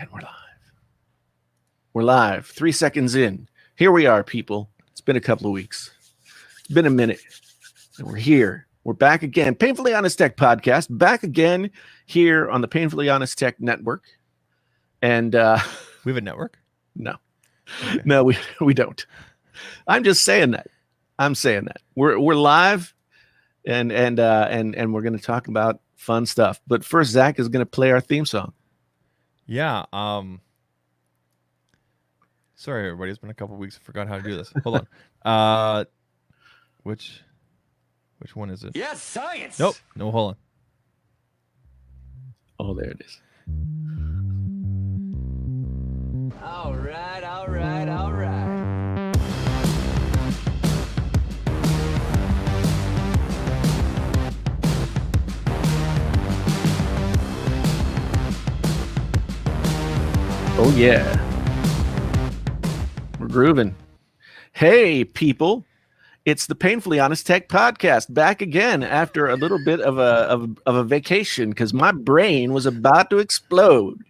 And we're live. We're live. 3 seconds in. Here we are, people. It's been a couple of weeks. It's been a minute. And we're here. We're back again. Painfully Honest Tech Podcast. Back again here on the Painfully Honest Tech Network. And we have a network? No. Okay. No, we don't. I'm just saying that. I'm saying that. We're live and we're going to talk about fun stuff. But first, Zach is going to play our theme song. Yeah. Sorry, everybody. It's been a couple of weeks. I forgot how to do this. Hold on. Which one is it? Yes, science. Nope. No, hold on. Oh, there it is. All right, all right, all right. Oh, yeah. We're grooving. Hey, people. It's the Painfully Honest Tech Podcast back again after a little bit of a vacation because my brain was about to explode.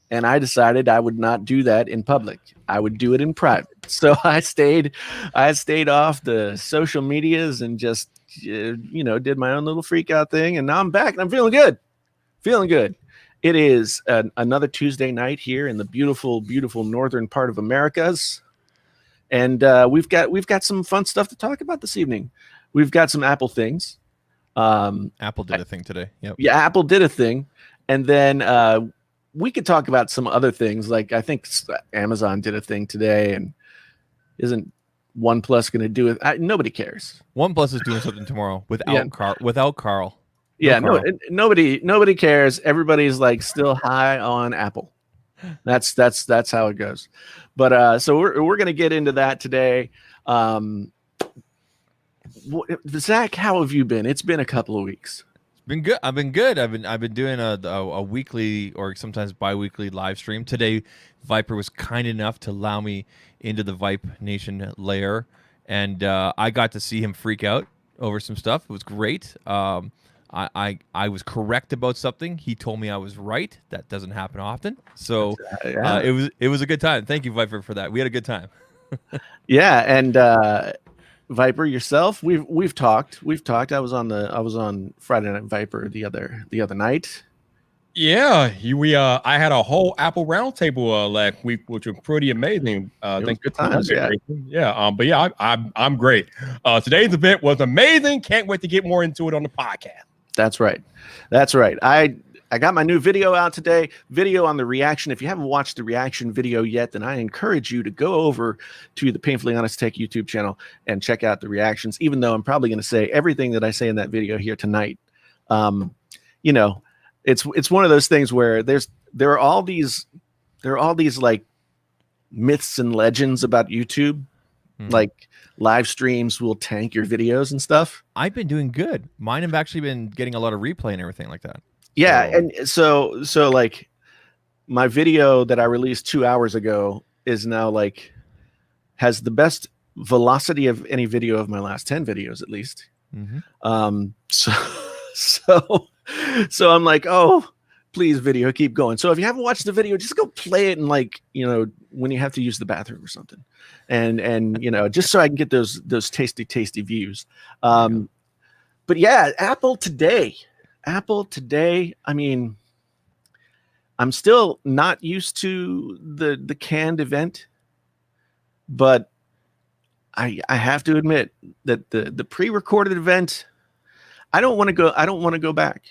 And I decided I would not do that in public. I would do it in private. So I stayed off the social medias and just, did my own little freak out thing. And now I'm back and I'm feeling good. Feeling good. It is another Tuesday night here in the beautiful, beautiful northern part of Americas. And we've got some fun stuff to talk about this evening. We've got some Apple things. Apple did a thing today. Yep. Yeah, Apple did a thing. And then we could talk about some other things. Like I think Amazon did a thing today. And isn't OnePlus going to do it? Nobody cares. OnePlus is doing something tomorrow without Carl. Yeah, nobody cares. Everybody's like still high on Apple. That's how it goes. But so we're gonna get into that today. Zach, how have you been? It's been a couple of weeks. It's been good. I've been good. I've been doing a weekly or sometimes bi-weekly live stream. Today, Viper was kind enough to allow me into the Vipe Nation lair, and I got to see him freak out over some stuff. It was great. I was correct about something. He told me I was right. That doesn't happen often. So it was a good time. Thank you, Viper, for that. We had a good time. Yeah, and Viper, yourself, we've talked. I was on Friday Night Viper the other night. Yeah, I had a whole Apple roundtable last week, which was pretty amazing. Thanks good times, yeah. But yeah, I'm great. Today's event was amazing. Can't wait to get more into it on the podcast. That's right. I got my new video out today. Video on the reaction. If you haven't watched the reaction video yet, then I encourage you to go over to the Painfully Honest Tech YouTube channel and check out the reactions. Even though I'm probably going to say everything that I say in that video here tonight. It's one of those things where there are all these like myths and legends about YouTube. Like live streams will tank your videos and stuff. I've been doing good. Mine have actually been getting a lot of replay and everything like that. Yeah, and so like my video that I released 2 hours ago is now like has the best velocity of any video of my last 10 videos at least. Mm-hmm. So I'm like, oh, please, video, keep going. So if you haven't watched the video, just go play it and like, when you have to use the bathroom or something. And just so I can get those tasty views. But yeah, Apple today. I mean, I'm still not used to the canned event, but I have to admit that the pre-recorded event, I don't want to go back.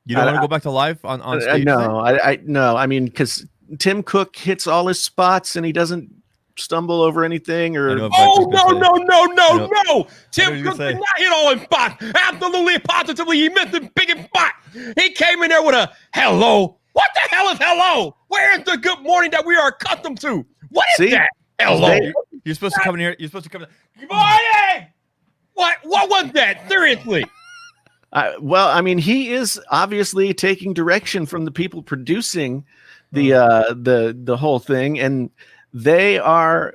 You don't want to go back to live on stage? No. I mean, because Tim Cook hits all his spots and he doesn't stumble over anything or. No! Tim Cook did not hit all his spots. Absolutely, positively, he missed the biggest spot. He came in there with a hello. What the hell is hello? Where is the good morning that we are accustomed to? What is that? Hello. You're supposed to come in here. You're supposed to come in. Good morning. What was that? Seriously. Well, I mean, he is obviously taking direction from the people producing the whole thing, and they are,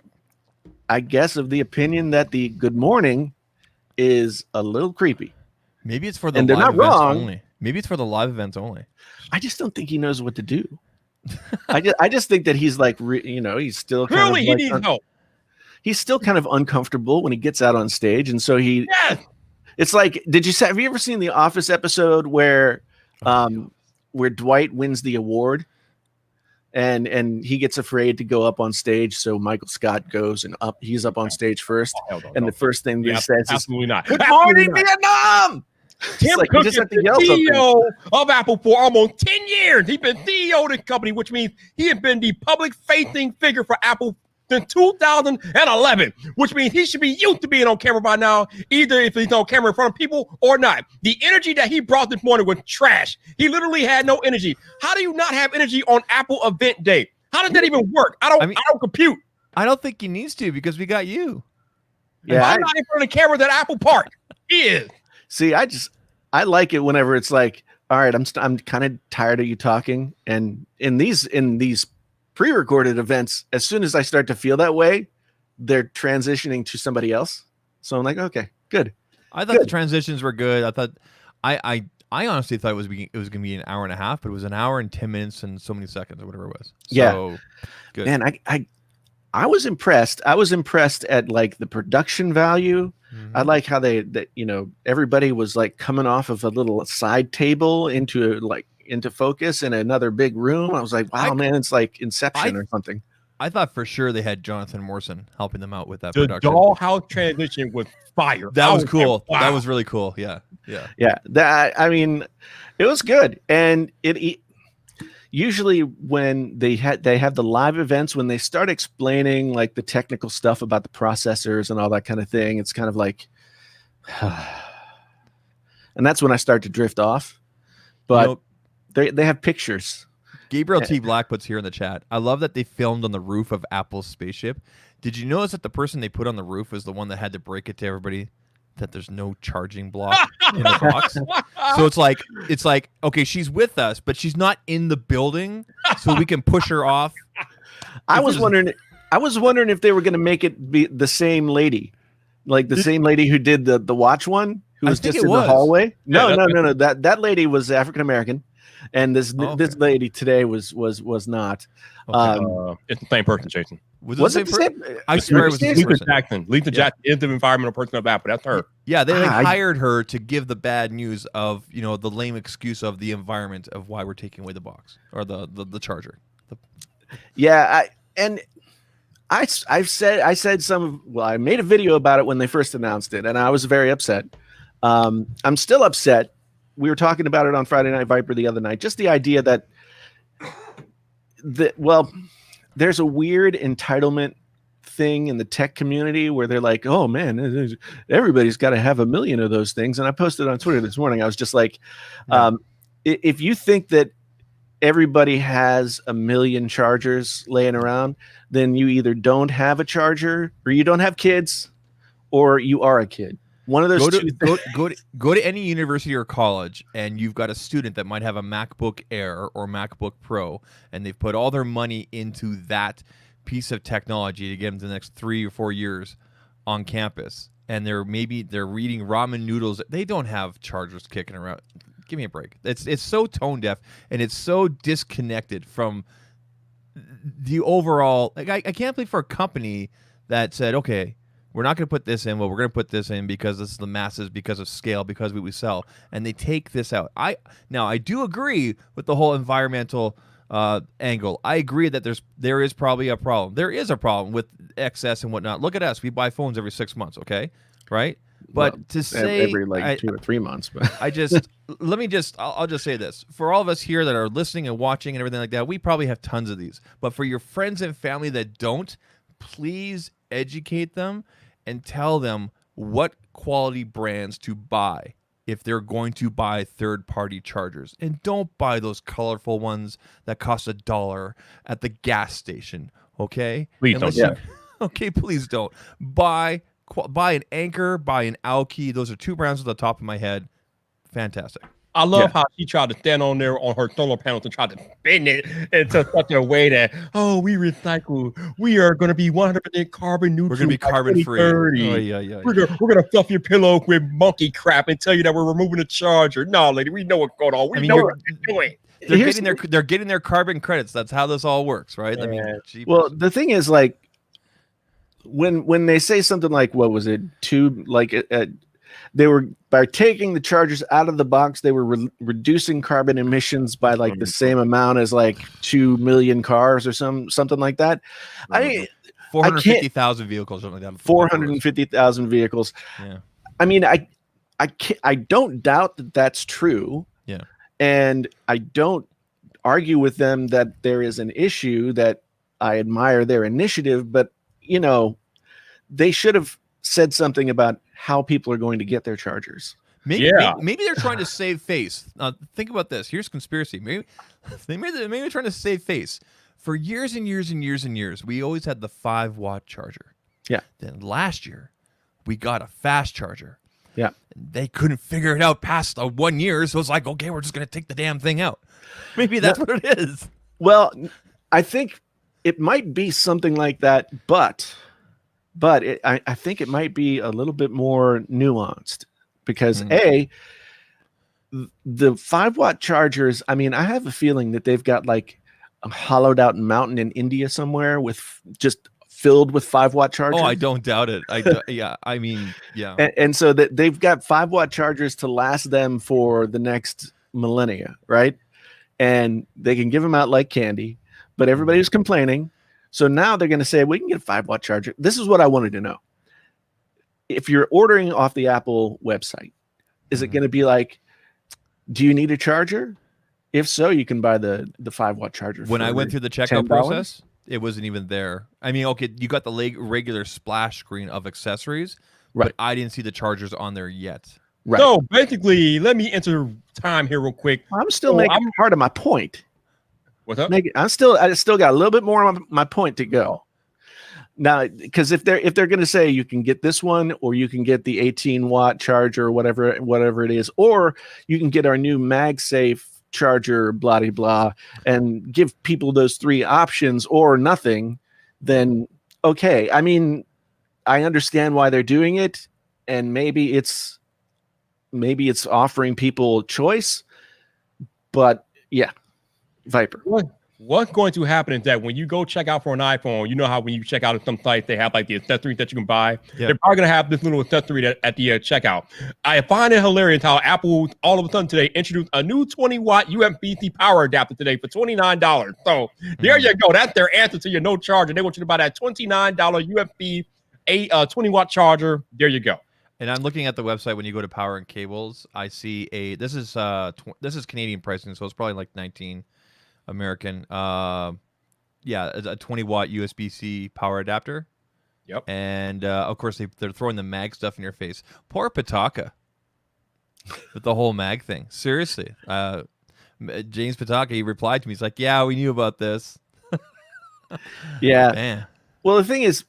I guess, of the opinion that the good morning is a little creepy. Maybe it's for the and they're live not events wrong. only. Maybe it's for the live events only. I just don't think he knows what to do. I just think that he's like, he's still kind Clearly, of he like, needs help. he's still kind of uncomfortable when he gets out on stage, and so Yes. it's like, have you ever seen the Office episode where Dwight wins the award? And he gets afraid to go up on stage, so Michael Scott goes and he's up on stage first, the first thing he says is, absolutely not. "Good Absolutely morning, not. Vietnam!" Tim like, Cook you just is have to the yell something. CEO of Apple for almost 10 years. He's been CEO of the company, which means he has been the public-facing figure for Apple since 2011, which means he should be used to being on camera by now, either if he's on camera in front of people or not. The energy that he brought this morning was trash. He literally had no energy. How do you not have energy on Apple event day? How does that even work? I don't compute. I don't think he needs to because we got you. Yeah, I'm not in front of the camera at Apple Park. He is. See, I like it whenever it's like, all right, I'm kind of tired of you talking, and in these pre-recorded events, as soon as I start to feel that way, they're transitioning to somebody else. So I'm like, okay, good. I thought the transitions were good. I thought I honestly thought it was going to be an hour and a half, but it was an hour and 10 minutes and so many seconds or whatever it was. So, good. Man, I was impressed. I was impressed at like the production value. Mm-hmm. I like how everybody was like coming off of a little side table into focus in another big room. I was like, wow, man, it's like Inception or something. I thought for sure they had Jonathan Morrison helping them out with that The production. dollhouse transition was fire. That was cool. Wow. That was really cool. Yeah. I mean, it was good, and it usually when they have the live events, when they start explaining like the technical stuff about the processors and all that kind of thing, it's kind of like, and that's when I start to drift off. But they have pictures. Gabriel T. Black puts here in the chat, I love that they filmed on the roof of Apple's spaceship. Did you notice that the person they put on the roof was the one that had to break it to everybody that there's no charging block in the box? So it's like, okay, she's with us, but she's not in the building, so we can push her off. I was wondering if they were going to make it be the same lady, like the same lady who did the watch one, who was just in the hallway. No. That lady was African American, and this lady today was not. Okay. It's the same person, Jason. Was it the same person? I swear it was the same Lisa person. Jackson. Lisa Jackson is the environmental person of Apple. That's her. Yeah, they hired her to give the bad news of the lame excuse of the environment of why we're taking away the box or the charger. I made a video about it when they first announced it, and I was very upset. I'm still upset. We were talking about it on Friday Night Viper the other night. Just the idea that there's a weird entitlement thing in the tech community where they're like, oh man, everybody's got to have 1 million of those things. And I posted on Twitter this morning. I was just like, if you think that everybody has 1 million chargers laying around, then you either don't have a charger, or you don't have kids, or you are a kid. One of those go to any university or college, and you've got a student that might have a MacBook Air or MacBook Pro, and they've put all their money into that piece of technology to get them to the next 3 or 4 years on campus, and they're reading ramen noodles. They don't have chargers kicking around. Give me a break. It's so tone deaf, and it's so disconnected from the overall. Like I can't believe for a company that said, okay, we're not going to put this in. Well, we're going to put this in because this is the masses, because of scale, because we sell, and they take this out. I do agree with the whole environmental angle. I agree that there is probably a problem. There is a problem with excess and whatnot. Look at us. We buy phones every 6 months, okay? Right? But to say every 2 or 3 months, but I'll just say this. For all of us here that are listening and watching and everything like that, we probably have tons of these. But for your friends and family that don't, please educate them and tell them what quality brands to buy if they're going to buy third-party chargers. And don't buy those colorful ones that cost $1 at the gas station, okay? Please don't. Yeah. Okay, please don't. Buy an Anchor, buy an Aoki. Those are 2 brands at the top of my head. Fantastic. I love how she tried to stand on there on her solar panels and try to spin it into such a way that, we recycle. We are going to be 100% carbon neutral. We're going to be carbon free. We're going to stuff your pillow with monkey crap and tell you that we're removing the charger. No, lady, we know what's going on. We know what we're doing. Here's they're getting their carbon credits. That's how this all works, right? I mean, Yeah. jeepers. well, the thing is, like, when they say something like, what was it, they were, by taking the chargers out of the box, they were reducing carbon emissions by like the same amount as like 2 million cars or something like that. I 450,000 vehicles, something like that. 450,000 vehicles. Yeah. I mean, I don't doubt that that's true. Yeah. And I don't argue with them that there is an issue, that I admire their initiative, but you know, they should have said something about how people are going to get their chargers. Maybe, Yeah. maybe they're trying to save face. Think about this. Here's conspiracy. Maybe they're trying to save face. For years and years and years and years, we always had the 5-watt charger. Yeah. Then last year, we got a fast charger. Yeah. They couldn't figure it out past 1 year, so it's like, okay, we're just going to take the damn thing out. Maybe that's what it is. Well, I think it might be something like that, but I think it might be a little bit more nuanced, because the 5-watt chargers, I mean, I have a feeling that they've got like a hollowed out mountain in India somewhere with just filled with 5-watt chargers. Oh, I don't doubt it. Yeah, I mean, yeah. And so that they've got 5-watt chargers to last them for the next millennia, right? And they can give them out like candy, but everybody's complaining. So now they're going to say, we can get a 5-watt charger. This is what I wanted to know. If you're ordering off the Apple website, is it going to be like, do you need a charger? If so, you can buy the 5-watt charger. When I went through the checkout $10? process, it wasn't even there. I mean, okay, you got the regular splash screen of accessories, Right. but I didn't see the chargers on there yet. Right. So basically, let me enter time here real quick. I'm still making part of my point. What's up? I still got a little bit more of my point to go. Now, because if they're going to say you can get this one, or you can get the 18-watt charger, or whatever it is, or you can get our new MagSafe charger, blah blah blah, and give people those 3 options or nothing, then okay. I mean, I understand why they're doing it, and maybe it's offering people choice, but yeah, Viper. What's going to happen is that when you go check out for an iPhone, you know how when you check out at some sites, they have like the accessories that you can buy. Yeah. They're probably going to have this little accessory at the checkout. I find it hilarious how Apple all of a sudden today introduced a new 20-watt USB-C power adapter today for $29. So there you go. That's their answer to your no charger. They want you to buy that $29 USB 20-watt charger. There you go. And I'm looking at the website. When you go to power and cables, I see this is Canadian pricing, so it's probably like 19 American. Yeah, a 20-watt USB-C power adapter. Yep. And of course they're throwing the mag stuff in your face. Poor Pataka with the whole mag thing. Seriously, James Pataka, he replied to me. He's like, "Yeah, we knew about this." Yeah. Man. Well, the thing is,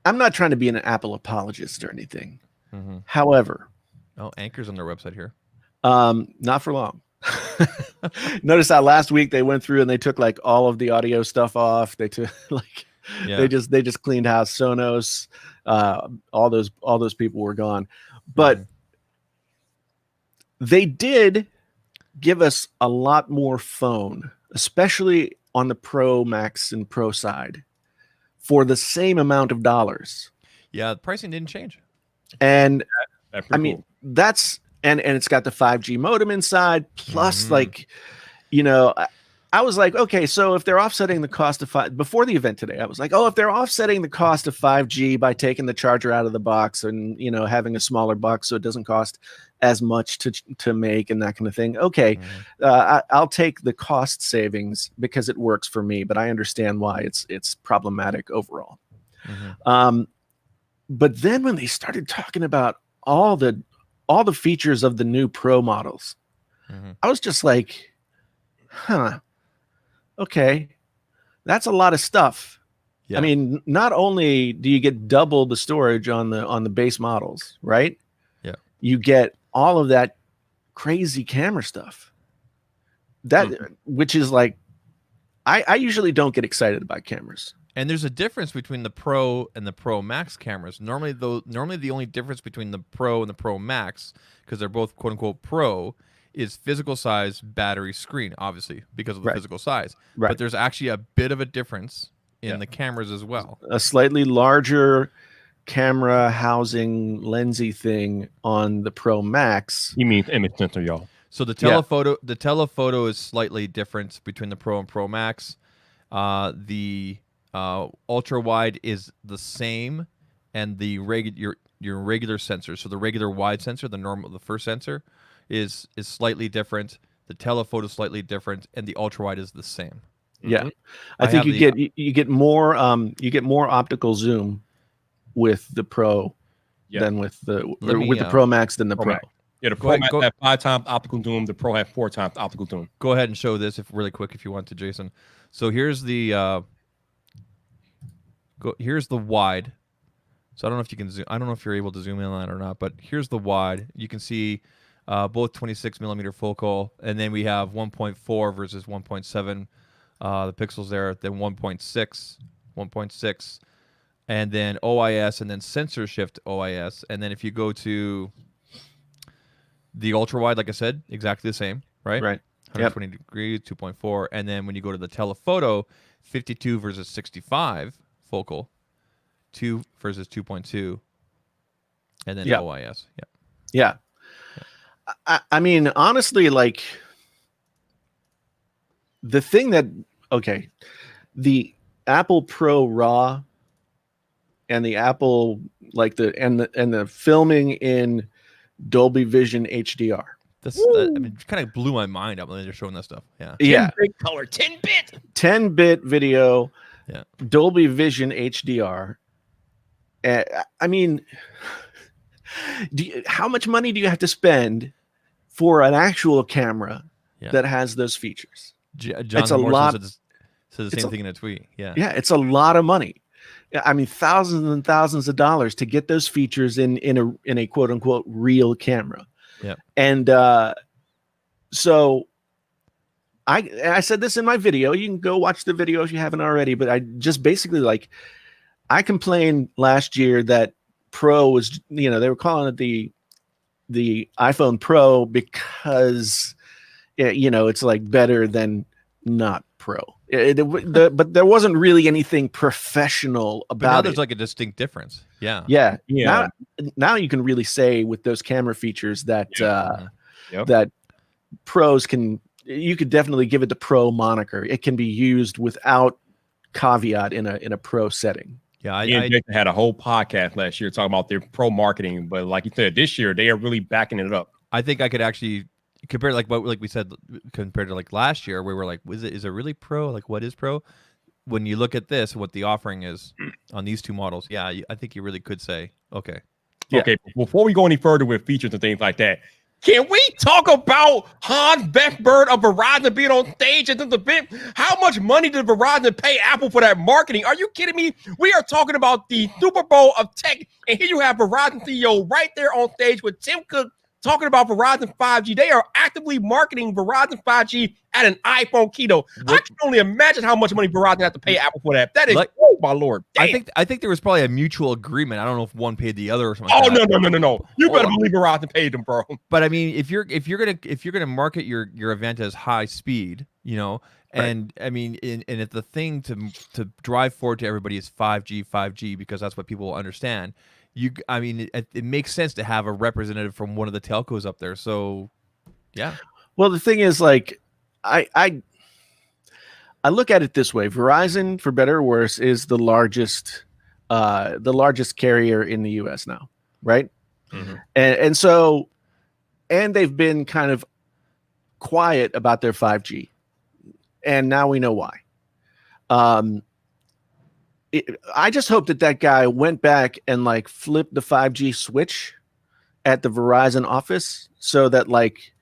I'm not trying to be an Apple apologist or anything. Mm-hmm. However, Anchor's on their website here. not for long. Notice how last week they went through and they took like all of the audio stuff off. They took like they just cleaned house. Sonos, all those people were gone, but they did give us a lot more phone, especially on the Pro Max and Pro side, for the same amount of dollars. Yeah, the pricing didn't change. And That's I pretty mean, cool. that's and it's got the 5G modem inside, plus like, you know, I was like, okay, so if they're offsetting the cost of before the event today, I was like, oh, if they're offsetting the cost of 5G by taking the charger out of the box and, you know, having a smaller box so it doesn't cost as much to make and that kind of thing. Okay, I'll take the cost savings because it works for me, but I understand why it's problematic overall. But then when they started talking about all the features of the new Pro models, I was just like, huh, okay, that's a lot of stuff. Yeah. I mean, not only do you get double the storage on the base models, right? Yeah. You get all of that crazy camera stuff. That which is like, I usually don't get excited about cameras. And there's a difference between the Pro and the Pro Max cameras. Normally the only difference between the Pro and the Pro Max, because they're both quote unquote Pro, is physical size, battery, screen, obviously because of the Right. physical size. Right. But there's actually a bit of a difference in the cameras as well. A slightly larger camera housing lensy thing on the Pro Max. He means image sensor, y'all. So the Yeah. telephoto is slightly different between the Pro and Pro Max. The ultra wide is the same, and the your regular sensor. So the regular wide sensor, the first sensor, is slightly different. The telephoto is slightly different, and the ultra wide is the same. Yeah, I I think have you get more optical zoom with the Pro than with the Pro Max than the Pro. Max. Yeah, the Pro Max had 5 times optical zoom. The Pro had 4 times optical zoom. Go ahead and show this really quick if you want to, Jason. So here's the here's the wide. So I don't know if you can zoom. I don't know if you're able to zoom in on that or not. But here's the wide. You can see both 26 millimeter focal, and then we have 1.4 versus 1.7. The pixels there, then 1.6, and then OIS, and then sensor shift OIS, and then if you go to the ultra wide, like I said, exactly the same, right? Right. 120 degrees, 2.4, and then when you go to the telephoto, 52 versus 65 focal, 2 versus 2.2, and then OIS. Yeah. I mean, honestly, like the thing that the Apple Pro RAW and the Apple the filming in Dolby Vision HDR. It kind of blew my mind up when they're showing that stuff. Yeah. 10-bit color, 10-bit. 10-bit video. Yeah. Dolby Vision HDR. I mean, how much money do you have to spend for an actual camera that has those features? It's a lot. Says the same thing in a tweet. Yeah. Yeah, it's a lot of money. I mean, thousands and thousands of dollars to get those features in a quote unquote real camera. Yeah. And so I said this in my video. You can go watch the video if you haven't already. But I just basically I complained last year that Pro was, they were calling it the iPhone Pro because it's like better than not Pro. But there wasn't really anything professional about now there's it. like a distinct difference. Yeah. Now you can really say with those camera features that that pros you could definitely give it the Pro moniker. It can be used without caveat in a Pro setting. Yeah, I had a whole podcast last year talking about their Pro marketing, but like you said, this year they are really backing it up. I think I could actually compare like we said compared to like last year, where we were like, is it really Pro? Like, what is Pro? When you look at this, what the offering is on these two models, I think you really could say, okay. Okay, before we go any further with features and things like that, can we talk about Hans Beckberg of Verizon being on stage at this event? How much money did Verizon pay Apple for that marketing? Are you kidding me? We are talking about the Super Bowl of tech, and here you have Verizon CEO right there on stage with Tim Cook talking about Verizon 5G. They are actively marketing Verizon 5G at an iPhone keynote. I can only imagine how much money Verizon has to pay Apple for that. That is, oh my Lord. Damn. I think there was probably a mutual agreement. I don't know if one paid the other or something. Oh, no. You better believe Verizon paid them, bro. But I mean, if you're gonna market your event as high speed, and I mean, and if the thing to drive forward to everybody is 5G, because that's what people will understand. It makes sense to have a representative from one of the telcos up there. So, yeah. Well, the thing is, like, I look at it this way: Verizon, for better or worse, is the largest carrier in the U.S. now, right? Mm-hmm. And they've been kind of quiet about their 5G, and now we know why. I just hope that guy went back and like flipped the 5G switch at the Verizon office so that like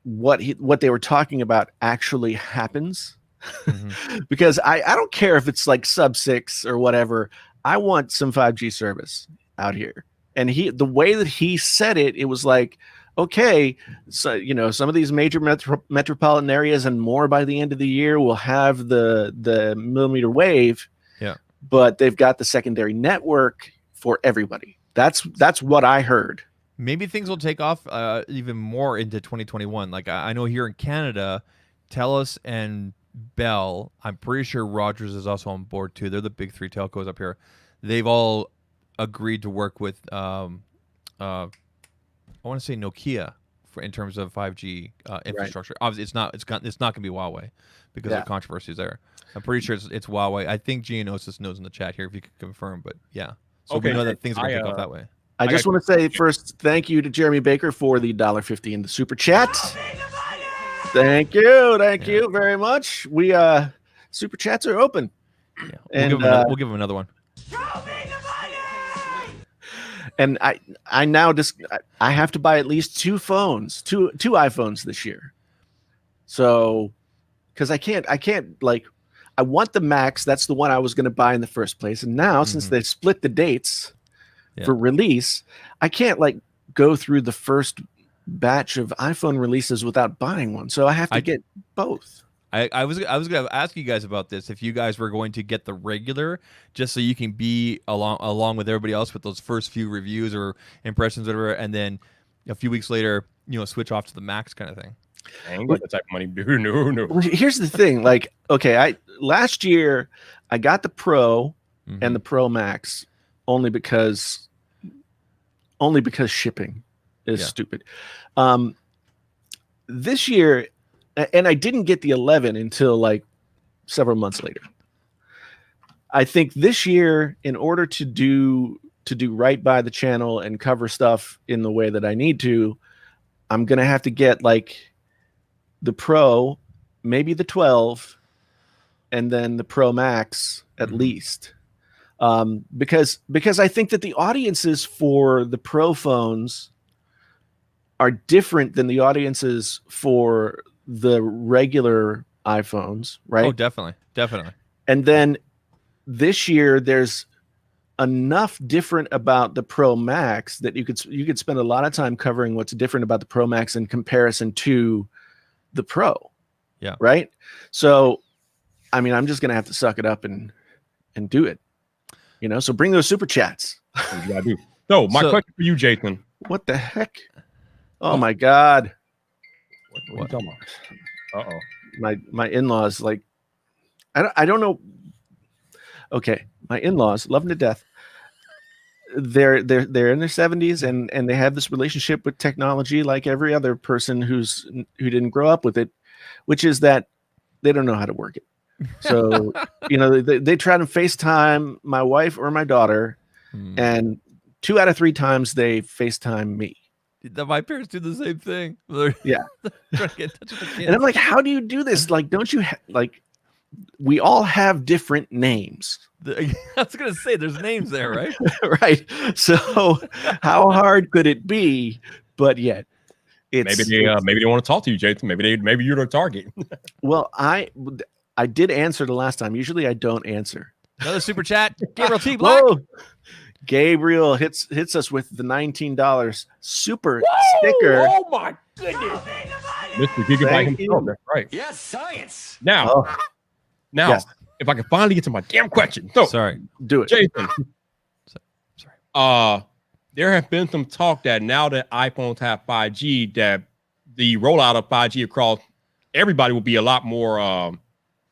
what they were talking about actually happens. Mm-hmm. Because I don't care if it's like sub-6 or whatever. I want some 5G service out here. And the way that he said it, it was like, okay, so some of these major metropolitan areas and more by the end of the year will have the millimeter wave. Yeah. But they've got the secondary network for everybody. That's what I heard. maybe things will take off even more into 2021. Like I know here in Canada, TELUS and Bell, I'm pretty sure Rogers is also on board too. They're the big three telcos up here. They've all agreed to work with I want to say Nokia in terms of 5G infrastructure. Obviously, it's not going to be Huawei because of the controversies there. I'm pretty sure it's Huawei. I think Geonosis knows in the chat here if you could confirm, but yeah. So we know that things are going to take off that way. I just want to say first, thank you to Jeremy Baker for the $1.50 in the super chat. Thank you very much. We super chats are open. Yeah, we'll give him another one. And I now just I have to buy at least two iPhones this year. So because I can't like I want the Max. That's the one I was going to buy in the first place. And now since they split the dates for release, I can't like go through the first batch of iPhone releases without buying one. So I have to get both. I was going to ask you guys about this, if you guys were going to get the regular just so you can be along with everybody else with those first few reviews or impressions, whatever, and then a few weeks later, switch off to the Max kind of thing. I ain't got that type of money. No. Well, here's the thing. Like, okay, last year I got the Pro and the Pro Max only because shipping is stupid. This year, and I didn't get the 11 until like several months later. I think this year, in order to do right by the channel and cover stuff in the way that I need to, I'm gonna have to get like the Pro, maybe the 12, and then the Pro Max at least, because I think that the audiences for the Pro phones are different than the audiences for the regular iPhones, right? Oh, definitely. And then this year, there's enough different about the Pro Max that you could spend a lot of time covering what's different about the Pro Max in comparison to the Pro. Yeah. Right. So, I mean, I'm just gonna have to suck it up and do it. So bring those super chats. What you gotta do. So my question for you, Jason. What the heck? Oh my God. What are you talking about? Uh-oh. My in-laws, like, I don't know. Okay, my in-laws, love them to death. They're in their 70s and they have this relationship with technology like every other person who didn't grow up with it, which is that they don't know how to work it. So they try to FaceTime my wife or my daughter, and 2 out of 3 times they FaceTime me. My parents do the same thing. Yeah. Trying to get in touch with the kids. And I'm like, how do you do this? Like, don't you we all have different names. I was going to say, there's names there, right? Right. So how hard could it be? But yet, maybe they want to talk to you, Jason. Maybe you're the target. Well, I did answer the last time. Usually I don't answer. Another super chat. Gabriel T. Black. Whoa. Gabriel hits us with the $19 super sticker. Oh my goodness. Mr. Gigabyte himself. That's right. Yes, science. Now, if I can finally get to my damn question. So, sorry. Do it. Jason. Sorry. There have been some talk that now that iPhones have 5G, that the rollout of 5G across everybody will be a lot more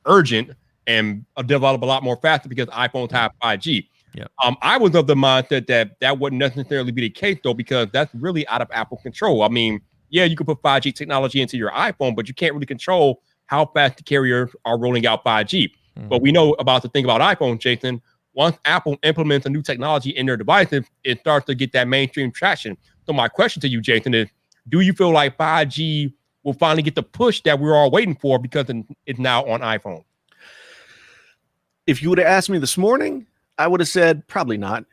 urgent and develop a lot more faster because iPhones have 5G. Yeah. I was of the mindset that wouldn't necessarily be the case though, because that's really out of Apple control. I mean, yeah, you can put 5G technology into your iPhone, but you can't really control how fast the carriers are rolling out 5G. But we know about the thing about iPhone, Jason. Once Apple implements a new technology in their devices, it starts to get that mainstream traction. So my question to you, Jason, is: do you feel like 5G will finally get the push that we're all waiting for because it's now on iPhone? If you would have asked me this morning, I would have said probably not.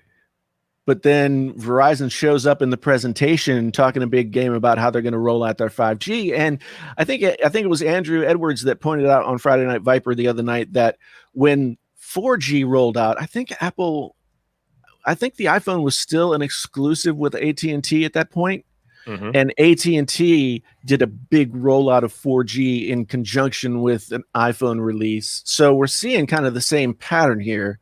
But then Verizon shows up in the presentation talking a big game about how they're going to roll out their 5G. And I think it was Andrew Edwards that pointed out on Friday Night Viper the other night that when 4G rolled out, I think the iPhone was still an exclusive with AT&T at that point. And AT&T did a big rollout of 4G in conjunction with an iPhone release. So we're seeing kind of the same pattern here.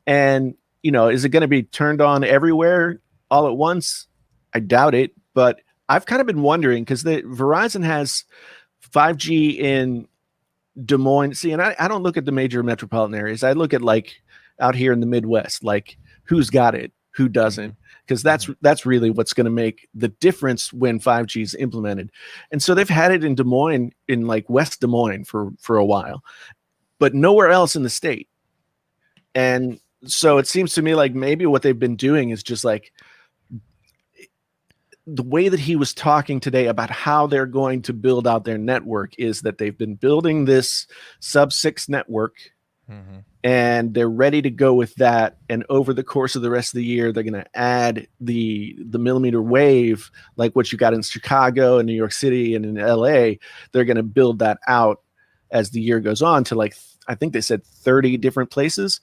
And, is it going to be turned on everywhere all at once? I doubt it, but I've kind of been wondering because the Verizon has 5G in Des Moines. See, and I don't look at the major metropolitan areas. I look at like out here in the Midwest, like who's got it, who doesn't, because that's really what's going to make the difference when 5G is implemented. And so they've had it in Des Moines, in like West Des Moines for a while, but nowhere else in the state. And so it seems to me like maybe what they've been doing is just like the way that he was talking today about how they're going to build out their network is that they've been building this sub-6 network and they're ready to go with that. And over the course of the rest of the year, they're going to add the millimeter wave, like what you got in Chicago and New York City and in LA. They're going to build that out as the year goes on to like, I think they said 30 different places.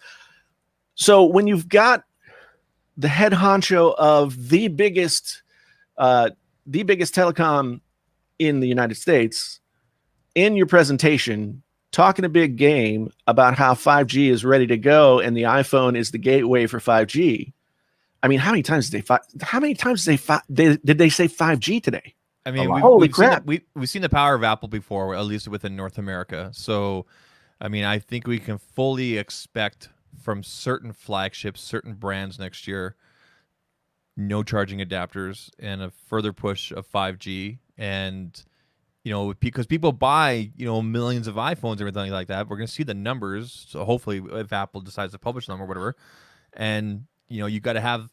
So when you've got the head honcho of the biggest telecom in the United States in your presentation, talking a big game about how 5G is ready to go and the iPhone is the gateway for 5G. I mean, how many times did they say 5G today? I mean, holy crap. We've seen the power of Apple before, at least within North America. So, I mean, I think we can fully expect from certain flagships, certain brands next year, no charging adapters and a further push of 5G. And, you know, because people buy, you know, millions of iPhones and everything like that, we're going to see the numbers. So hopefully if Apple decides to publish them or whatever, and, you know, you got to have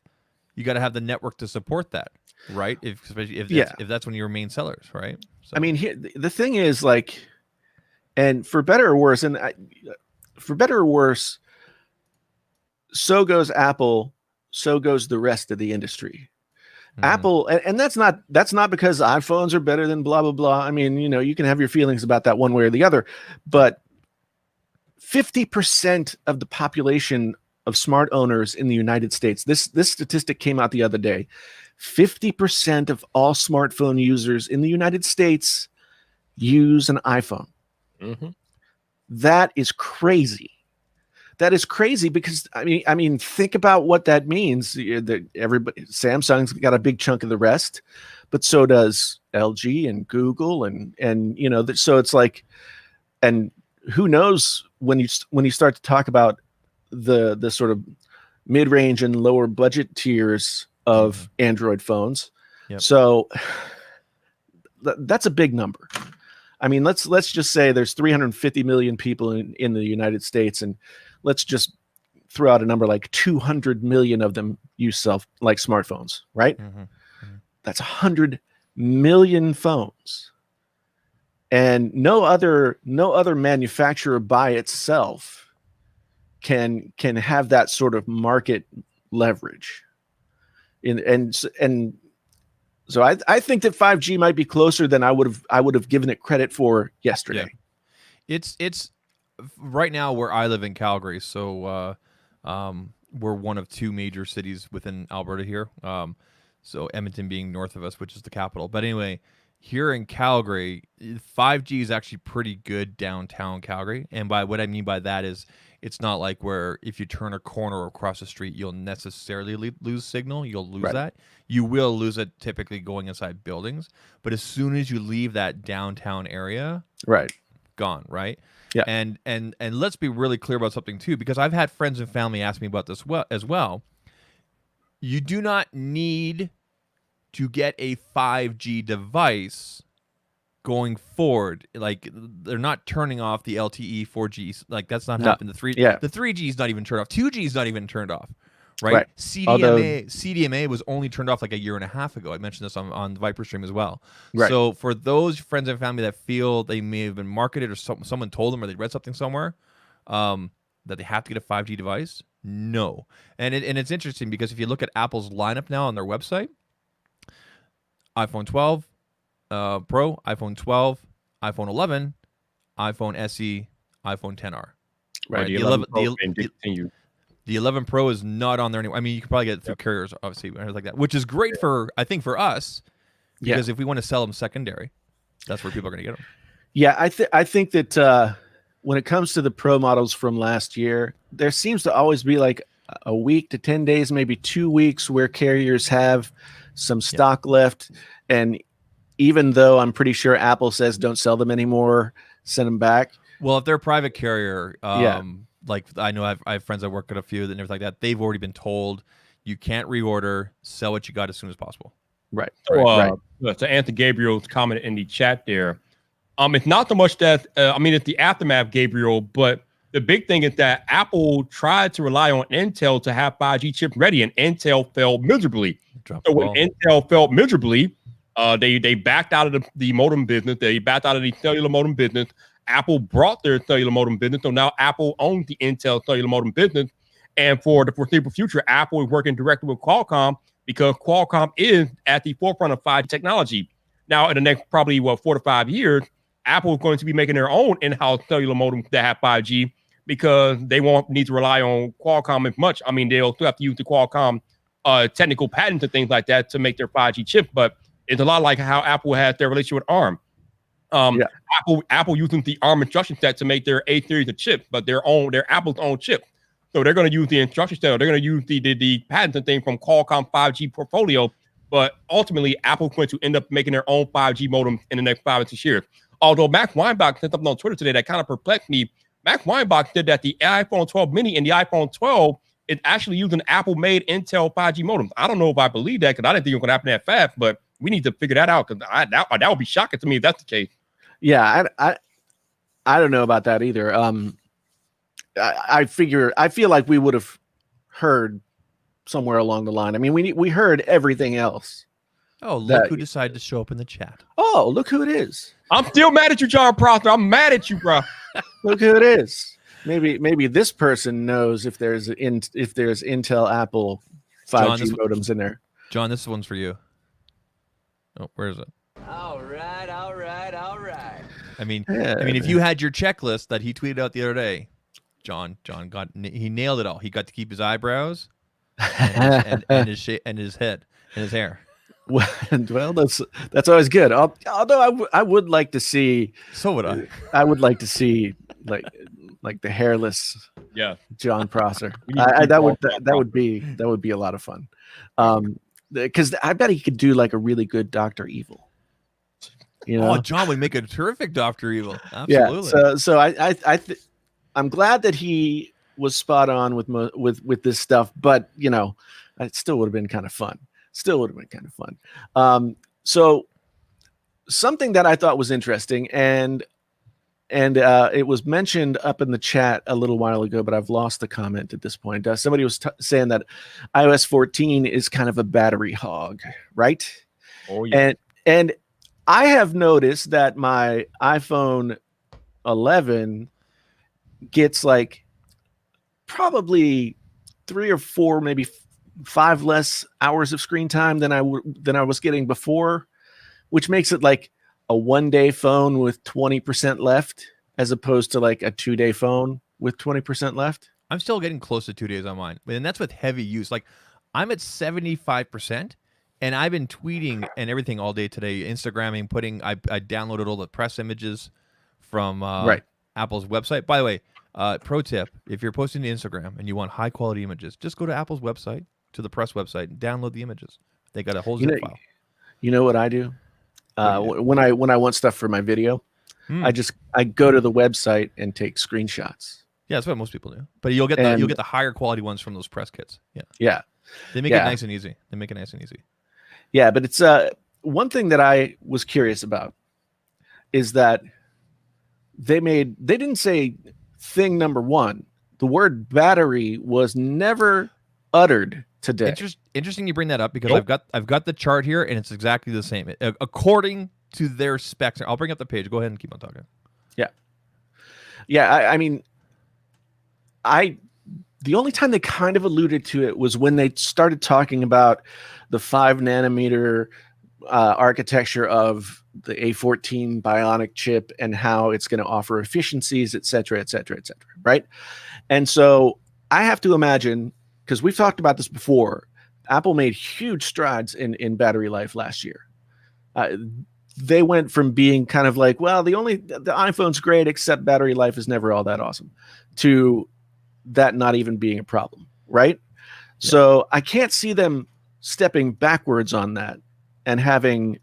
the network to support that, right? Especially if that's one of your main sellers, right? So. I mean, the thing is like, and for better or worse, so goes Apple, so goes the rest of the industry. Apple, and that's not because iPhones are better than blah, blah, blah. I mean, you know, you can have your feelings about that one way or the other, but 50% of the population of smart owners in the United States, this statistic came out the other day, 50% of all smartphone users in the United States use an iPhone. That is crazy. That is crazy because I mean, think about what that means. That Samsung's got a big chunk of the rest, but so does LG and Google, and you know, so it's like, and who knows when you start to talk about the sort of mid-range and lower budget tiers of Android phones. So that's a big number. I mean, let's just say there's 350 million people in the United States, and let's just throw out a number like 200 million of them use smartphones, right? That's 100 million phones, and no other manufacturer by itself can have that sort of market leverage. So I think that 5G might be closer than I would have given it credit for yesterday. Yeah. It's right now where I live in Calgary, so we're one of two major cities within Alberta here. So Edmonton being north of us, which is the capital. But anyway, here in Calgary, 5G is actually pretty good downtown Calgary. And by what I mean by that is it's not like where if you turn a corner or across the street, you'll necessarily lose signal. You'll lose that. You will lose it typically going inside buildings. But as soon as you leave that downtown area, gone, right? Yeah. And let's be really clear about something too, because I've had friends and family ask me about this as well. You do not need to get a 5G device going forward. Like, they're not turning off the LTE 4G. Like, that's not happening. The 3G is not even turned off. 2G is not even turned off. Right? CDMA was only turned off like a year and a half ago. I mentioned this on the Viper stream as well. So for those friends and family that feel they may have been marketed or someone told them or they read something somewhere that they have to get a 5G device, no. And it's interesting because if you look at Apple's lineup now on their website, iPhone 12 Pro, iPhone 12, iPhone 11, iPhone SE, iPhone XR. Right. The 11 Pro is not on there anymore. I mean, you can probably get it through carriers, obviously, and like that, which is great for us, because if we want to sell them secondary, that's where people are going to get them. Yeah, I think that when it comes to the Pro models from last year, there seems to always be like a week to 10 days, maybe 2 weeks, where carriers have some stock left. And even though I'm pretty sure Apple says don't sell them anymore, send them back. Well, if they're a private carrier, Yeah. like I know I have friends that work at a few and everything like that, they've already been told you can't reorder, sell what you got as soon as possible. Right. So, Right. so Anthony Gabriel's comment in the chat there. It's not so much that it's the aftermath, Gabriel, but the big thing is that Apple tried to rely on Intel to have 5G chips ready, and Intel failed miserably. So when Intel failed miserably, they backed out of the modem business. They backed out of the cellular modem business. Apple brought their cellular modem business, so now Apple owns the Intel cellular modem business. And for the foreseeable future, Apple is working directly with Qualcomm because Qualcomm is at the forefront of 5G technology. Now, in the next probably 4 to 5 years, Apple is going to be making their own in-house cellular modems that have 5G because they won't need to rely on Qualcomm as much. I mean, they'll still have to use the Qualcomm technical patents and things like that to make their 5G chip, but it's a lot like how Apple has their relationship with ARM. Apple using the ARM instruction set to make their A series of chips, but they're Apple's own chip. So they're going to use the instruction set. They're going to use the patents and things from Qualcomm 5G portfolio. But ultimately, Apple's going to end up making their own 5G modem in the next 5 or 6 years. Although Max Weinbach said something on Twitter today that kind of perplexed me. Max Weinbach said that the iPhone 12 mini and the iPhone 12 is actually using Apple-made Intel 5G modems. I don't know if I believe that because I didn't think it was going to happen that fast, but we need to figure that out because that would be shocking to me if that's the case. Yeah, I don't know about that either. I feel like we would have heard somewhere along the line. I mean, we heard everything else. Oh, look who decided to show up in the chat. Oh, look who it is. I'm still mad at you, John Prosper. I'm mad at you, bro. Look who it is. Maybe this person knows if there's Intel Apple 5G modems in there. John, this one's for you. Oh, where is it? All right. I mean, if you had your checklist that he tweeted out the other day, John he nailed it all. He got to keep his eyebrows and his head and his hair. Well, that's always good. Although I would like to see. So would I. I would like to see like the hairless. Yeah. John Prosser. That would be a lot of fun. Because I bet he could do like a really good Dr. Evil. You know? Oh, John would make a terrific Dr. Evil. Absolutely. Yeah. So I'm glad that he was spot on with this stuff, but it still would have been kind of fun. So something that I thought was interesting, and it was mentioned up in the chat a little while ago, but I've lost the comment at this point. Somebody was saying that iOS 14 is kind of a battery hog, right? Oh yeah. And I have noticed that my iPhone 11 gets like probably 3 or 4, maybe 5 less hours of screen time than I was getting before, which makes it like a 1-day phone with 20% left, as opposed to like a 2-day phone with 20% left. I'm still getting close to 2 days on mine, and that's with heavy use. Like I'm at 75%. And I've been tweeting and everything all day today, Instagramming, I downloaded all the press images from Apple's website. By the way, pro tip, if you're posting to Instagram and you want high quality images, just go to Apple's website, to the press website, and download the images. They got a whole zip file. You know what I do? When I want stuff for my video, I go to the website and take screenshots. Yeah, that's what most people do. But you'll get the higher quality ones from those press kits. Yeah. Yeah. They make it nice and easy. Yeah, but it's one thing that I was curious about is that they didn't say thing number one. The word battery was never uttered today. Interesting you bring that up because I've got the chart here and it's exactly the same. According to their specs. I'll bring up the page. Go ahead and keep on talking. Yeah. Yeah, I mean, the only time they kind of alluded to it was when they started talking about the 5 nanometer architecture of the A14 Bionic chip and how it's going to offer efficiencies, et cetera, right? And so I have to imagine, because we've talked about this before, Apple made huge strides in battery life last year. They went from being kind of like, well, the iPhone's great, except battery life is never all that awesome, to that not even being a problem, right? Yeah. So I can't see them stepping backwards on that and having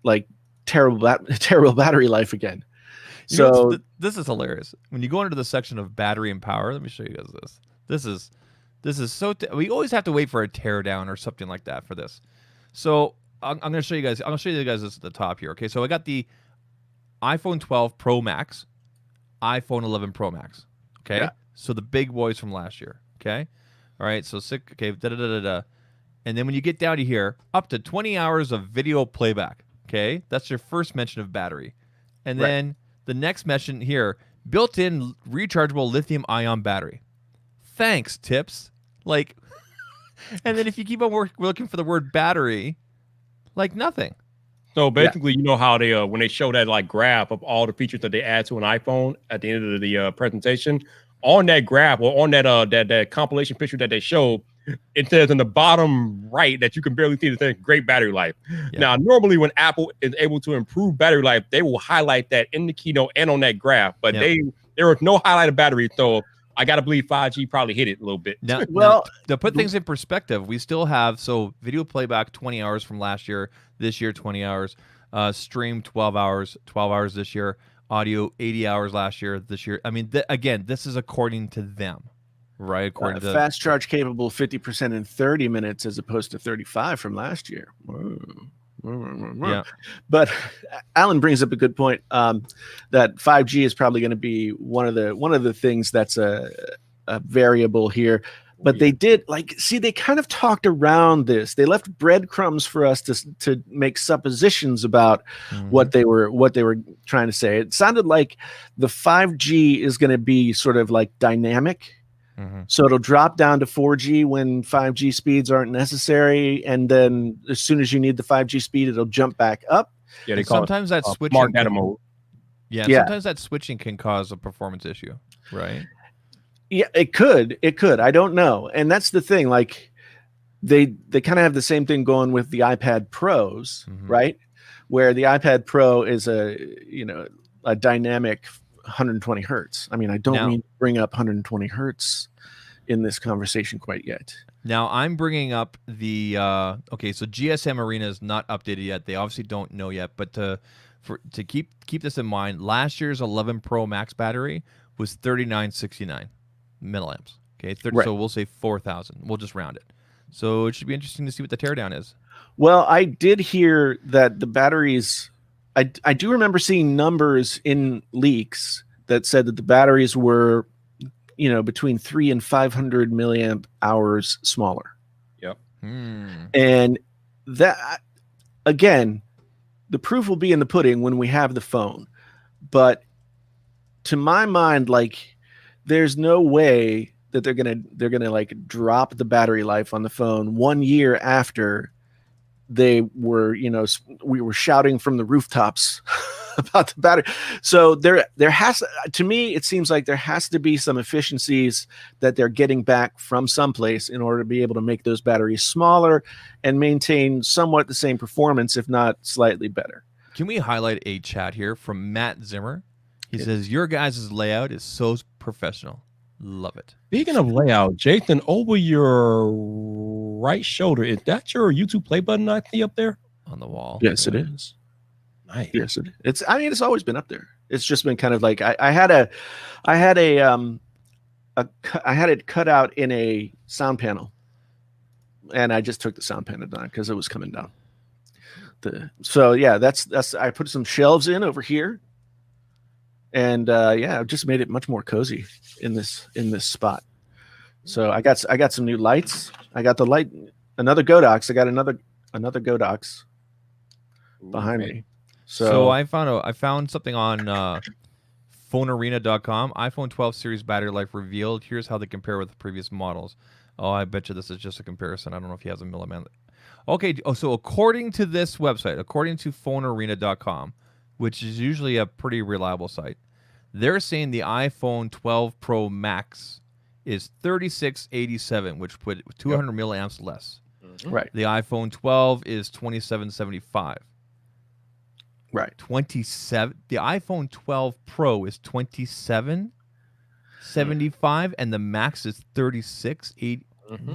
like terrible battery life again. You know, So this is hilarious. When you go into the section of battery and power, let me show you guys this. This is so. We always have to wait for a teardown or something like that for this. So I'm going to show you guys. I'm going to show you guys this at the top here. Okay, so I got the iPhone 12 Pro Max, iPhone 11 Pro Max. Okay, Yeah. so the big boys from last year. Okay, all right. So sick. Okay, and then when you get down to here, up to 20 hours of video playback. Okay, that's your first mention of battery, and then the next mention here, built-in rechargeable lithium-ion battery. Thanks, tips. Like, and then if you keep on looking for the word battery, like nothing. So basically, you know how they when they show that like graph of all the features that they add to an iPhone at the end of the presentation, on that graph or on that that compilation picture that they show, it says in the bottom right that you can barely see the thing, great battery life. Yeah. Now, normally when Apple is able to improve battery life, they will highlight that in the keynote and on that graph, but there was no highlighted battery, so I gotta believe 5G probably hit it a little bit. Now, Well, to put things in perspective, we still have video playback 20 hours from last year, this year 20 hours, stream 12 hours this year, audio 80 hours last year, this year. I mean, again, this is according to them, right? According to fast charge capable 50% in 30 minutes as opposed to 35 from last year. Yeah. But Alan brings up a good point, that 5G is probably going to be one of the things that's a variable here. But they did they kind of talked around this. They left breadcrumbs for us to make suppositions about what they were trying to say. It sounded like the 5G is going to be sort of like dynamic. So it'll drop down to 4G when 5G speeds aren't necessary, and then as soon as you need the 5G speed, it'll jump back up. Yeah, they call sometimes that switching smart data mode. Yeah, Yeah. sometimes that switching can cause a performance issue, right? Yeah, it could. I don't know. And that's the thing. Like they kind of have the same thing going with the iPad Pros, right? Where the iPad Pro is a dynamic 120 hertz. I mean, I don't mean to bring up 120 hertz in this conversation quite yet. Now I'm bringing up the so GSM Arena is not updated yet. They obviously don't know yet, but to keep this in mind, last year's 11 Pro Max battery was 3969 milliamps. Okay, so we'll say 4,000. We'll just round it. So it should be interesting to see what the teardown is. Well, I did hear that the batteries. I do remember seeing numbers in leaks that said that the batteries were, between 300 and 500 milliamp hours smaller. Yep. And that, again, the proof will be in the pudding when we have the phone. But to my mind, there's no way that they're gonna drop the battery life on the phone 1 year after they were, we were shouting from the rooftops about the battery. So there has to me, it seems like there has to be some efficiencies that they're getting back from someplace in order to be able to make those batteries smaller and maintain somewhat the same performance, if not slightly better. Can we highlight a chat here from Matt Zimmer? He says, your guys' layout is so professional. Love it. Speaking of layout, Jason, over your right shoulder, is that your YouTube play button I see up there? On the wall. Yes, it is. Nice. Yes, it's. I mean, it's always been up there. It's just been kind of like I had it cut out in a sound panel, and I just took the sound panel down because it was coming down. So yeah, that's. I put some shelves in over here, and I've just made it much more cozy in this spot. So I got some new lights. I got the light, another Godox. I got another Godox behind me. So I found something on phonearena.com. iPhone 12 series battery life revealed. Here's how they compare with the previous models. Oh, I bet you this is just a comparison. I don't know if he has a milliamp. Okay, so according to this website, according to phonearena.com, which is usually a pretty reliable site, they're saying the iPhone 12 Pro Max is 3687, which put 200 milliamps less. Right. The iPhone 12 is 2775. Right. 27. The iPhone 12 Pro is 2775, and the Max is 3680.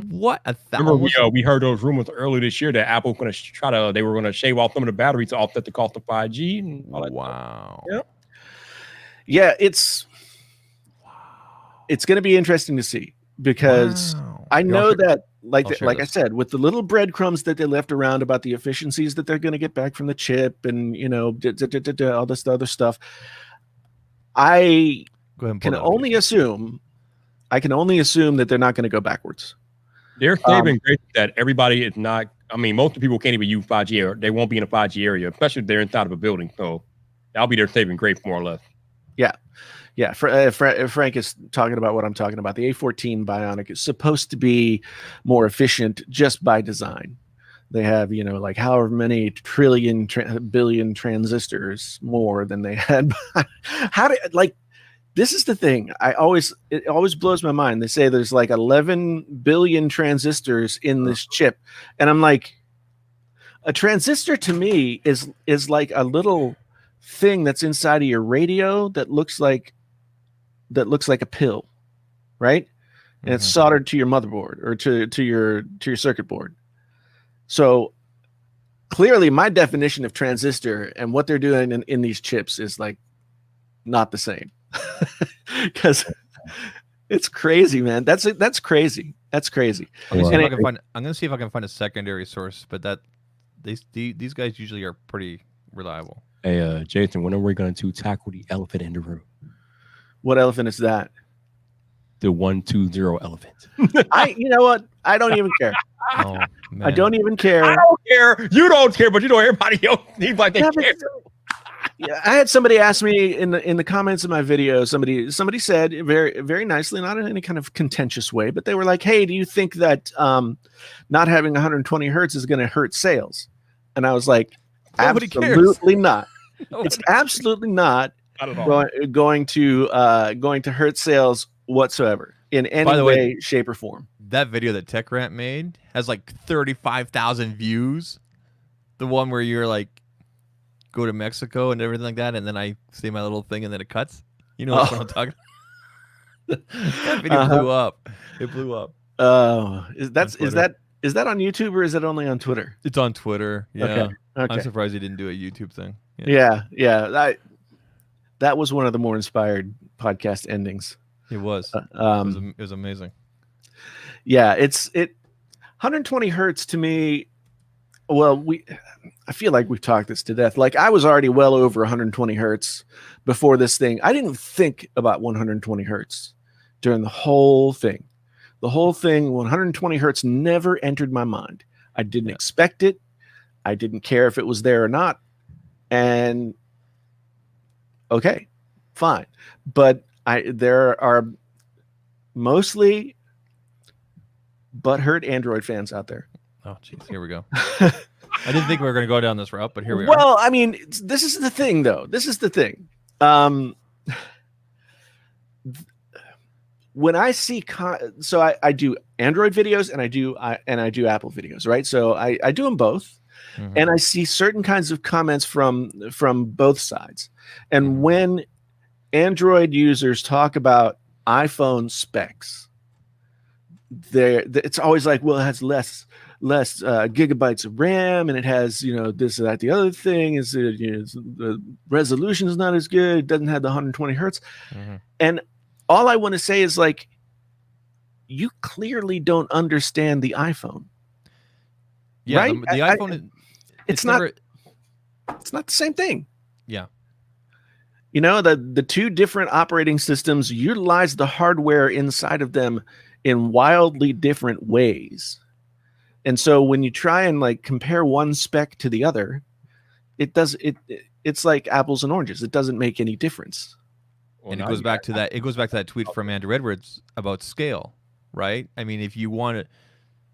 What Remember, we heard those rumors earlier this year that Apple going to they were going to shave off some of the batteries to offset the cost of 5G and all that. Wow. Yeah. Yeah, it's going to be interesting to see because I know that, like I said, with the little breadcrumbs that they left around about the efficiencies that they're going to get back from the chip and, you know, all this other stuff, I can only assume that they're not going to go backwards. They're saving great that everybody is not. I mean, most of the people can't even use 5G or they won't be in a 5G area, especially if they're inside of a building. So that'll be their saving grace, more or less. Yeah. Yeah. Frank is talking about what I'm talking about. The A14 Bionic is supposed to be more efficient just by design. They have, you know, like however many trillion, billion transistors more than they had. This is the thing. It always blows my mind. They say there's like 11 billion transistors in this chip. And I'm like, a transistor to me is like a little thing that's inside of your radio that looks like a pill, right? And it's soldered to your motherboard or to your circuit board. So clearly my definition of transistor and what they're doing in these chips is like not the same. Because it's crazy, man. That's crazy. That's crazy. I'm gonna see if I can find a secondary source, but these guys usually are pretty reliable. Hey, Jason, when are we going to tackle the elephant in the room? What elephant is that? The 120 elephant. You know what? I don't even care. Oh, man. I don't even care. I don't care. You don't care, but you know everybody else seems like they care. Yeah, I had somebody ask me in the comments of my video. Somebody said very, very nicely, not in any kind of contentious way, but they were like, "Hey, do you think that not having 120 hertz is going to hurt sales?" And I was like, "Absolutely not. It's absolutely not going to hurt sales whatsoever in any way, shape, or form." That video that Tech Rant made has like 35,000 views. The one where you're like, go to Mexico and everything like that, and then I say my little thing and then it cuts. You know what I'm talking about? That video blew up. It blew up. Is that on YouTube or is it only on Twitter? It's on Twitter. Yeah. Okay. I'm surprised he didn't do a YouTube thing. Yeah. That was one of the more inspired podcast endings. It was. It was amazing. Yeah, 120 hertz to me. Well, I feel like we've talked this to death. Like I was already well over 120 hertz before this thing. I didn't think about 120 hertz during the whole thing. The whole thing, 120 hertz never entered my mind. I didn't expect it. I didn't care if it was there or not. And okay, fine. But there are mostly butthurt Android fans out there. Oh, geez, here we go. I didn't think we were going to go down this route, but here we are. Well, I mean, this is the thing, though. This is the thing. When I see, I do Android videos and I do Apple videos, right? So I do them both, and I see certain kinds of comments from both sides. And when Android users talk about iPhone specs, it's always like, well, it has less gigabytes of RAM, and it has, you know, this, that, the other thing is, the resolution is not as good. It doesn't have the 120 hertz. And all I want to say is, like, you clearly don't understand the iPhone. Yeah, right? the iPhone, it's not the same thing. Yeah. You know, the two different operating systems utilize the hardware inside of them in wildly different ways. And so when you try and like compare one spec to the other, it's like apples and oranges. It doesn't make any difference. And it goes back to that. It goes back to that tweet from Andrew Edwards about scale, right? I mean, if you want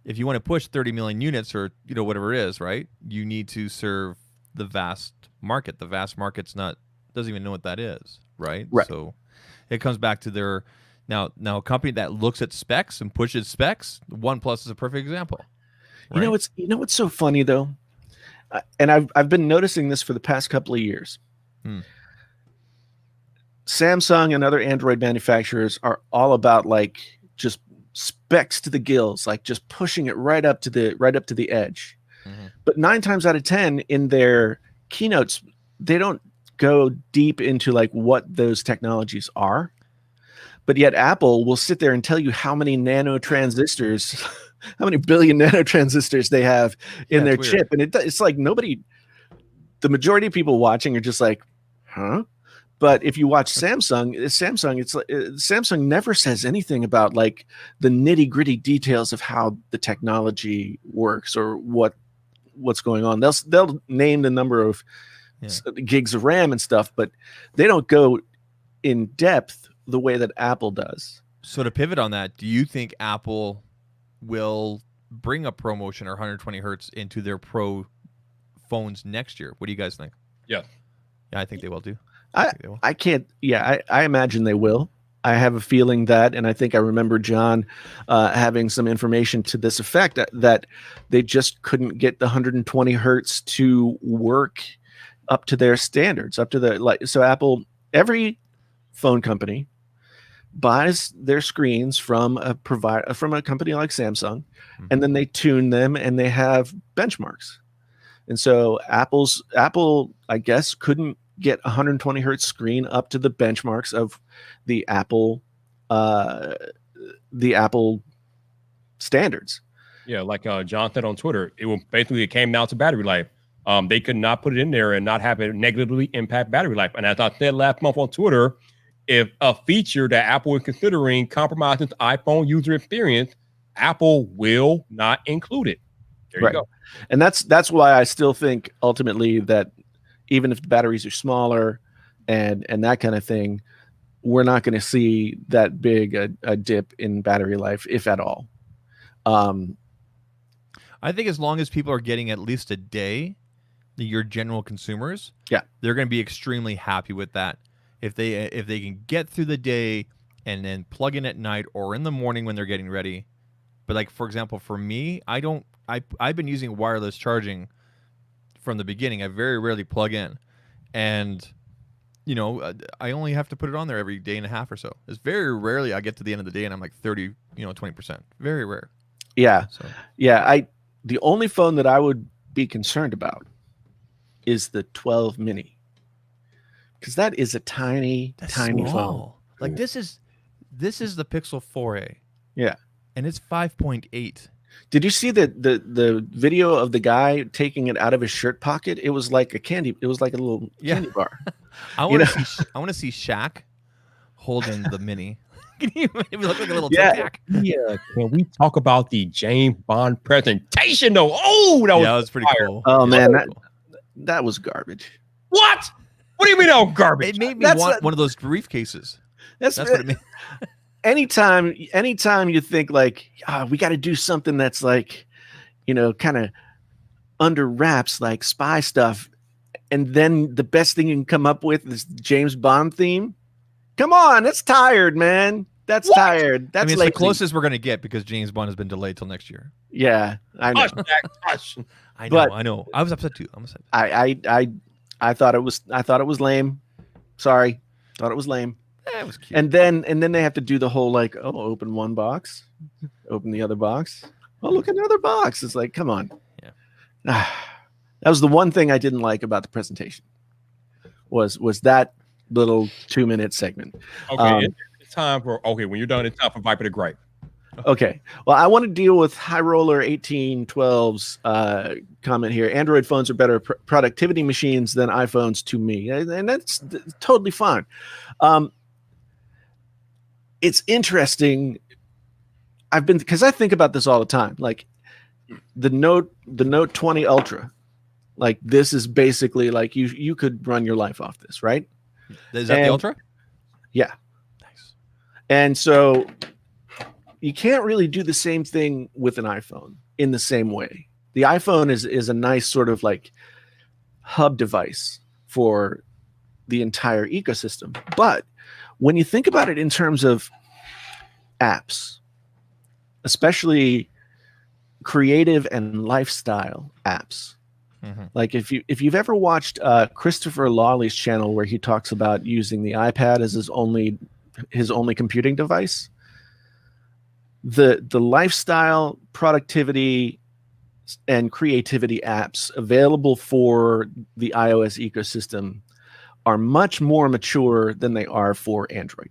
to push 30 million units or, you know, whatever it is, right? You need to serve the vast market. The vast market's doesn't even know what that is, right? Right. So it comes back to their now a company that looks at specs and pushes specs. OnePlus is a perfect example. Right? You know what's so funny though, and I've been noticing this for the past couple of years. Samsung and other Android manufacturers are all about like just specs to the gills, like just pushing it right up to the edge. Mm-hmm. But 9 times out of 10 in their keynotes, they don't go deep into like what those technologies are. But yet Apple will sit there and tell you how many nanotransistors, how many billion nanotransistors they have in their chip. And it's like the majority of people watching are just like, huh? But if you watch Samsung, Samsung never says anything about like the nitty gritty details of how the technology works or what's going on. They'll name the number of gigs of RAM and stuff, but they don't go in depth the way that Apple does. So to pivot on that, do you think Apple will bring a ProMotion or 120 hertz into their Pro phones next year? What do you guys think? Yeah, I think they will do. I can't. Yeah, I imagine they will. I have a feeling that, and I think I remember John having some information to this effect that they just couldn't get the 120 hertz to work up to their standards, up to the So Apple, every phone company buys their screens from a company like Samsung, and then they tune them and they have benchmarks. And so Apple, I guess, couldn't get a 120 hertz screen up to the benchmarks of the Apple standards. Yeah, like John said on Twitter, it came down to battery life. They could not put it in there and not have it negatively impact battery life. And as I said last month on Twitter, if a feature that Apple is considering compromises iPhone user experience, Apple will not include it. There you go. And that's why I still think ultimately that even if the batteries are smaller and that kind of thing, we're not going to see that big a dip in battery life, if at all. I think as long as people are getting at least a day, your general consumers, they're going to be extremely happy with that. If they can get through the day and then plug in at night or in the morning when they're getting ready. But like, for example, for me, I've been using wireless charging from the beginning. I very rarely plug in, and I only have to put it on there every day and a half or so. It's very rarely I get to the end of the day and I'm like 30, 20%. Very rare. Yeah. So. Yeah. The only phone that I would be concerned about is the 12 mini, because that is a tiny phone. Like this is the Pixel 4a. Yeah. And it's 5.8. Did you see the video of the guy taking it out of his shirt pocket? It was like a little candy bar. I want to see Shaq holding the mini. It look like a little Tic Tac. Yeah. Can we talk about the James Bond presentation though? Oh, that was pretty cool. Oh man, that was garbage. What? What do you mean garbage? It made me want one of those briefcases. That's what it means. Anytime you think like, we got to do something that's like, kind of under wraps, like spy stuff, and then the best thing you can come up with is the James Bond theme. Come on, that's tired, man. That's tired. That's it's the closest we're gonna get because James Bond has been delayed till next year. Yeah, I know. Hush. I know. I was upset too. I'm upset. I thought it was lame. Sorry, thought it was lame. It was cute. And then they have to do the whole like, open one box, open the other box. Oh, look, another box. It's like, come on. Yeah. That was the one thing I didn't like about the presentation. Was that little 2-minute segment. Okay, it's time for when you're done, it's time for Viper to gripe. Okay. Well, I want to deal with High Roller 1812's comment here. Android phones are better productivity machines than iPhones to me, and that's totally fine. It's interesting. Because I think about this all the time. Like the Note 20 Ultra, like this is basically like you could run your life off this, right? Is that the Ultra? Yeah. Nice. And so you can't really do the same thing with an iPhone in the same way. The iPhone is a nice sort of like hub device for the entire ecosystem. But when you think about it in terms of apps, especially creative and lifestyle apps, like if you've ever watched Christopher Lawley's channel where he talks about using the iPad as his only computing device, the lifestyle, productivity, and creativity apps available for the iOS ecosystem are much more mature than they are for Android.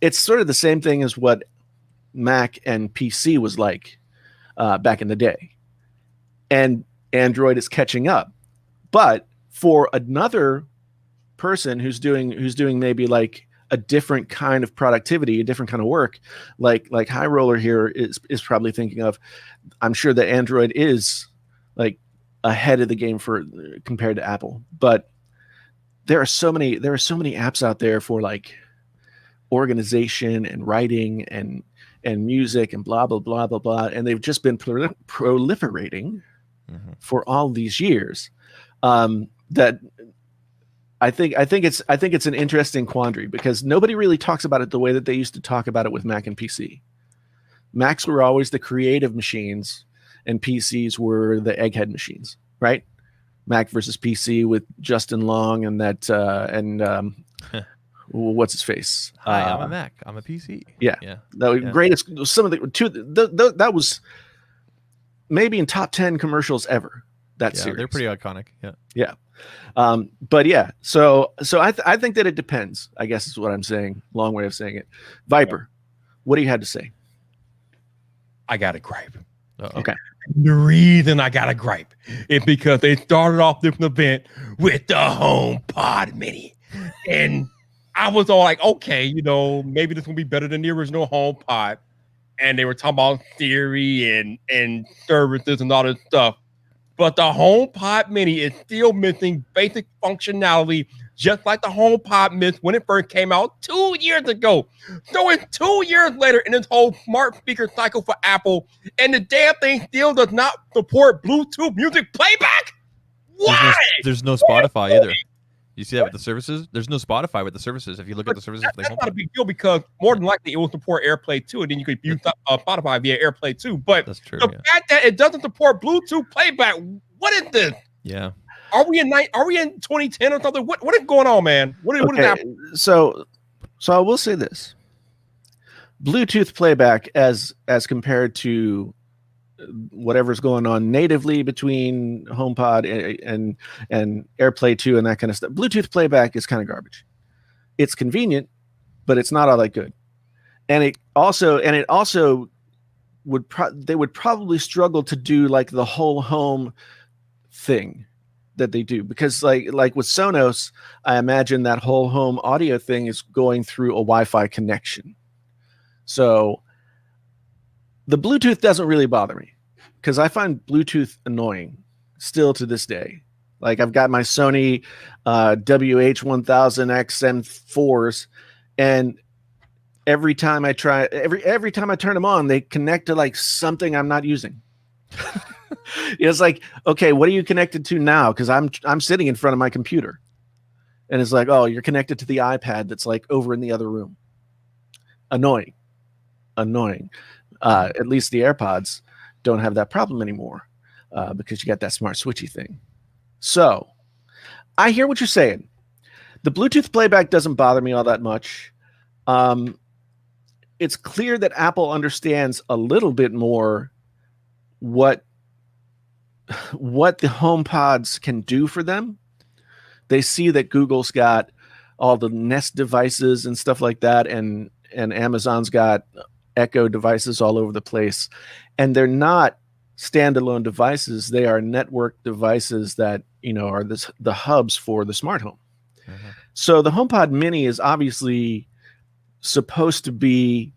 It's sort of the same thing as what Mac and PC was like back in the day, and Android is catching up. But for another person who's doing maybe like a different kind of productivity, a different kind of work, like High Roller here is probably thinking of, I'm sure that Android is like ahead of the game for compared to Apple. But there are so many apps out there for like organization and writing and music and blah blah blah blah blah, and they've just been proliferating for all these years. That I think it's an interesting quandary because nobody really talks about it the way that they used to talk about it with Mac and PC. Macs were always the creative machines, and PCs were the egghead machines, right? Mac versus PC with Justin Long and that what's his face? Hi, I'm a Mac. I'm a PC. Yeah. Greatest. Some of that was maybe in top 10 commercials ever. That series. They're pretty iconic. Yeah. Yeah. But yeah, so I think that it depends, I guess is what I'm saying. Long way of saying it. Viper, what do you have to say? I got a gripe. Okay. The reason I got a gripe is because they started off this event with the HomePod Mini. And I was all like, okay, maybe this will be better than the original HomePod. And they were talking about theory and services and all this stuff. But the HomePod Mini is still missing basic functionality, just like the HomePod missed when it first came out 2 years ago. So it's 2 years later in this whole smart speaker cycle for Apple, and the damn thing still does not support Bluetooth music playback? Why? There's no Spotify either. You see that with the services? There's no Spotify with the services. If you look at the services, that's not a big deal because more than likely it will support AirPlay 2, and then you could use Spotify via AirPlay 2. But that's true. The fact that it doesn't support Bluetooth playback, what is this? Yeah. Are we in 2010 or something? What is going on, man? What is happening? So I will say this: Bluetooth playback, as compared to whatever's going on natively between HomePod and AirPlay 2 and that kind of stuff. Bluetooth playback is kind of garbage. It's convenient, but it's not all that good. And it also they would probably struggle to do like the whole home thing that they do, because like with Sonos, I imagine that whole home audio thing is going through a Wi-Fi connection. So the Bluetooth doesn't really bother me because I find Bluetooth annoying still to this day. Like I've got my Sony WH-1000XM4s, and every time I turn them on, they connect to like something I'm not using. It's like, okay, what are you connected to now? Because I'm sitting in front of my computer, and it's like, oh, you're connected to the iPad that's like over in the other room. Annoying. At least the AirPods don't have that problem anymore because you got that smart switchy thing. So I hear what you're saying. The Bluetooth playback doesn't bother me all that much. It's clear that Apple understands a little bit more what the HomePods can do for them. They see that Google's got all the Nest devices and stuff like that, and Amazon's got Echo devices all over the place, and they're not standalone devices. They are network devices that are the hubs for the smart home. Mm-hmm. So the HomePod Mini is obviously supposed to be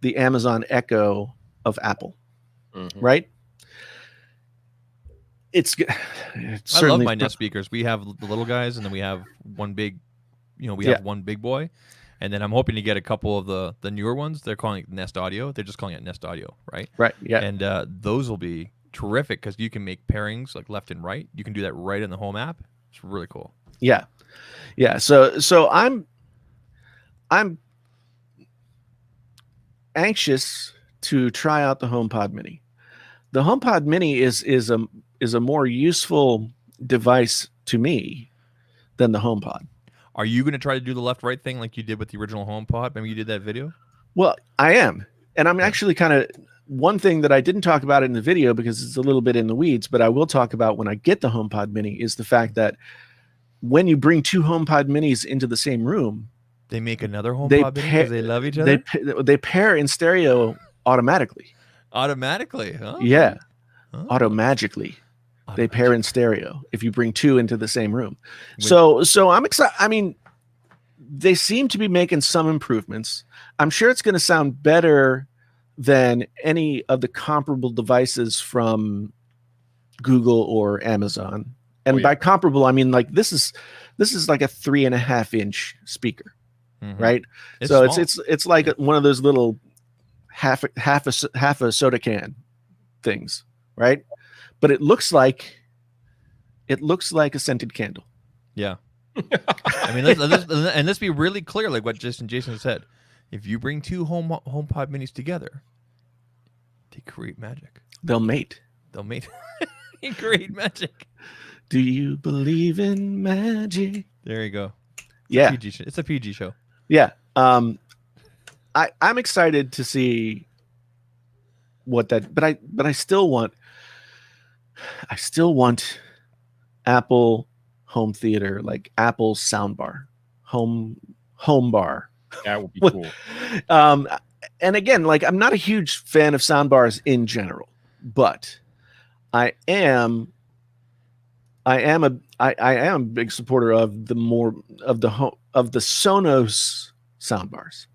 the Amazon Echo of Apple, right? I love my Nest speakers. We have the little guys, and then we have one big, have one big boy. And then I'm hoping to get a couple of the newer ones. They're calling it Nest Audio. They're just calling it Nest Audio, right? Right, yeah. And those will be terrific because you can make pairings like left and right. You can do that right in the home app. It's really cool. Yeah. Yeah. So I'm anxious to try out the HomePod Mini. The HomePod Mini is a more useful device to me than the HomePod. Are you going to try to do the left-right thing like you did with the original HomePod? Remember you did that video? Well, I am. And I'm actually kind of one thing that I didn't talk about in the video because it's a little bit in the weeds, but I will talk about when I get the HomePod Mini is the fact that when you bring two HomePod Minis into the same room, They make another HomePod they Mini because they love each they other they pair in stereo automatically. automatically. Huh? Yeah, Oh. automagically. They pair in stereo if you bring two into the same room. When- So I'm excited. I mean, they seem to be making some improvements. I'm sure it's going to sound better than any of the comparable devices from Google or Amazon. And by comparable, I mean like this is like a 3.5-inch speaker, right? It's so small. it's like one of those little half a soda can things, right? But it looks like a scented candle. Yeah. I mean, let's be really clear, like what Jason said. If you bring two HomePod Minis together, they create magic. They'll mate. They create magic. Do you believe in magic? There you go. It's a PG show. Yeah. I'm excited to see what that, but I still want Apple home theater, like Apple's soundbar, home bar. That would be cool. And again, like I'm not a huge fan of soundbars in general, but I am a big supporter of the Sonos soundbars.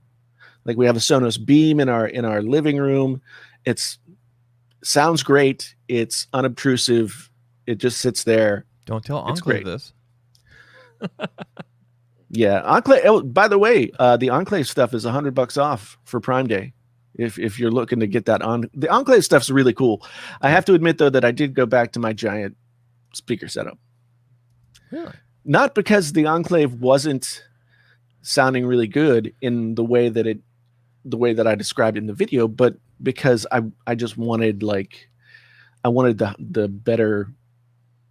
Like we have a Sonos Beam in our living room. It's sounds great. It's unobtrusive. It just sits there. Don't tell It's Enclave great. this. Yeah, Enclave. Oh, by the way, the Enclave stuff is $100 off for Prime Day. If you're looking to get that on, the Enclave stuff's really cool. I have to admit though that I did go back to my giant speaker setup. Really? Not because the Enclave wasn't sounding really good in the way that I described in the video, but because I just wanted the better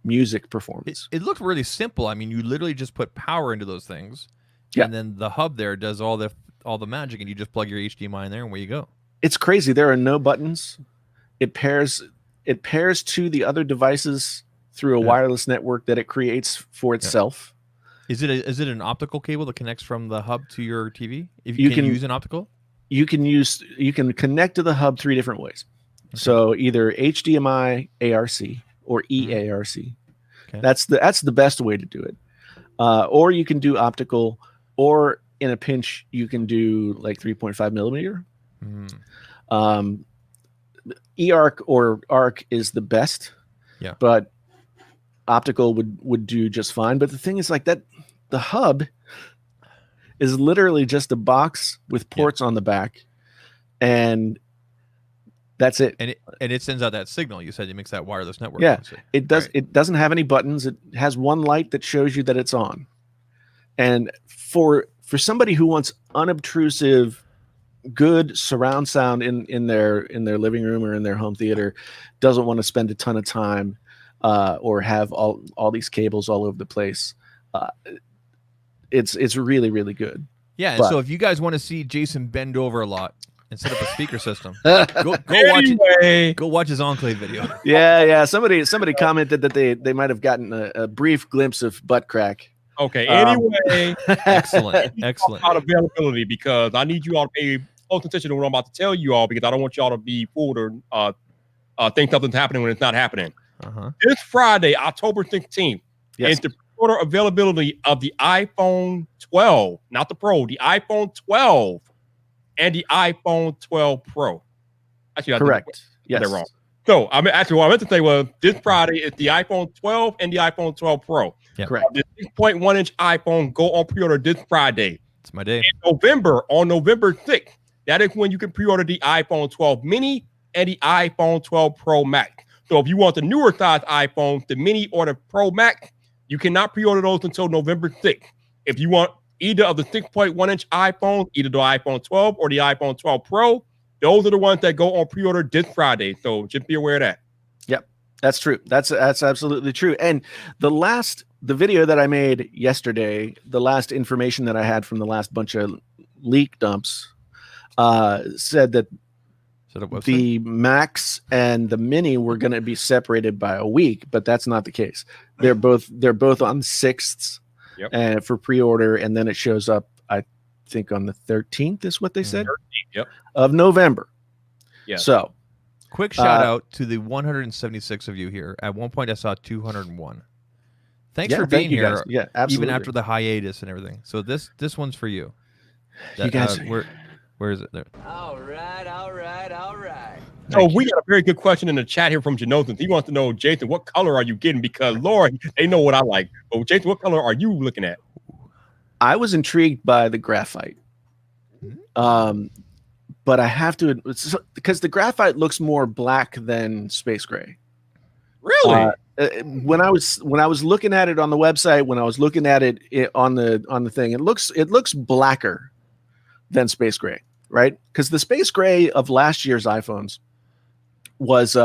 music performance. It looked really simple. I mean, you literally just put power into those things, Yeah. and then the hub there does all the magic, and you just plug your HDMI in there, and away you go. It's crazy. There are no buttons. It pairs to the other devices through a wireless network that it creates for itself. Is it an optical cable that connects from the hub to your TV? If you can use an optical, you can connect to the hub 3 different ways. Okay. So either HDMI ARC or EARC. Okay. That's the best way to do it. Or you can do optical, or in a pinch you can do like 3.5 millimeter. eARC or ARC is the best. Yeah. But optical would do just fine. But the thing is like that the hub is literally just a box with ports on the back, and that's it. And it sends out that signal. You said it makes that wireless network. Yeah, it does. Right. It doesn't have any buttons. It has one light that shows you that it's on. And for somebody who wants unobtrusive, good surround sound in their living room or in their home theater, doesn't want to spend a ton of time or have all these cables all over the place. It's really, really good. Yeah, and so if you guys want to see Jason bend over a lot and set up a speaker system, go watch his Enclave video. Yeah. Somebody commented that they might have gotten a brief glimpse of butt crack. Okay. Anyway, excellent. About availability, because I need you all to pay close attention to what I'm about to tell you all, because I don't want y'all to be fooled or think something's happening when it's not happening. This Friday, October 16th, is the order availability of the iPhone 12, not the Pro, the iPhone 12 and the iPhone 12 Pro. Actually, correct. Yes. They're wrong. So I mean, actually, what I meant to say was this Friday is the iPhone 12 and the iPhone 12 Pro. Yep. Correct. The 6.1-inch iPhone go on pre-order this Friday. It's my day. On November 6th, that is when you can pre-order the iPhone 12 Mini and the iPhone 12 Pro Max. So if you want the newer size iPhone, the Mini or the Pro Max, you cannot pre-order those until November 6th. If you want either of the 6.1-inch iPhones, either the iPhone 12 or the iPhone 12 Pro, those are the ones that go on pre-order this Friday. So just be aware of that. Yep, that's true. That's absolutely true. And the video that I made yesterday, the last information that I had from the last bunch of leak dumps, said that Is that a website? the Max and the Mini were going to be separated by a week, but that's not the case. They're both on 6th Yep. and for pre-order, and then it shows up, I think, on the 13th is what they said, Yep. of November. Yes. So Quick shout out to the 176 of you here. At one point, I saw 201. Thanks for thank being you here, guys. Yeah, absolutely. even after the hiatus and everything. So this one's for you. You guys- where is it? There. All right, all right, all right. So we got a very good question in the chat here from Jonathan. He wants to know, Jason, what color are you getting? Because Lord, they know what I like. But Jason, what color are you looking at? I was intrigued by the graphite. But I have to, because the graphite looks more black than space gray. Really? When I was looking at it on the website, when I was looking at it on the thing, it looks blacker than space gray, right? Because the space gray of last year's iPhones was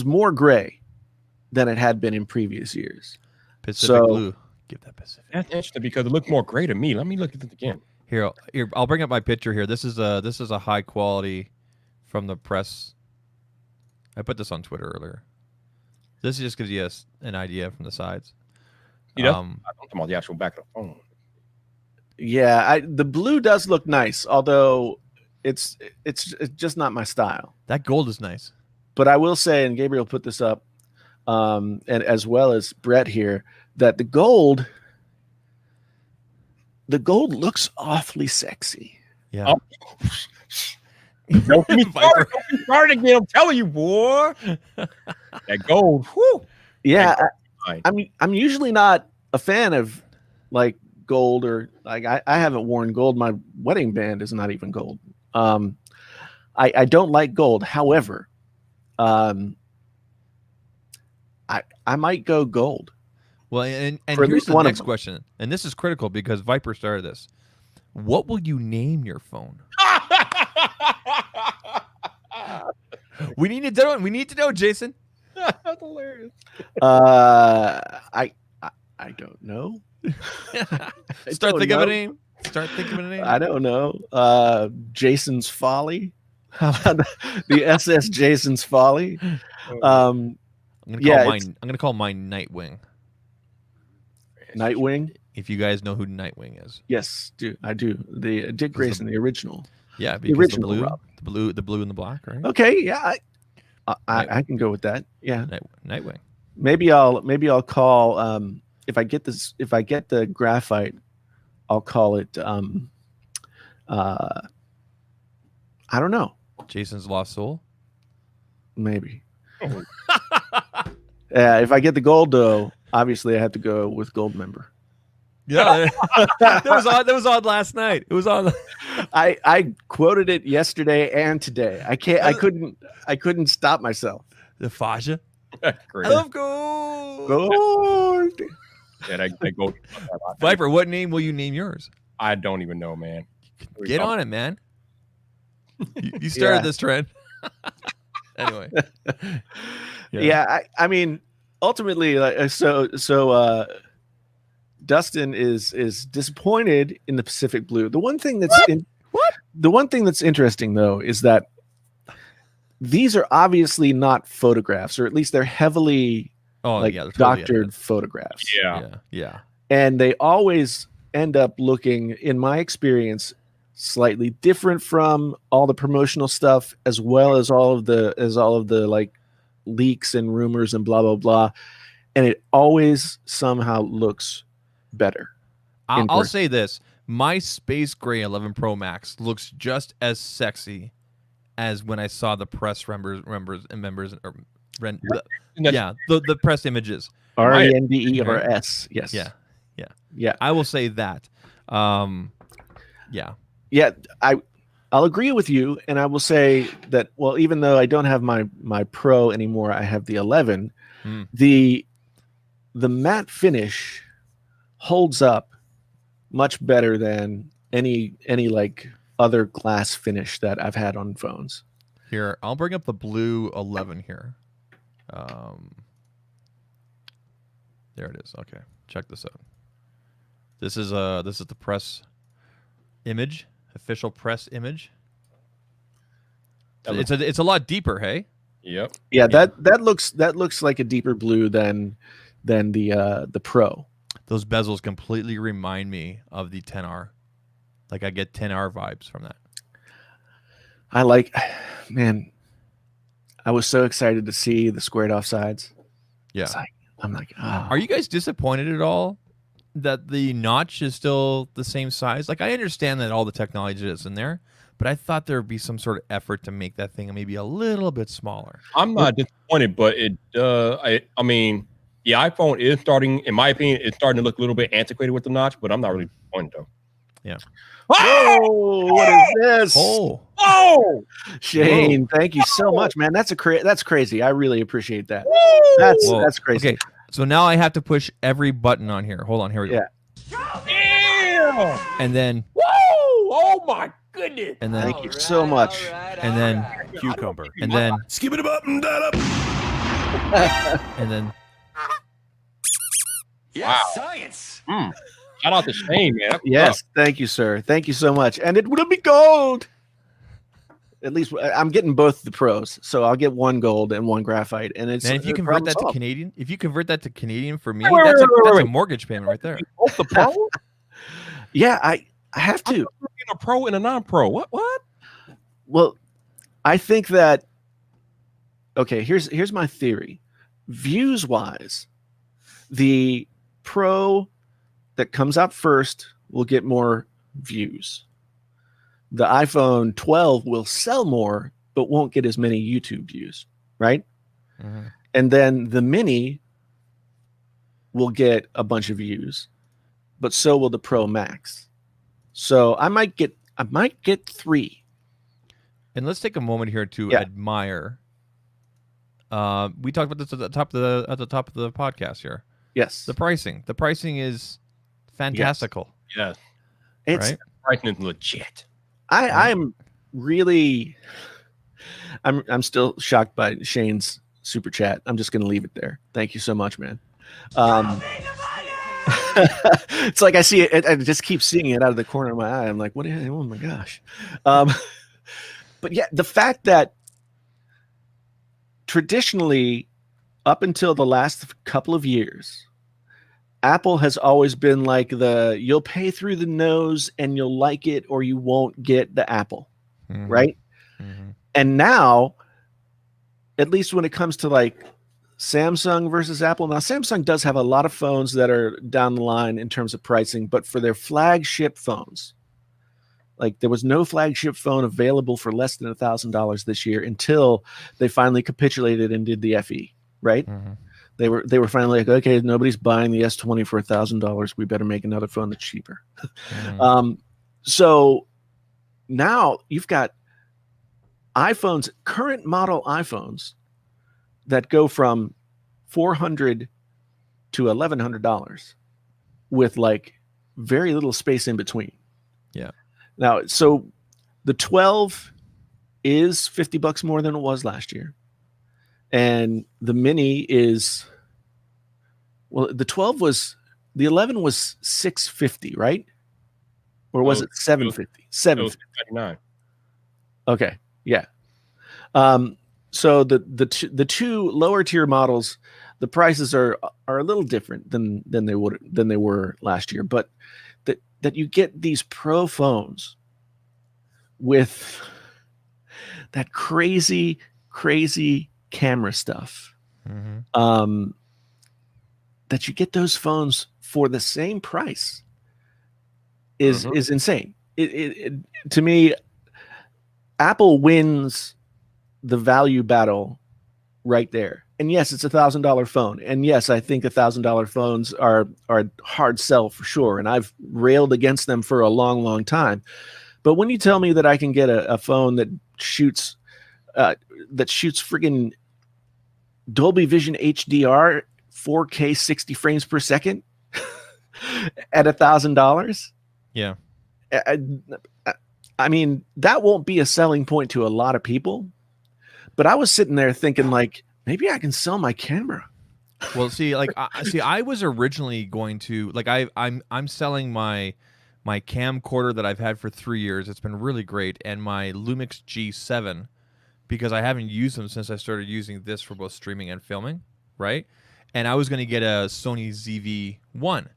more gray than it had been in previous years. Pacific Blue. Give that Pacific. That's interesting because it looked more gray to me. Let me look at this again. Here, I'll bring up my picture here. This is a high quality from the press. I put this on Twitter earlier. This just gives you an idea from the sides. You know, I'm talking about the actual back of the phone. Yeah, the blue does look nice, although it's just not my style. That gold is nice. But I will say, and Gabriel put this up, and as well as Brett here, that the gold looks awfully sexy. Yeah. Oh. Don't get me started. Don't get started again. I'm telling you, boy. That gold. Whew. Yeah, I'm usually not a fan of like gold, or like I haven't worn gold. My wedding band is not even gold. I don't like gold. However, I might go gold. Well, and For at here's least the one of next them. question, and this is critical because Viper started this. What will you name your phone? We need to know. We need to know, Jason. That's hilarious. I don't know. Start thinking of know. a name. Start thinking of a name. I don't know. Jason's Folly. How about the SS Jason's Folly? I'm gonna call yeah, mine. I'm gonna call mine Nightwing. Nightwing. If you guys know who Nightwing is. Yes, I do. The Dick Grayson, the original. Yeah, The because original the Robin. blue and the black, right? Okay, yeah, I can go with that. Yeah, Nightwing. maybe I'll call if I get the graphite, I'll call it I don't know, Jason's Lost Soul. maybe. Oh. If I get the gold though, obviously I have to go with gold member. Yeah, that was on last night. It was on. I quoted it yesterday and today. I couldn't stop myself. The Faja. Great. I love gold. Gold. Yeah, that gold. Viper, what name will you name yours? I don't even know, man. Get on it, man. You started Yeah. this trend. Anyway. Yeah, I mean, ultimately, Dustin is disappointed in the Pacific Blue. The one thing that's interesting though is that these are obviously not photographs, or at least they're heavily Oh, like yeah, they're totally doctored edited. photographs. Yeah. And they always end up looking, in my experience, slightly different from all the promotional stuff, as well as all of the like leaks and rumors and blah blah blah. And it always somehow looks better. I'll say this: my Space Gray 11 Pro Max looks just as sexy as when I saw the press the press images. RENDERS. Yes. Yeah. I will say that. Yeah. I'll agree with you, and I will say that. Well, even though I don't have my Pro anymore, I have the 11. The matte finish holds up much better than any like other glass finish that I've had on phones. Here, I'll bring up the blue 11 here. There it is. Okay, check this out. This is the press image, official press image. It's a lot deeper, hey? Yep. Yeah, that looks like a deeper blue than the Pro. Those bezels completely remind me of the 10R. Like I get 10R vibes from that. I like, man, I was so excited to see the squared off sides. Yeah. It's like, I'm like, oh. Are you guys disappointed at all that the notch is still the same size? Like I understand that all the technology is in there, but I thought there would be some sort of effort to make that thing maybe a little bit smaller. I'm not disappointed, but I mean, the iPhone is starting, in my opinion, it's starting to look a little bit antiquated with the notch, but I'm not really disappointed though. Yeah. Whoa, what is this? Oh, Shane, thank you so much, man. That's crazy. I really appreciate that. Whoa. That's crazy. Okay, so now I have to push every button on here. Hold on, here we go. Yeah. damn! And then, Whoa! Oh my goodness! and then, Thank you so much. and then, Cucumber. and then, Skip it up and that up. and then. Yes, Wow. science. Shout out to Shane, man. That's Yes, thank you, sir. Thank you so much. And it will be gold. At least I'm getting both the pros, so I'll get one gold and one graphite. And it's Man, if you convert that to Canadian, for me, Wait, that's a wait. mortgage payment right there. both the pro, yeah, I have to. a pro and a non-pro. What? Well, I think that okay, here's my theory. Views wise, the Pro that comes out first will get more views. The iPhone 12 will sell more, but won't get as many YouTube views, right? Mhm. And then the Mini will get a bunch of views, but so will the Pro Max. So I might get 3. And let's take a moment here to Yeah. admire. We talked about this at the top of the podcast here. Yes. The pricing. The pricing is fantastical, Yes, It's right? pricing is legit. I'm really I'm still shocked by Shane's super chat. I'm just gonna leave it there. Thank you so much, man. It's like I see it, I just keep seeing it out of the corner of my eye. I'm like, oh my gosh. But yeah, the fact that traditionally, up until the last couple of years, Apple has always been like you'll pay through the nose and you'll like it or you won't get the Apple, Mhm. right? Mhm. And now, at least when it comes to like Samsung versus Apple, now Samsung does have a lot of phones that are down the line in terms of pricing, but for their flagship phones, like there was no flagship phone available for less than $1,000 this year until they finally capitulated and did the FE, right? Mhm. They were finally like, okay, nobody's buying the S20 for $1,000. We better make another phone that's cheaper. Mhm. So now you've got iPhones, current model iPhones that go from $400 to $1,100 with like very little space in between. Yeah. Now, so the 12 is $50 more than it was last year. And the Mini is, well, the 11 was $650, right? Or was it $750? $750. $7.99. Okay, yeah. So the two lower tier models, the prices are a little different than they were last year, but that you get these Pro phones with that crazy camera stuff. Mhm. That you get those phones for the same price is insane. It to me, Apple wins the value battle right there. And yes, it's $1,000 phone. And yes, I think $1,000 phones are hard sell for sure. And I've railed against them for a long time. But when you tell me that I can get a phone that shoots friggin' Dolby Vision HDR 4K 60 frames per second at $1,000, Yeah. I mean, that won't be a selling point to a lot of people. But I was sitting there thinking, like, maybe I can sell my camera. Well, see, like, I was originally going to like I'm selling my camcorder that I've had for 3 years. It's been really great, and my Lumix G7 because I haven't used them since I started using this for both streaming and filming, right? And I was going to get a Sony ZV-1.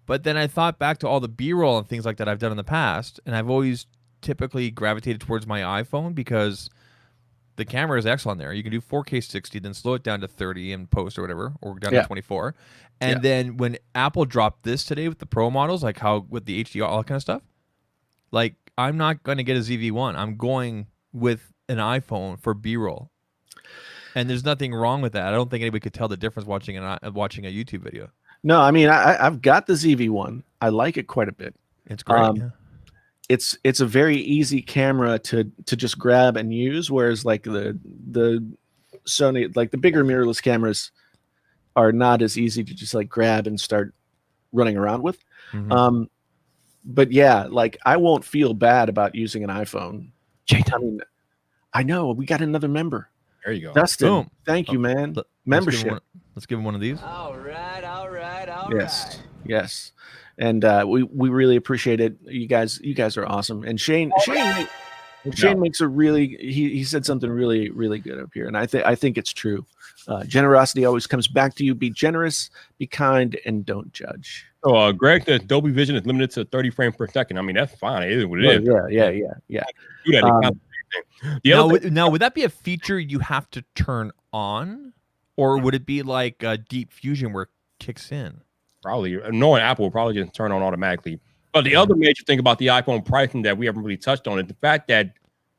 But then I thought back to all the B-roll and things like that I've done in the past, and I've always typically gravitated towards my iPhone because the camera is excellent there. You can do 4K 60, then slow it down to 30 in post or whatever, or down to 24. And then when Apple dropped this today with the Pro models, like how with the HDR, all that kind of stuff, like I'm not going to get a ZV-1. I'm going with an iPhone for B-roll. And there's nothing wrong with that. I don't think anybody could tell the difference watching a YouTube video. No, I mean I've got the ZV-1. I like it quite a bit. It's great. It's a very easy camera to just grab and use, whereas like the Sony, like the bigger mirrorless cameras are not as easy to just like grab and start running around with. Mm-hmm. But yeah, like I won't feel bad about using an iPhone. I mean, I know we got another member. There you go. Dustin, Boom. thank you, man. Membership. Let's give him one of these. All right, all right, all Yes, right. yes, and we really appreciate it. You guys are awesome. And Shane makes a really he said something really good up here, and I think it's true. Generosity always comes back to you. Be generous, be kind, and don't judge. So, Greg, the Dolby Vision is limited to 30 frames per second. I mean, that's fine. It is what it is. Yeah. Do that. Now, would that be a feature you have to turn on, or would it be like Deep Fusion where it kicks in? Probably, knowing Apple will probably just turn on automatically. But the other major thing about the iPhone pricing that we haven't really touched on is the fact that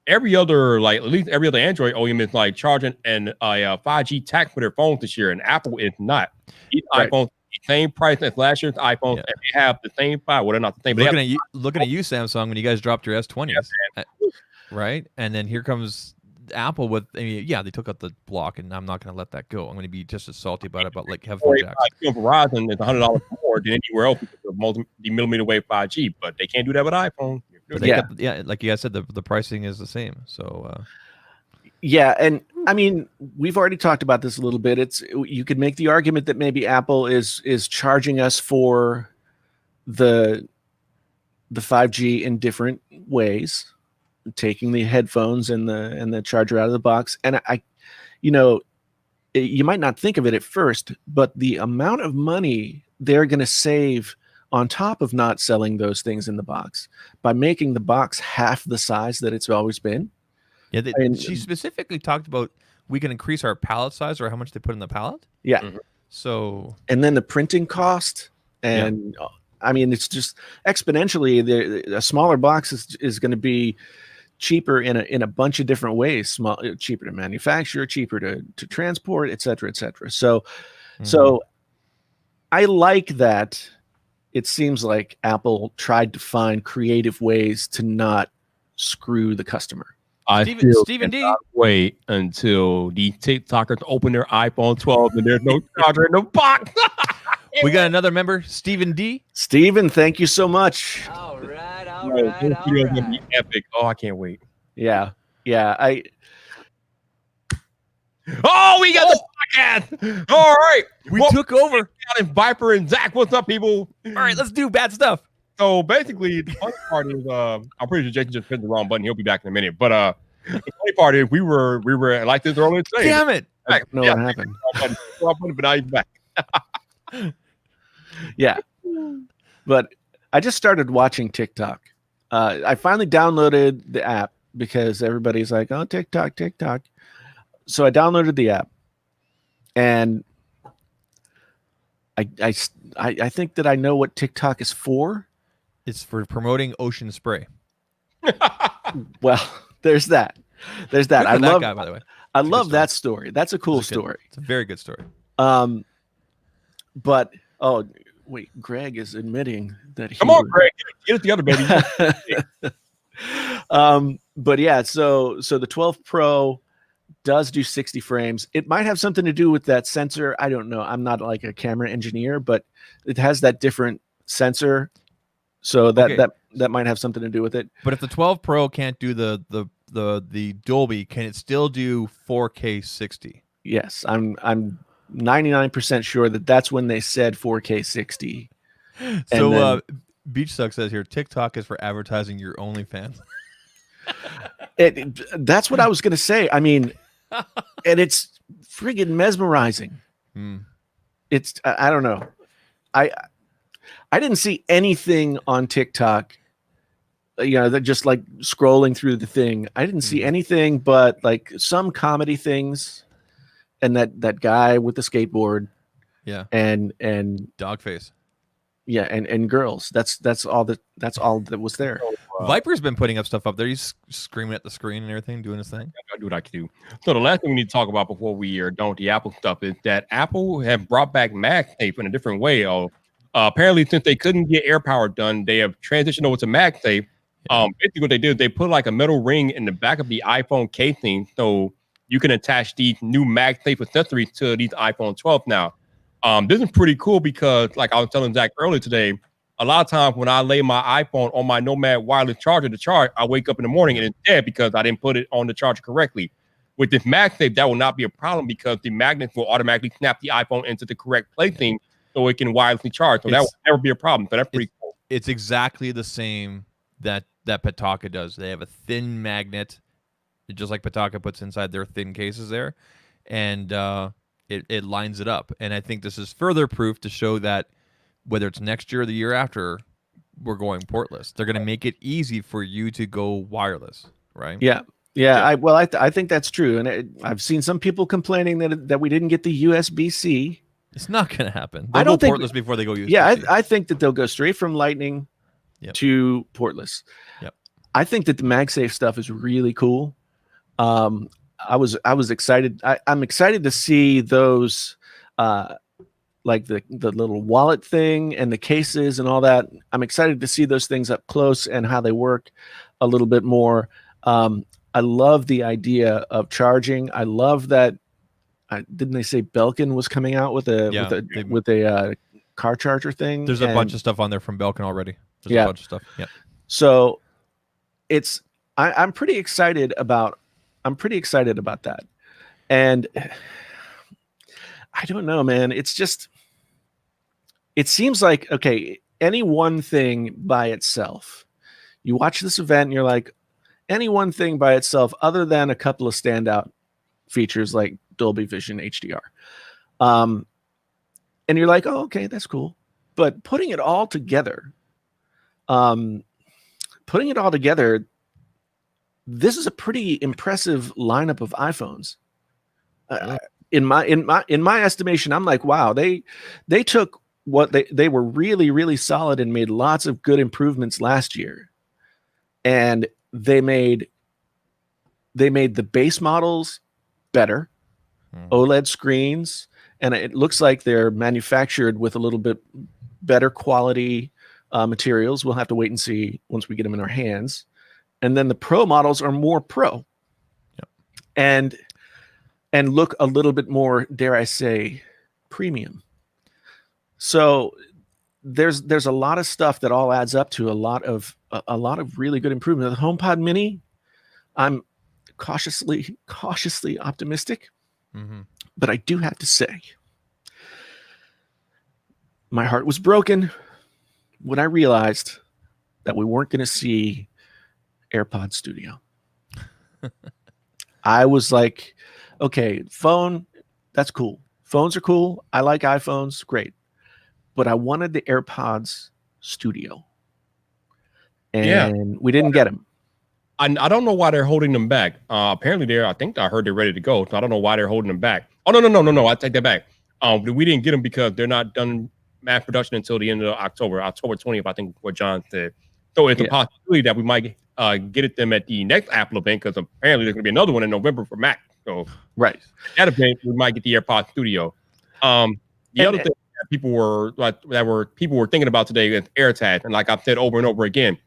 every other, like at least every other Android OEM is like charging a 5G tax for their phones this year, and Apple is not. These iPhones the same price as last year's iPhones, and they have the same well, they're not the same. Looking at you, Samsung, when you guys dropped your S20s, right? And then here comes Apple with, I mean, they took out the block, and I'm not going to let that go. I'm going to be just as salty about it, about like headphone jacks. Verizon is $100 more than anywhere else because of the millimeter wave 5G, but they can't do that with iPhone. But like you guys said, the pricing is the same. So yeah, and I mean, we've already talked about this a little bit. You could make the argument that maybe Apple is charging us for the 5G in different ways, taking the headphones and the charger out of the box. And you might not think of it at first, but the amount of money they're going to save on top of not selling those things in the box by making the box half the size that it's always been. Yeah, she specifically talked about we can increase our pallet size or how much they put in the pallet. Yeah. Mm-hmm. So and then the printing cost, and I mean, it's just exponentially. A smaller box is going to be cheaper in a bunch of different ways. Cheaper to manufacture, cheaper to transport, et cetera, et cetera. So I like that. It seems like Apple tried to find creative ways to not screw the customer. Stephen D. Wait until the TikTokers open their iPhone 12 and there's no charger in the box. We got another member, Stephen D. Stephen, thank you so much. All right, This video is gonna be epic. Oh, I can't wait. Yeah. We got the podcast. All right, We took over. And Viper and Zach, what's up, people? All right, let's do bad stuff. So basically, the funny part is, I'm pretty sure Jason just hit the wrong button. He'll be back in a minute. But the funny part is, we were like this earlier today. Damn it! I don't know what happened. But now he's back. Yeah. But I just started watching TikTok. I finally downloaded the app because everybody's like, oh, TikTok. So I downloaded the app. And I think that I know what TikTok is for. It's for promoting Ocean Spray. Well, there's that. Good for I that love guy, by the way. I love that story. That's a cool story. It's a very good story. But wait, Greg is admitting that he Come on, Greg, get it together, baby. But yeah, so the 12 Pro does do 60 frames. It might have something to do with that sensor. I don't know. I'm not like a camera engineer, but it has that different sensor. So that might have something to do with it. But if the 12 Pro can't do the Dolby, can it still do 4K 60? Yes, I'm 99% sure that's when they said 4K 60. So Beach Suck says here, TikTok is for advertising your OnlyFans. That's what I was going to say. I mean, and it's friggin' mesmerizing. It's I don't know. I didn't see anything on TikTok. That just like scrolling through the thing. I didn't see anything but like some comedy things, and that guy with the skateboard. Yeah. And dog face. Yeah, and girls. That's all that was there. Viper's been putting up stuff up there. He's screaming at the screen and everything, doing his thing. I do what I can do. So the last thing we need to talk about before we don't the Apple stuff is that Apple have brought back MagSafe in a different way. Apparently, since they couldn't get AirPower done, they have transitioned over to MagSafe. Basically, what they did, they put like a metal ring in the back of the iPhone casing, so you can attach these new MagSafe accessories to these iPhone 12 now. This is pretty cool because, like I was telling Zach earlier today, a lot of times when I lay my iPhone on my Nomad wireless charger to charge, I wake up in the morning and it's dead because I didn't put it on the charger correctly. With this MagSafe, that will not be a problem because the magnets will automatically snap the iPhone into the correct placing so it can wirelessly charge. So that will never be a problem. So that's pretty cool. It's exactly the same that Pataka does. They have a thin magnet, just like Pataka puts inside their thin cases there, and it lines it up. And I think this is further proof to show that whether it's next year or the year after, we're going portless. They're going to make it easy for you to go wireless, right? Yeah. I think that's true, and I've seen some people complaining that we didn't get the USB-C. It's not going to happen. I don't think portless before they go USB-C. Yeah, I think that they'll go straight from Lightning to portless. Yep. I think that the MagSafe stuff is really cool. I was excited. I'm excited to see those, like the little wallet thing and the cases and all that. I'm excited to see those things up close and how they work a little bit more. I love the idea of charging. I love that. Didn't they say Belkin was coming out with a car charger thing? There's a bunch of stuff on there from Belkin already. There's a bunch of stuff. Yeah. So I'm pretty excited about that. And I don't know, man. It's just, it seems like, okay, any one thing by itself, you watch this event and you're like, any one thing by itself, other than a couple of standout features like Dolby Vision HDR. And you're like, oh, okay, that's cool. But putting it all together, this is a pretty impressive lineup of iPhones. In my estimation, I'm like, wow, they took what they were really, really solid and made lots of good improvements last year. And they made the base models better, OLED screens, and it looks like they're manufactured with a little bit better quality materials. We'll have to wait and see once we get them in our hands. And then the Pro models are more pro, and look a little bit more, dare I say, premium. So there's a lot of stuff that all adds up to a lot of really good improvement. The HomePod Mini, I'm cautiously optimistic, but I do have to say, my heart was broken when I realized that we weren't going to see AirPod Studio. I was like, okay, phone, that's cool. Phones are cool. I like iPhones, great. But I wanted the AirPods Studio. And we didn't get them. I don't know why they're holding them back. Apparently I think I heard they're ready to go. So I don't know why they're holding them back. Oh, no. I take that back. We didn't get them because they're not done mass production until the end of October 20th, I think what John said. So it's a possibility that we might get at them at the next Apple event, because apparently there's going to be another one in November for Mac. So right, at that event we might get the AirPods Studio. The other thing that people were thinking about today is AirTags, and like I've said over and over again,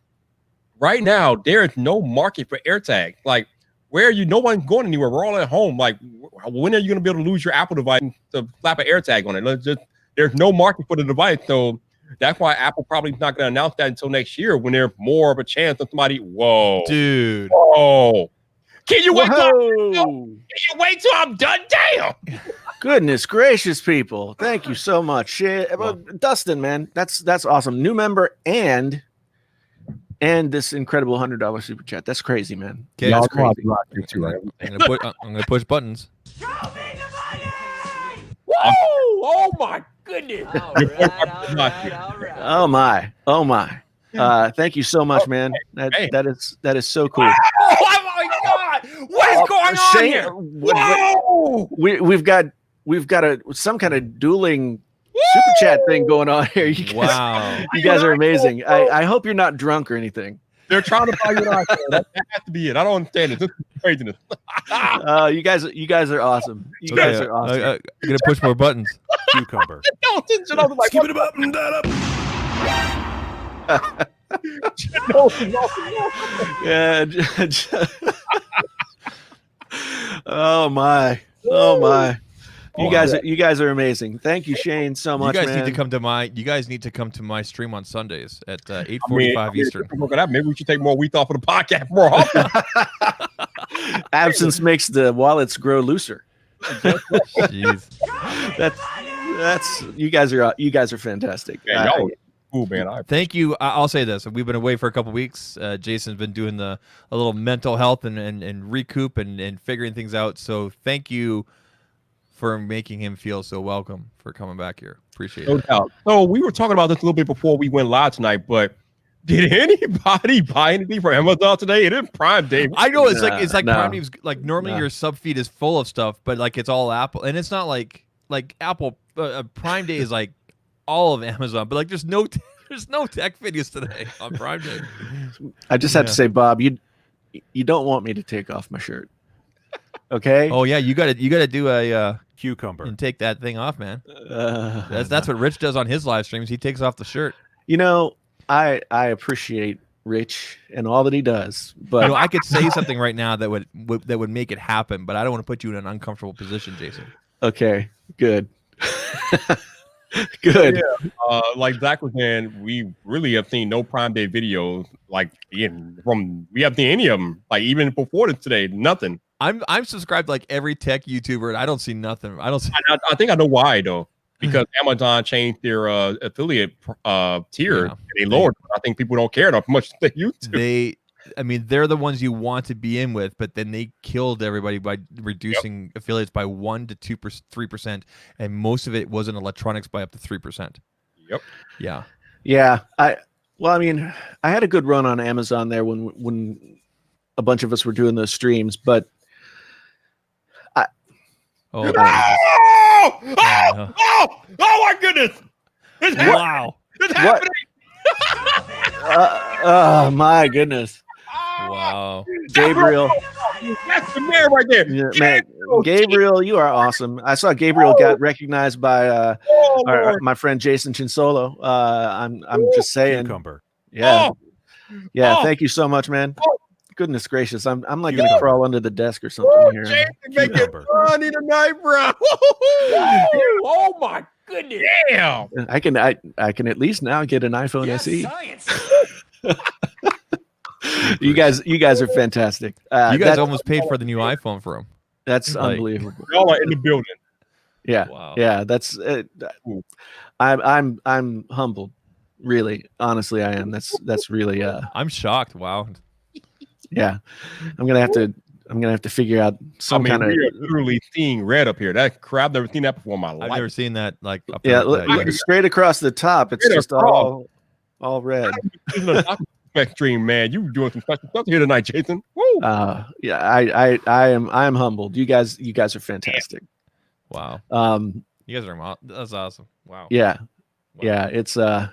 right now there is no market for AirTags. Like, where no one's going anywhere. We're all at home. Like, when are you going to be able to lose your Apple device to slap an AirTag on it? There's no market for the device, so that's why Apple probably not going to announce that until next year, when there's more of a chance of somebody. Whoa, dude. Whoa. Can you wait till I'm done? Damn. Goodness gracious, people. Thank you so much. Dustin, man, that's awesome. New member and and this incredible $100 super chat. That's crazy, man. Okay, That's Y'all know how crazy. to rock it too, right? I'm gonna push buttons. Woo! Oh my goodness! All right, all right, all right. Oh my. Thank you so much, man. Hey. That is so cool. Oh my God! What is going on Shane, here? Whoa! Whoa! We've got some kind of dueling super chat thing going on here. Wow. You guys are amazing. I hope you're not drunk or anything. They're trying to buy you an iPhone. That has to be it. I don't understand it. This is craziness. You guys are awesome. You guys are awesome. I'm gonna push more buttons. Cucumber. No, this shit, I was like, Skip it up and that up. Yeah. Oh my. You guys are amazing. Thank you, Shane, so much. You guys man. need to come to my stream on Sundays at 8:45 Eastern. Maybe we should take more weeks off of the podcast more often. Absence makes the wallets grow looser. Jeez. That's you guys are fantastic. Man, y'all cool, man. Thank you. I'll say this: we've been away for a couple weeks. Jason's been doing a little mental health and recoup and figuring things out. So thank you for making him feel so welcome for coming back here. Appreciate No it. doubt. So we were talking about this a little bit before we went live tonight, but did anybody buy anything from Amazon today? It is Prime Day. I know it's like no. Prime News. Like normally your sub feed is full of stuff, but like it's all Apple, and it's not like Apple. Prime Day is like all of Amazon, but like there's no tech videos today on Prime Day. I just have to say, Bob, you don't want me to take off my shirt. Okay? Oh yeah, you gotta do a Cucumber. and take that thing off, man. That's what Rich does on his live streams. He takes off the shirt. You know, I appreciate Rich and all that he does, but You know, I could say something right now that would make it happen, but I don't want to put you in an uncomfortable position, Jason. okay, good. Good. Yeah. Like Zach was saying, we really have seen no Prime Day videos. Like we haven't seen any of them. Like even before this today, nothing. I'm subscribed to like every tech YouTuber, and I don't see nothing. I I think I know why though, because Amazon changed their affiliate tier. Yeah. They lowered. I think people don't care enough much they used to. They're the ones you want to be in with, but then they killed everybody by reducing affiliates by 1 to 3%, and most of it was in electronics by up to 3%. Yep. Yeah. Yeah. I had a good run on Amazon there when a bunch of us were doing those streams, but Oh, Oh my goodness! It's wow. It's happening! Oh my goodness. Wow. Gabriel. That's the man right there. Yeah, man, Gabriel, you are awesome. I saw Gabriel got recognized by my friend Jason Chinsolo. I'm just saying. Cucumber. Yeah. Yeah, Oh. Thank you so much, man. Goodness gracious. I'm like gonna Cucumber. crawl under the desk or something here. Jason making Cucumber. money tonight, bro. Oh my goodness. Damn. I can at least now get an iPhone SE. Science. You guys are fantastic. You guys almost paid for the new iPhone for him. That's like- unbelievable. Y'all are in the building. Yeah. Wow. Yeah, that's I'm humbled. Really. Honestly, I am. That's really I'm shocked. Wow. yeah. I'm gonna have to figure out some kind of we are literally seeing red up here. That crap, I've never seen that before in my I've life. never seen that like up yeah, there like that. straight across the top. It's Straight just across. all red. This is a document stream, man. You doing some special stuff here tonight, Jason. Woo. Yeah, I am humbled. You guys are fantastic. Wow. You guys are that's awesome. Wow. Yeah. Wow. Yeah, it's Wow.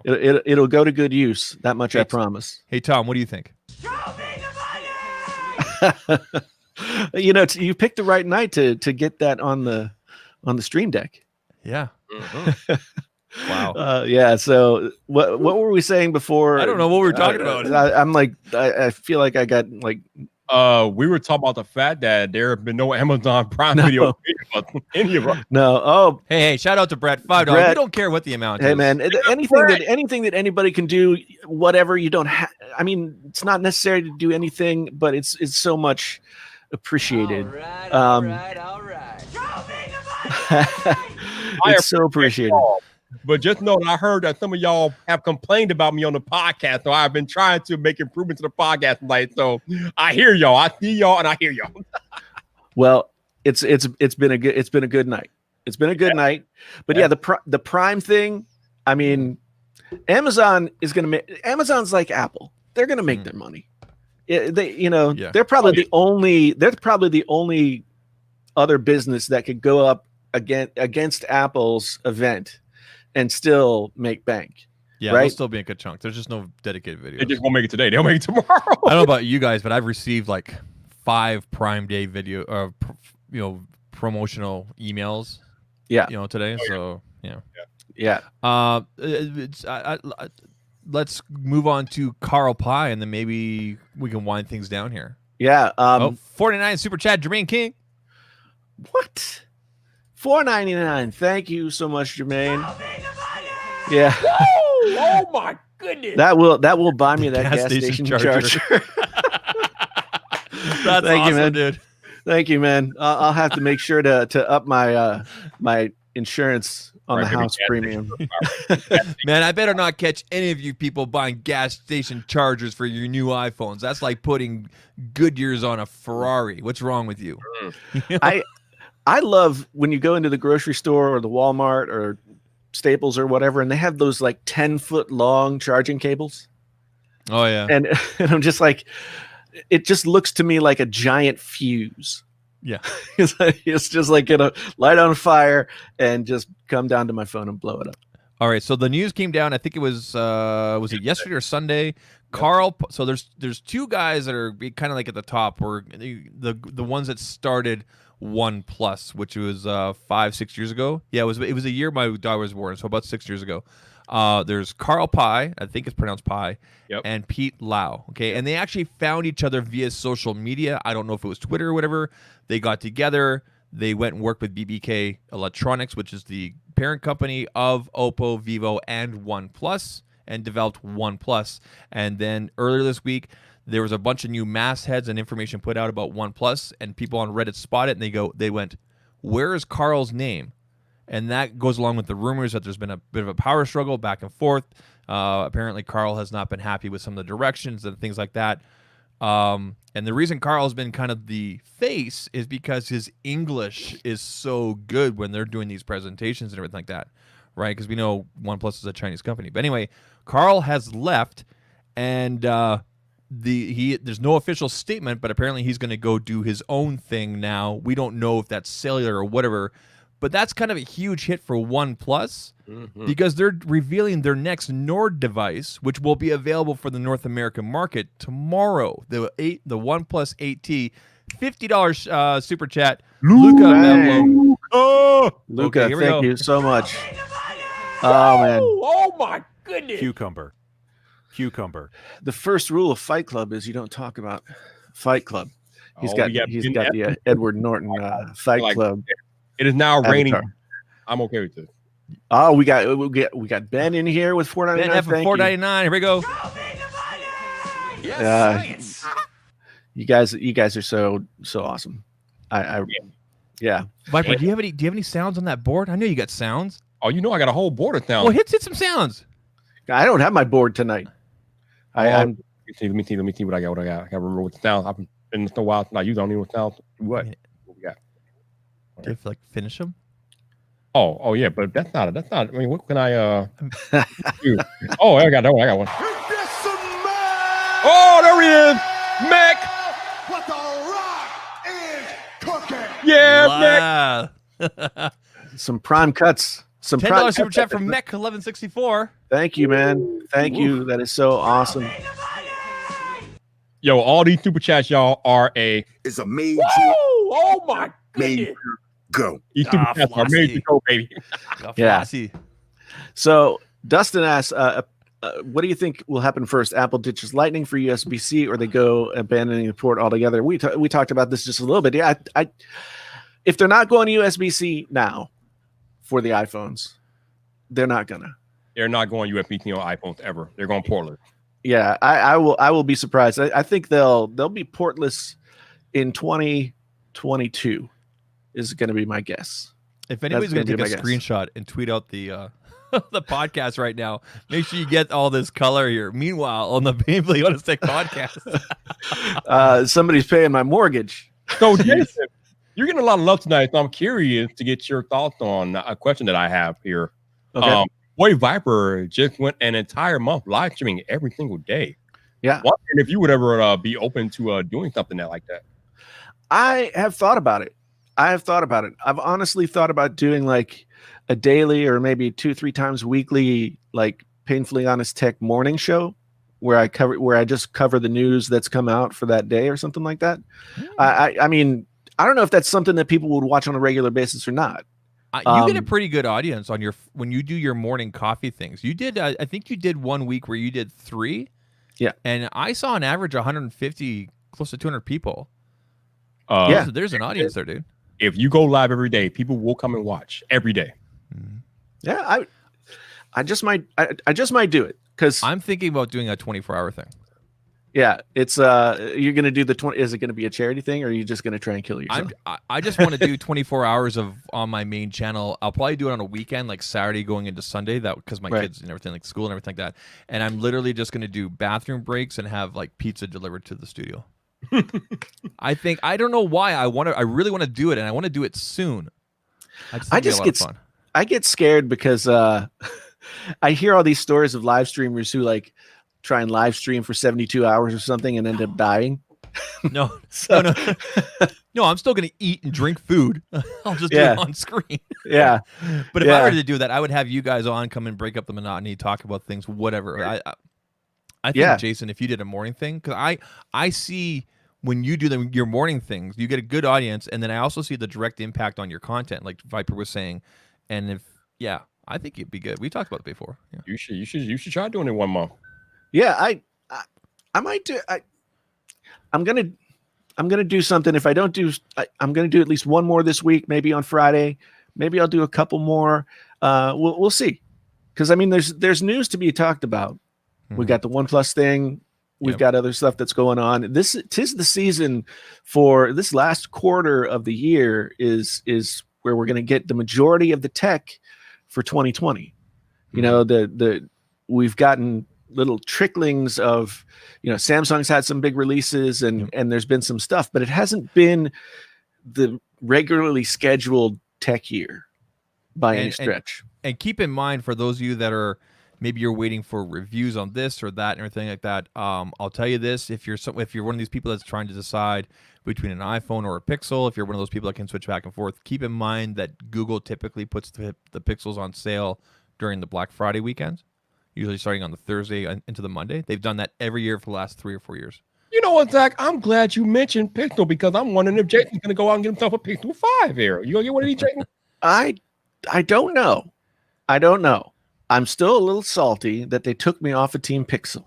it'll go to good use. That much I Hey, promise. Hey Tom, what do you think? You know, you picked the right night to get that on the stream deck. Yeah. Mm-hmm. Wow. Yeah. So what were we saying before? I don't know what we were talking about. I'm like, I feel like I got like. We were talking about the fact that there have been no Amazon Prime Video any of us. No. Oh, Hey, shout out to Brett. $5. We Brett. don't care what the amount hey is. man, anything that anybody can do, whatever you don't have. I mean, it's not necessary to do anything, but it's so much appreciated. All right. It's so appreciated. But just know that I heard that some of y'all have complained about me on the podcast. So I've been trying to make improvements to the podcast tonight. So I hear y'all. I see y'all and I hear y'all. Well, it's been a good night. It's been a good night. But yeah, the Prime thing, I mean, Amazon's like Apple. They're going to make their money. They're probably the only other business that could go up against Apple's event and still make bank. Yeah, right? They'll still be a good chunk. There's just no dedicated video. They just won't make it today. They'll make it tomorrow. I don't know about you guys, but I've received like 5 Prime Day video promotional emails. Yeah. Today. Yeah. Let's move on to Carl Pie, and then maybe we can wind things down here. Yeah. 49 super chat, Jermaine King. What? $4.99. Thank you so much, Jermaine. Yeah. Oh my goodness. That will buy me that gas station charger. That's Thank awesome, you, man. dude. Thank you, man. I'll have to make sure to up my my insurance on the house premium. Man, I better not catch any of you people buying gas station chargers for your new iPhones. That's like putting Goodyears on a Ferrari. What's wrong with you? I love when you go into the grocery store or the Walmart or Staples or whatever, and they have those like 10-foot long charging cables. Oh yeah. And I'm just like, it just looks to me like a giant fuse. Yeah. It's just like gonna light on fire and just come down to my phone and blow it up. All right. So the news came down. I think it was it yesterday or Sunday? Carl. So there's 2 guys that are kind of like at the top, or the ones that started OnePlus, which was 5-6 years ago. Yeah, it was a year my daughter was born, so about 6 years ago. There's Carl Pie, I think it's pronounced Pie, and Pete Lau. Okay, and they actually found each other via social media. I don't know if it was Twitter or whatever. They got together. They went and worked with BBK Electronics, which is the parent company of Oppo, Vivo, and OnePlus, and developed OnePlus. And then earlier this week, there was a bunch of new mastheads and information put out about OnePlus, and people on Reddit spot it, and they went, "Where is Carl's name?" And that goes along with the rumors that there's been a bit of a power struggle back and forth. Apparently, Carl has not been happy with some of the directions and things like that. And the reason Carl has been kind of the face is because his English is so good when they're doing these presentations and everything like that, right? Because we know OnePlus is a Chinese company. But anyway, Carl has left, and there's no official statement, but apparently he's going to go do his own thing now. We don't know if that's cellular or whatever, but that's kind of a huge hit for OnePlus because they're revealing their next Nord device, which will be available for the North American market tomorrow. The OnePlus 8T, $50 super chat. Luca, Luca, okay, thank you so much. Oh man. Oh my goodness. Cucumber. The first rule of Fight Club is you don't talk about Fight Club. He's got the Edward Norton Fight Club. It is now raining. Avatar. I'm okay with this. Oh, we got Ben in here with $4.99. Ben F Thank $4.99. Here we go. Yes, you guys are so awesome. Yeah. Viper, do you have any sounds on that board? I know you got sounds. Oh, you know I got a whole board of sounds. Well, hit some sounds. I don't have my board tonight. Let me see what I got. I gotta remember what the sounds. I've been in a while. Now you don't know what sounds. What we got? Do you have to like finish them? Oh yeah, but that's not. I mean, what can I do? Oh, I got that one. I got one. Oh, there he is, Mac. What the rock is cooking? Yeah, Mac. Some prime cuts. Some $10 super chat from Mech 1164. Thank you, man. Thank you. That is so awesome. Yo, all these super chats, y'all, are It's a major. Oh my Major go. These super chats are made to go, baby. Yeah. So Dustin asks, what do you think will happen first? Apple ditches Lightning for USB-C, or they go abandoning the port altogether? We talked about this just a little bit. Yeah, if they're not going to USB-C now for the iPhones, they're not gonna. They're not going USB-C on iPhones ever. They're going portless. Yeah, I will be surprised. I think they'll be portless in 2022 is going to be my guess. If anybody's going to take a my guess. screenshot and tweet out the the podcast right now. Make sure you get all this color here. Meanwhile, on the Painfully Honest Tech podcast, Somebody's paying my mortgage. So, Jason, you're getting a lot of love tonight. So I'm curious to get your thoughts on a question that I have here. Okay. Boy Viper just went an entire month live streaming every single day. Yeah. Wondering if you would ever be open to doing something like that. I have thought about it. I've honestly thought about doing like a daily or maybe 2-3 times weekly, like Painfully Honest Tech morning show where I just cover the news that's come out for that day or something like that. I mean, I don't know if that's something that people would watch on a regular basis or not. you get a pretty good audience on your when you do your morning coffee things. You did, I think you did 1 week where you did 3. Yeah, and I saw an average 150, close to 200 people. Yeah. There's an audience there, dude. If you go live every day, people will come and watch every day. Yeah, I just might do it because I'm thinking about doing a 24-hour thing. yeah, it's you're gonna do the 20. Is it gonna be a charity thing or are you just gonna try and kill yourself? I just want to do 24 hours of on my main channel. I'll probably do it on a weekend, like Saturday going into Sunday, that because my kids and everything, like school and everything like that. And I'm literally just gonna do bathroom breaks and have like pizza delivered to the studio. I don't know why I really want to do it, and I want to do it soon. I get scared because I hear all these stories of live streamers who like try and live stream for 72 hours or something and end up dying. No, no, I'm still going to eat and drink food. I'll just do it on screen. Yeah. But if I were to do that, I would have you guys on, come and break up the monotony, talk about things, whatever. I think, Jason, if you did a morning thing, because I see when you do your morning things, you get a good audience, and then I also see the direct impact on your content, like Viper was saying. And I think it'd be good. We talked about it before. Yeah. You should try doing it 1 month. Yeah, I might do. I'm gonna do something. If I don't do, I'm gonna do at least one more this week. Maybe on Friday. Maybe I'll do a couple more. We'll see. Because I mean, there's news to be talked about. We got the OnePlus thing. We've got other stuff that's going on. Tis the season for this last quarter of the year is where we're going to get the majority of the tech for 2020. You know, we've gotten little tricklings of, Samsung's had some big releases and there's been some stuff, but it hasn't been the regularly scheduled tech year by any stretch. And keep in mind, for those of you that are, maybe you're waiting for reviews on this or that and everything like that. I'll tell you this: if you're one of these people that's trying to decide between an iPhone or a Pixel, if you're one of those people that can switch back and forth, keep in mind that Google typically puts the Pixels on sale during the Black Friday weekends, usually starting on the Thursday into the Monday. They've done that every year for the last 3 or 4 years. You know what, Zach? I'm glad you mentioned Pixel because I'm wondering if Jason's going to go out and get himself a Pixel 5 here. You going to get one of these, Jason? I don't know. I'm still a little salty that they took me off of Team Pixel.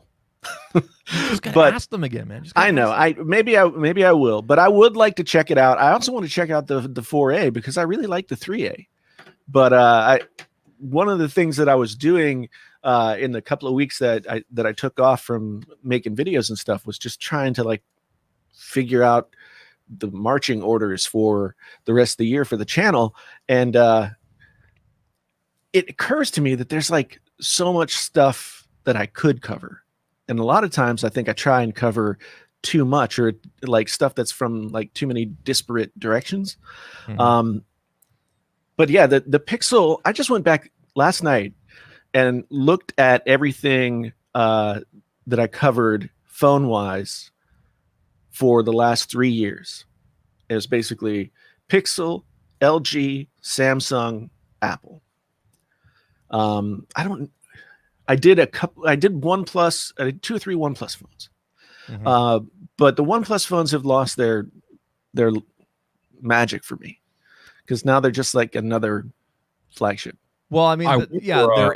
Just gotta ask them again, man. I know. Maybe I will, but I would like to check it out. I also want to check out the 4A because I really like the 3A. But one of the things that I was doing in the couple of weeks that I took off from making videos and stuff was just trying to like figure out the marching orders for the rest of the year for the channel. And it occurs to me that there's like so much stuff that I could cover. And a lot of times I think I try and cover too much or like stuff that's from like too many disparate directions. But yeah, the Pixel, I just went back last night and looked at everything that I covered phone wise for the last 3 years. It was basically Pixel, LG, Samsung, Apple. I did OnePlus, I did 2 or 3 OnePlus phones. But the OnePlus phones have lost their magic for me because now they're just like another flagship. Well, I mean, they're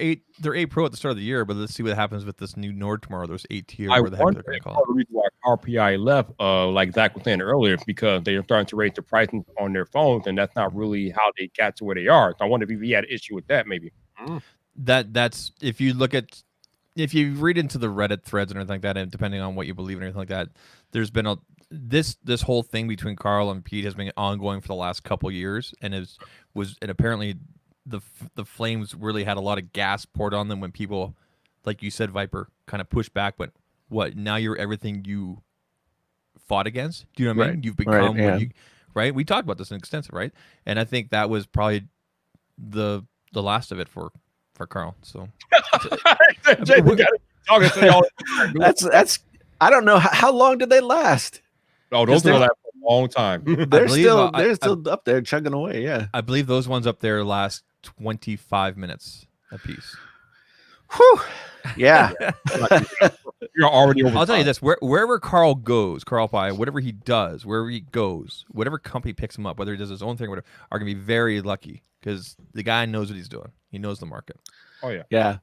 8 Pro at the start of the year, but let's see what happens with this new Nord tomorrow. There's 8 tier. I where the heck wonder they're if going to part call of the reason why RPI left, like Zach was saying earlier, because they are starting to raise the pricing on their phones, and that's not really how they got to where they are. So I wonder if he had an issue with that, maybe. That's if you read into the Reddit threads and everything like that, and depending on what you believe and everything like that, there's been this whole thing between Carl and Pete has been ongoing for the last couple years, and apparently the flames really had a lot of gas poured on them when people, like you said, Viper, kind of pushed back. But what now? You're everything you fought against. Do you know what I mean? Right. You've Right, become yeah. what you. Right. We talked about this in extensive, right? And I think that was probably the last of it for Carl. So Jay, we got it. Talking to y'all. That's. I don't know how long did they last. Oh, those are last for a long time. They're believe, still I- they're still up there chugging away. Yeah. I believe those ones up there last 25 minutes a piece. Whew. Yeah. You're already over. I'll tell you this: wherever Carl goes, Carl Pye, whatever he does, wherever he goes, whatever company picks him up, whether he does his own thing or whatever, are gonna be very lucky because the guy knows what he's doing. He knows the market. Oh yeah. Yeah.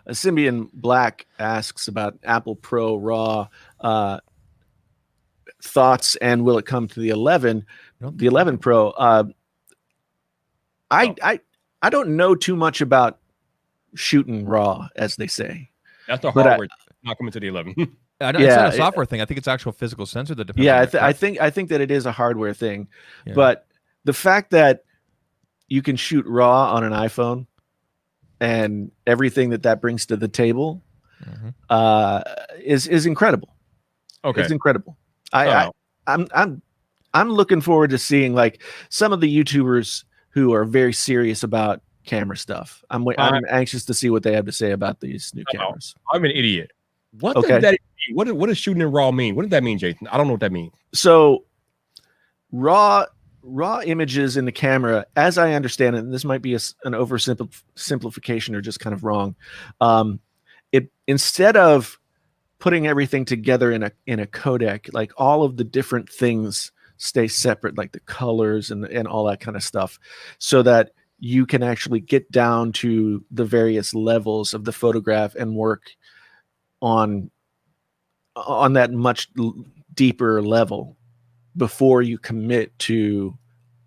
Symbian Black asks about Apple Pro RAW thoughts and will it come to the 11? Nope. The 11 Pro. I don't know too much about shooting RAW, as they say. That's the But hardware not coming to the 11. I don't, it's not a software thing. I think it's actual physical sensor that depends. Yeah, on I think that it is a hardware thing, Yeah. but the fact that you can shoot RAW on an iPhone and everything that brings to the table is incredible. Okay. It's incredible. I'm looking forward to seeing like some of the YouTubers who are very serious about camera stuff. I'm anxious to see what they have to say about these new cameras. I'm an idiot. What Okay. does that mean? What does shooting in RAW mean? What does that mean, Jason? I don't know what that means. So raw images in the camera, as I understand it, and this might be an oversimplification or just kind of wrong. It instead of putting everything together in a codec, like all of the different things stay separate, like the colors and all that kind of stuff, so that you can actually get down to the various levels of the photograph and work on that much deeper level before you commit to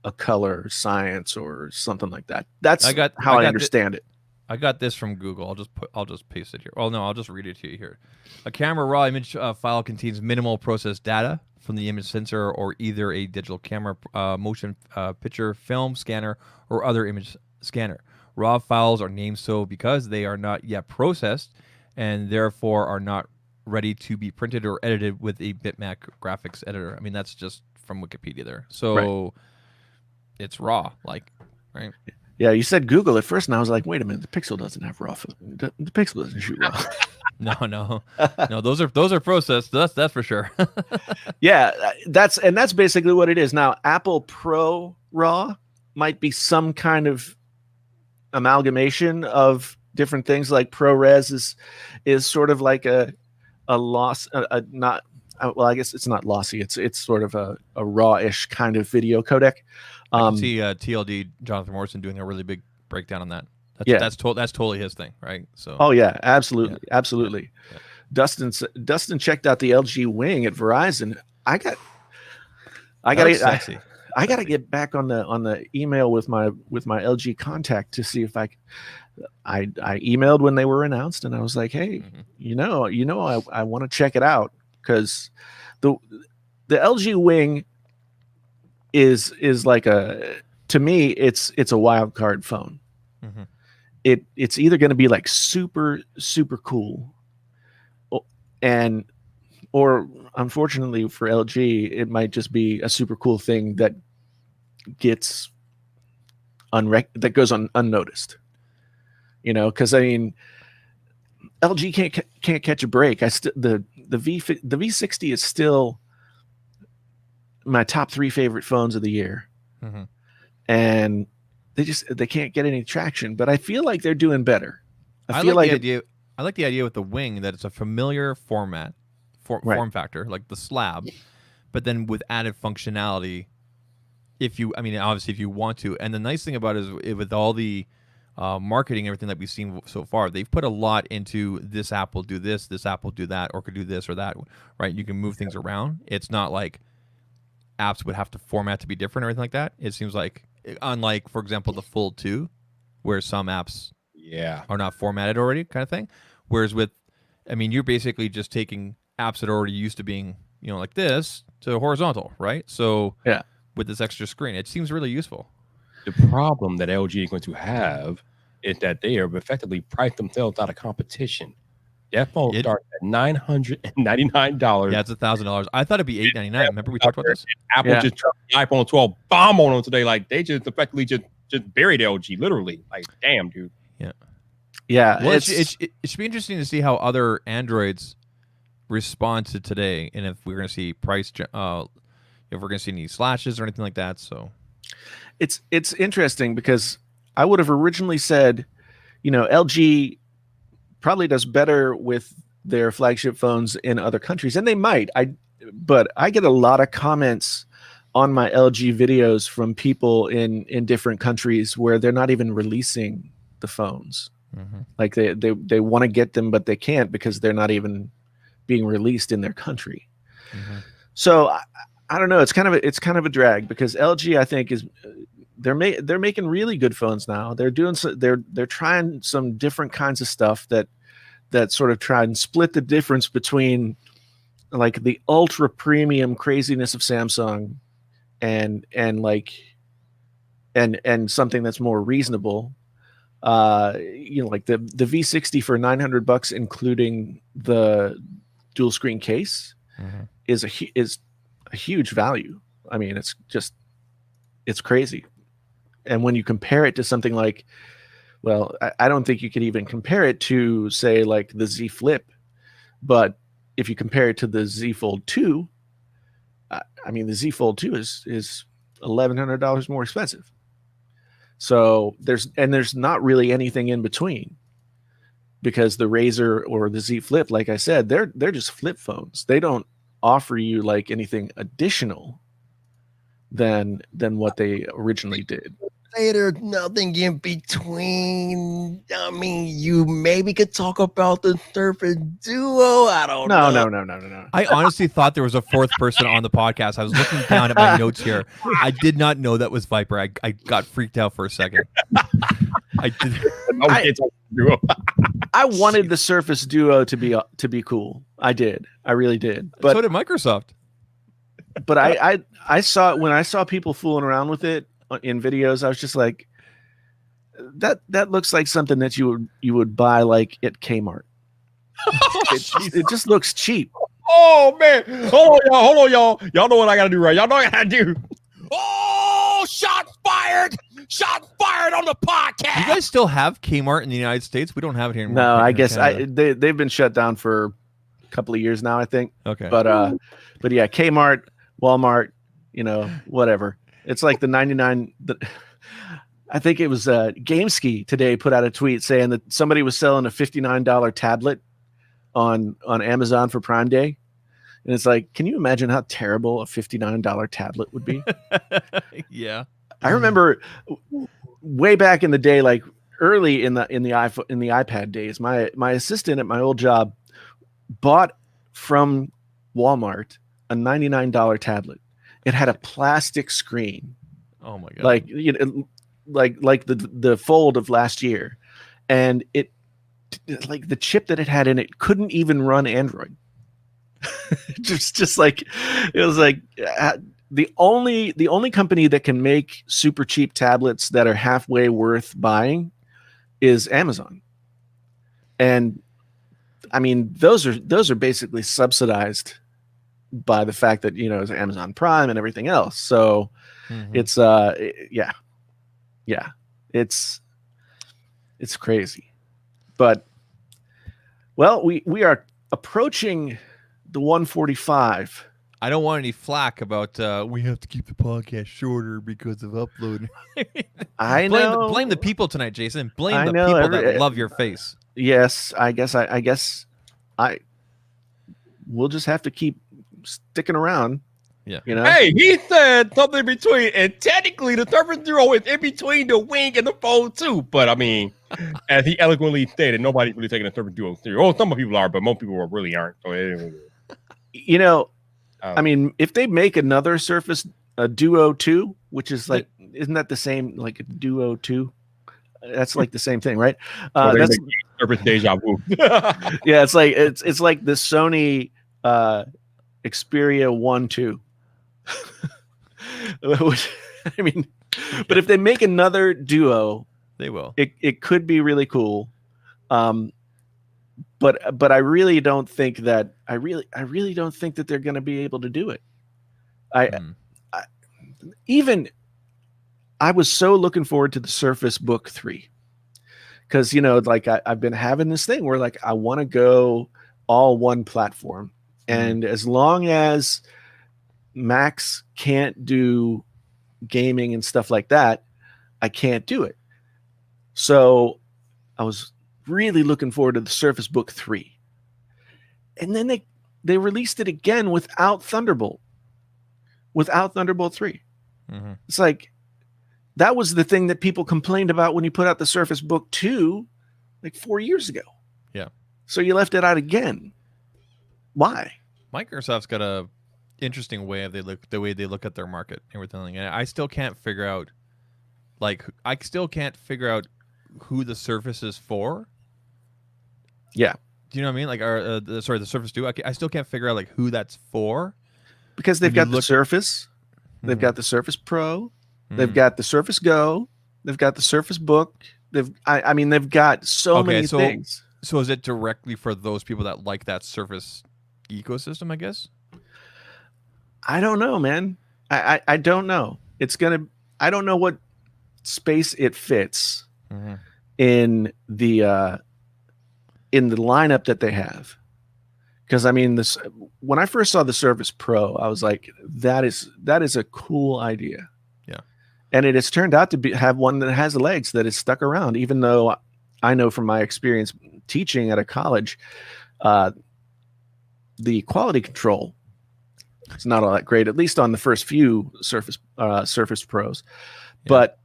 a color science or something like that. That's how I understand it. I got this from Google. I'll just paste it here. Oh no, I'll just read it to you here. A camera raw image file contains minimal processed data from the image sensor or either a digital camera, motion picture, film scanner, or other image scanner. Raw files are named so because they are not yet processed and therefore are not ready to be printed or edited with a bitmap graphics editor. I mean, that's just from Wikipedia there. So it's raw, like, right? Yeah, you said Google at first, and I was like, wait a minute, the Pixel doesn't have raw. The Pixel doesn't shoot raw. No. Those are processed. That's for sure. Yeah, that's basically what it is. Now, Apple Pro RAW might be some kind of amalgamation of different things. Like ProRes is sort of like a loss, not. Well, I guess it's not lossy. It's sort of a raw-ish kind of video codec. I can see TLD Jonathan Morrison doing a really big breakdown on that. That's totally his thing, right? So. Oh yeah, absolutely. Yeah. Dustin checked out the LG Wing at Verizon. I got to get back on the email with my LG contact to see if I emailed when they were announced, and I was like, hey, I want to check it out, because the LG Wing is like to me it's a wild card phone. Mm-hmm. It's either going to be like super cool, or unfortunately for LG, it might just be a super cool thing that gets that goes unnoticed. Because I mean, LG can't catch a break. The V60 is still my top 3 favorite phones of the year, and they can't get any traction. But I feel like they're doing better. I like the idea with the Wing that it's a familiar form factor, like the slab, but then with added functionality. Obviously, if you want to. And the nice thing about it is with all the marketing, everything that we've seen so far, they've put a lot into this app will do this app will do that, or could do this or that, right? You can move things around. It's not like apps would have to format to be different or anything like that. It seems like, unlike, for example, the Fold 2, where some apps are not formatted already, kind of thing. Whereas you're basically just taking apps that are already used to being, like this to horizontal, right? So with this extra screen, it seems really useful. The problem that LG is going to have is that they have effectively priced themselves out of competition. That phone starts at $999. Yeah, it's $1,000. I thought it'd be $899. Remember we talked about this? Apple just dropped the iPhone 12 bomb on them today. Like they just effectively just buried LG, literally. Like, damn, dude. Yeah. Well, it should be interesting to see how other Androids respond to today, and if we're going to see price, if we're going to see any slashes or anything like that. So it's interesting because I would have originally said, LG probably does better with their flagship phones in other countries, and they might. But I get a lot of comments on my LG videos from people in different countries where they're not even releasing the phones. Like they want to get them, but they can't because they're not even being released in their country. So I don't know. It's kind of a drag because LG, I think, is they're making really good phones now. They're doing they're trying some different kinds of stuff that sort of try and split the difference between like the ultra premium craziness of Samsung and something that's more reasonable. Like the V60 for $900, including the dual screen case, is a huge value. I mean, it's crazy. And when you compare it to something like, well, I don't think you could even compare it to, say, like the Z Flip, but if you compare it to the Z Fold 2, I mean, the Z Fold 2 is $1,100 more expensive. So there's not really anything in between, because the Razr or the Z Flip, like I said, they're just flip phones. They don't offer you like anything additional than what they originally did. Say there's nothing in between. I mean, you maybe could talk about the Surface Duo. I don't know. No. I honestly thought there was a fourth person on the podcast. I was looking down at my notes here. I did not know that was Viper. I got freaked out for a second. I did. I wanted the Surface Duo to be cool. I did. I really did. But so did Microsoft. But I saw, when I saw people fooling around with it in videos, I was just like, that looks like something that you would buy like at Kmart. It just looks cheap. Oh man, hold on, y'all. Y'all know what I gotta do, right? Y'all know what I gotta do. Oh, shots fired on the podcast. You guys still have Kmart in the United States? We don't have it here anymore. No, I guess they've been shut down for a couple of years now, I think. Okay. But yeah, Kmart, Walmart, whatever. It's like the 99. I think it was GameSki today put out a tweet saying that somebody was selling a $59 tablet on Amazon for Prime Day. And it's like, can you imagine how terrible a $59 tablet would be? Yeah. I remember way back in the day, like early in the iPhone, in the iPad days, my assistant at my old job bought from Walmart a $99 tablet. It had a plastic screen. Oh my god! Like like the Fold of last year, and it, like, the chip that it had in it couldn't even run Android. just like, it was like the only company that can make super cheap tablets that are halfway worth buying is Amazon. And I mean, those are basically subsidized by the fact that, it's Amazon Prime and everything else. So it's it's crazy. But well, we are approaching the 145. I don't want any flack about we have to keep the podcast shorter because of uploading. I know. Blame the people tonight, Jason. Blame I the know, people that love your face. Yes, I guess we'll just have to keep sticking around. Yeah. Hey, he said something between, and technically the Surface Duo is in between the Wing and the Fold 2. But I mean, as he eloquently stated, nobody's really taking the Surface Duo serious. Oh, some people are, but most people really aren't. So I mean, if they make another Surface, a Duo 2, which is like, isn't that the same, like a Duo 2? That's like the same thing, right? That's Surface deja vu. Yeah, it's like the Sony Xperia 1 2. Which, I mean, But if they make another Duo, They will. it could be really cool. But I really don't think that I really don't think that they're going to be able to do it. I was so looking forward to the Surface Book 3 because like I've been having this thing where like I want to go all one platform, and as long as Macs can't do gaming and stuff like that, I can't do it. So I was really looking forward to the Surface Book 3. And then they released it again without Thunderbolt 3. Mm-hmm. It's like, that was the thing that people complained about when you put out the Surface Book 2 like 4 years ago. Yeah. So you left it out again. Why? Microsoft's got a interesting way of the way they look at their market and everything. And I still can't figure out who the Surface is for. Yeah. Do you know what I mean? Like, the Surface 2. I still can't figure out like who that's for. Because they've got the Surface, they've got the Surface Pro, they've got the Surface Go, they've got the Surface Book. They've got so many things. So is it directly for those people that like that Surface ecosystem, I guess? I don't know, man. I don't know. I don't know what space it fits in the lineup that they have. Because when I first saw the Surface Pro, I was like, that is a cool idea. Yeah. And it has turned out to have one that has legs that is stuck around, even though I know from my experience teaching at a college, the quality control is not all that great, at least on the first few Surface Pros. Yeah. But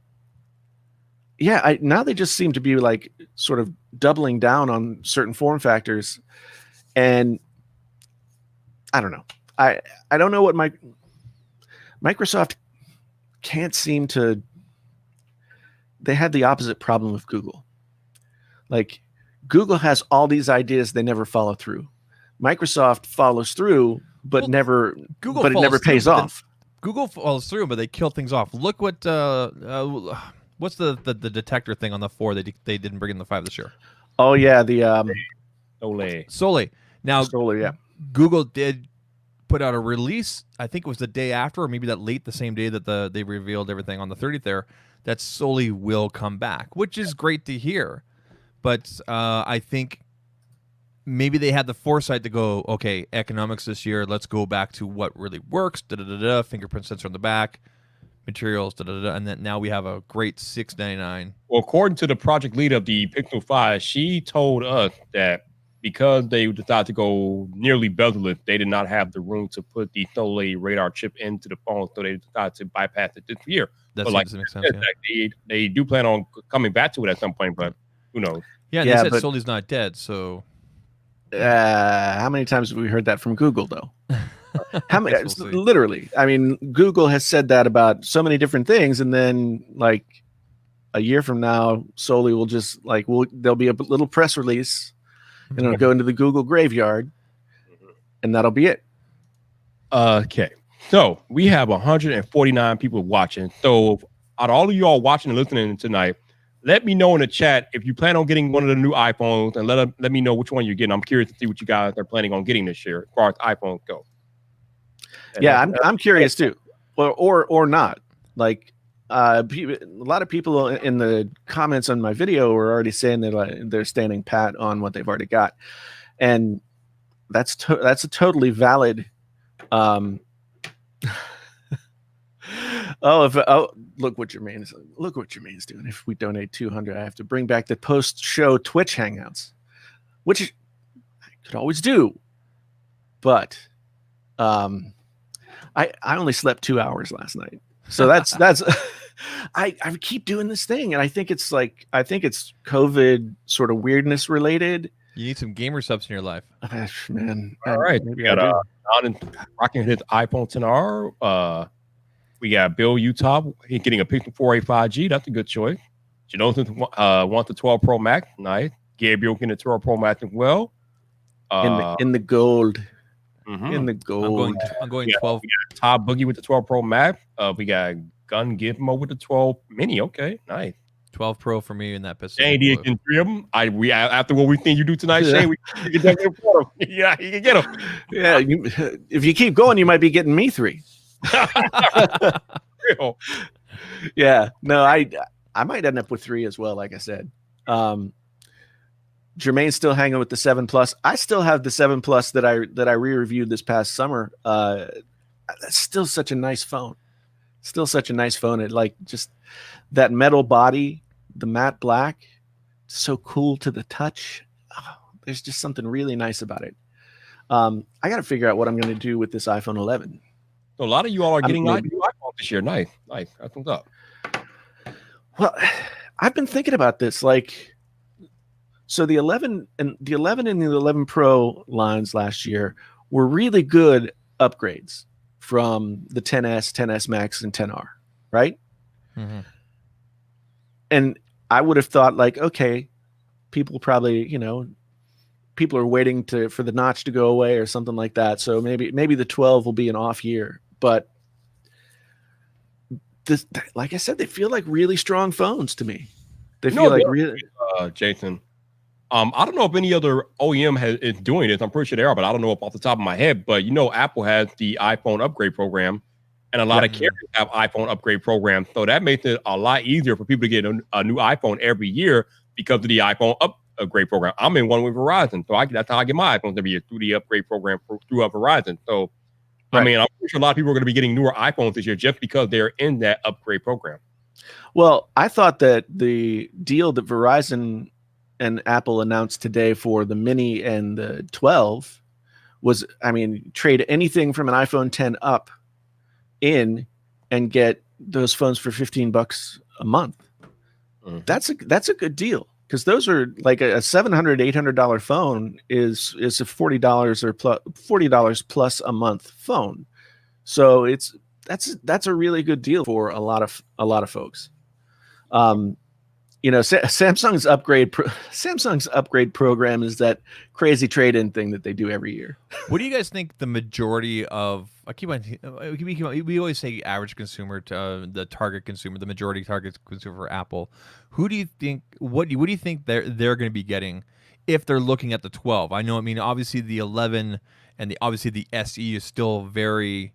yeah, now they just seem to be like sort of doubling down on certain form factors, and I don't know. I don't know what Microsoft can't seem to. They had the opposite problem with Google. Like, Google has all these ideas, they never follow through. Microsoft follows through, but it never pays off. Google follows through, but they kill things off. Look what what's the detector thing on the 4 they didn't bring in the 5 this year? Oh yeah, the Soli. Now Soli, yeah. Google did put out a release. I think it was the day after, or maybe that late the same day that they revealed everything on the 30th there, that Soli will come back, which is great to hear. But I think maybe they had the foresight to go, okay, economics this year, let's go back to what really works, fingerprint sensor on the back, materials, and then now we have a great $699. Well, according to the project lead of the Pixel 5, she told us that because they decided to go nearly bezel-less, they did not have the room to put the Soli radar chip into the phone, so they decided to bypass it this year. That seems to make sense. Yeah. They do plan on coming back to it at some point, but who knows? Yeah, they said Soli's not dead, so. How many times have we heard that from Google, though? How many? Literally, Google has said that about so many different things, and then like a year from now, Soli will just there'll be a little press release, and it'll go into the Google graveyard, and that'll be it. Okay, so we have 149 people watching. So out of all of y'all watching and listening tonight, let me know in the chat if you plan on getting one of the new iPhones, and let me know which one you're getting. I'm curious to see what you guys are planning on getting this year as far as iPhones go. And yeah, I'm curious too, or not. Like, a lot of people in the comments on my video were already saying that they're standing pat on what they've already got, and that's a totally valid. Look what Jermaine's doing. If we donate 200, I have to bring back the post-show Twitch hangouts, which I could always do. But I only slept 2 hours last night, so that's I keep doing this thing, and I think it's COVID sort of weirdness related. You need some gamer subs in your life, man. All right, we got Don rocking his iPhone XR. We got Bill Utah. He's getting a Pixel 4a 5G. That's a good choice. Jonathan wants the 12 Pro Max. Nice. Gabriel getting the 12 Pro Max as well. In the gold. Mm-hmm. In the gold. I'm going 12. We got Todd Boogie with the 12 Pro Max. We got gun gizmo with the 12 mini. Okay, nice. 12 Pro for me in that pistol. Shane, you can three of them. After what we think you do tonight, Shane, we can definitely afford them. Yeah, you can get them. Yeah, if you keep going, you might be getting me 3. Real. Yeah, no, I might end up with 3 as well. Like I said, Jermaine's still hanging with the 7 Plus. I still have the 7 Plus that I re-reviewed this past summer. That's still such a nice phone. Still such a nice phone. It like just that metal body, the matte black, so cool to the touch. Oh, there's just something really nice about it. I got to figure out what I'm going to do with this iPhone 11. So a lot of you all are getting new iPhones this year. Nice. That's what's up. Well, I've been thinking about this. Like, so the 11 and the 11 Pro lines last year were really good upgrades from the 10s, 10s Max, and 10R, right? Mm-hmm. And I would have thought, like, okay, people probably, people are waiting for the notch to go away or something like that. So maybe the 12 will be an off year. But this, like I said, they feel like really strong phones to me. They feel like really, Jason. I don't know if any other OEM is doing this. I'm pretty sure they are, but I don't know off the top of my head. But Apple has the iPhone upgrade program, and a lot of carriers have iPhone upgrade programs. So that makes it a lot easier for people to get a new iPhone every year because of the iPhone upgrade program. I'm in one with Verizon, so that's how I get my iPhones every year, through the upgrade program through Verizon. So, I mean, I'm pretty sure a lot of people are going to be getting newer iPhones this year just because they're in that upgrade program. Well, I thought that the deal that Verizon and Apple announced today for the Mini and the 12 was, I mean, trade anything from an iPhone 10 up in and get those phones for $15 a month. Mm-hmm. That's a good deal, because those are like a $700, $800 phone is a $40 or $40 plus a month phone. So that's a really good deal for a lot of folks. Samsung's upgrade program is that crazy trade-in thing that they do every year. What do you guys think the majority of? We always say average consumer to the target consumer, the majority target consumer for Apple. Who do you think? What do you think they're going to be getting if they're looking at the 12? I know. I mean, obviously the 11 and obviously the SE is still very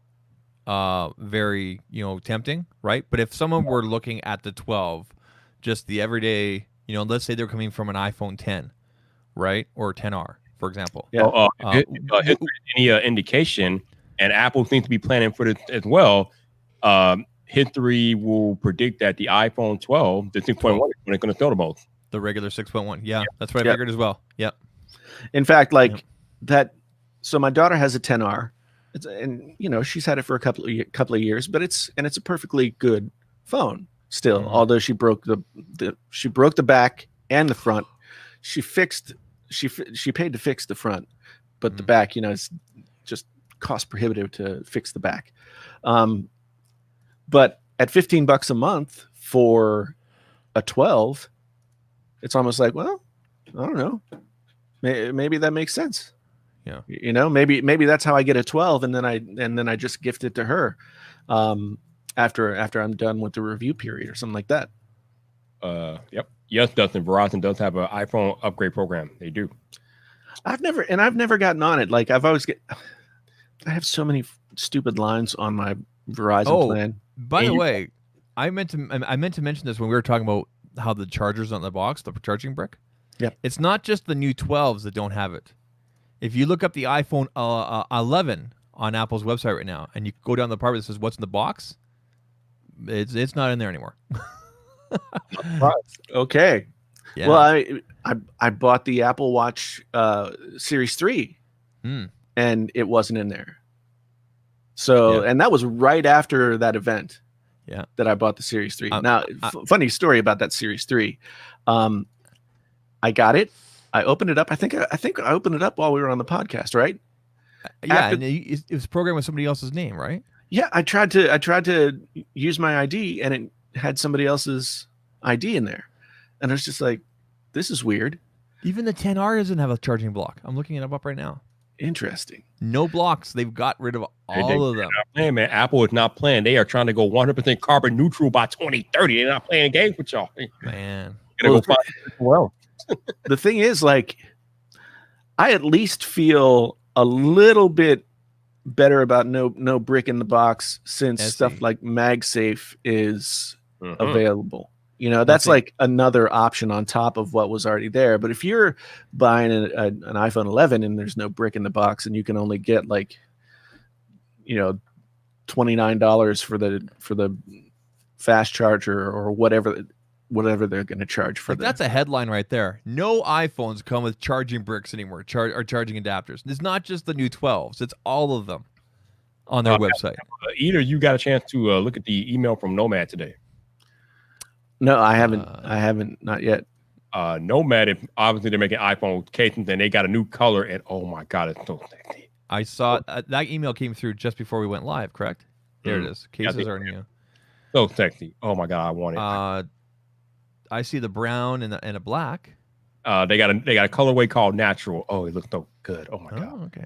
tempting, right? But if someone were looking at the 12, just the everyday, let's say they're coming from an iPhone 10, right? Or 10R, for example. Yeah. Any indication, and Apple seems to be planning for this as well, history will predict that the iPhone 12, the 6.1, is when it's going to sell the most. The regular 6.1. Yeah, that's what I figured as well. Yep. In fact, that, so my daughter has a 10R, and she's had it for a couple of years, but it's a perfectly good phone. Still, although she broke the back and the front. She paid to fix the front, but the back, it's just cost prohibitive to fix the back. But at $15 a month for a 12, it's almost like, well, I don't know, maybe that makes sense. Yeah, maybe that's how I get a 12, and then I just gift it to her. After I'm done with the review period or something like that. Yep. Yes, Dustin. Verizon does have an iPhone upgrade program. They do. I've never gotten on it. Like I have so many stupid lines on my Verizon plan. By the way, I meant to mention this when we were talking about how the charger's on the box, the charging brick. Yeah. It's not just the new 12s that don't have it. If you look up the iPhone 11 on Apple's website right now, and you go down the part that says what's in the box, it's not in there anymore. Okay. Yeah. Well, I bought the Apple Watch Series 3, and it wasn't in there. So, and that was right after that event. Yeah. That I bought the Series 3. Now, funny story about that Series 3. I got it. I opened it up. I think I opened it up while we were on the podcast, right? Yeah, and it was programmed with somebody else's name, right? Yeah, I tried to use my ID, and it had somebody else's ID in there, and I was just like, "This is weird." Even the 10R doesn't have a charging block. I'm looking it up right now. Interesting. No blocks. They've got rid of all of them. Man, Apple is not playing. They are trying to go 100% carbon neutral by 2030. They're not playing games with y'all. Man. Gotta go find somewhere else. The thing is, like, I at least feel a little bit better about no brick in the box since stuff like MagSafe is available. You know, that's like another option on top of what was already there. But if you're buying an iPhone 11 and there's no brick in the box and you can only get like, you know, $29 for the fast charger or whatever they're going to charge for that's a headline right there. No iPhones come with charging bricks anymore, or charging adapters. It's not just the new 12s. It's all of them on their website. Either you got a chance to look at the email from Nomad today. No, I haven't. I haven't, not yet. Nomad, obviously they're making iPhone cases and they got a new color and oh my God, it's so sexy. I saw that email came through just before we went live, correct? There it is. Cases are new. So sexy. Oh my God, I want it. I see the brown and a black. They got a colorway called natural. Oh, it looks so good. Oh my God. Okay.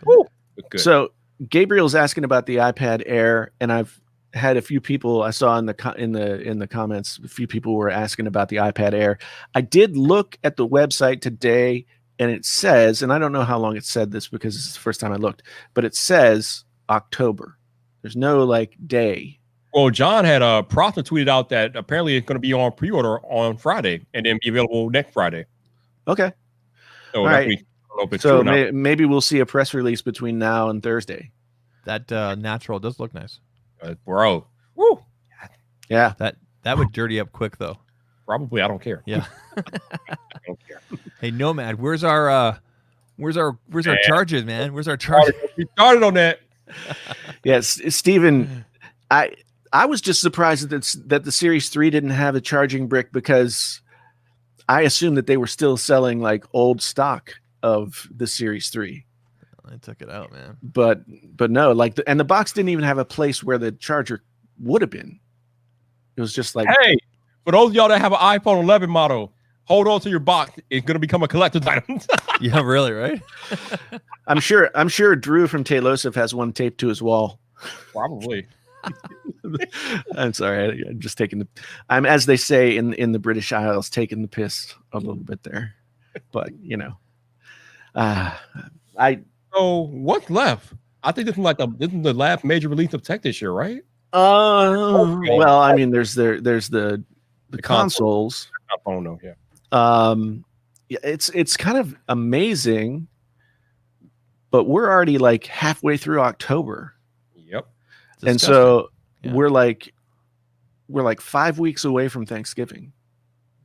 Woo, good. So Gabriel's asking about the iPad Air, and I've had a few people I saw in the comments. A few people were asking about the iPad Air. I did look at the website today, and it says, and I don't know how long it said this because this is the first time I looked, but it says October. There's no like day. Well, John had a Proctor tweeted out that apparently it's going to be on pre-order on Friday and then be available next Friday. Okay. So, all right. So maybe we'll see a press release between now and Thursday. That natural does look nice. Bro. Woo. Yeah. That would dirty up quick though. Probably. I don't care. Yeah. I don't care. Hey, Nomad, where's our charges, man? Where's our charger? We started on that. Yes, Steven, I was just surprised that the Series 3 didn't have a charging brick because I assumed that they were still selling like old stock of the Series 3. I took it out, man. But no, like the box didn't even have a place where the charger would have been. It was just like, hey, for those of y'all that have an iPhone 11 model, hold on to your box. It's going to become a collector's item. Yeah, really, right? I'm sure Drew from Taylosif has one taped to his wall. Probably. I'm sorry. I'm just I'm, as they say in the British Isles, taking the piss a little bit there. But you know, So what's left? I think this is the last major release of tech this year, right? Well, I mean, there's the consoles. Oh no, yeah. Yeah, it's kind of amazing, but we're already like halfway through October. Yep. And so we're like 5 weeks away from Thanksgiving.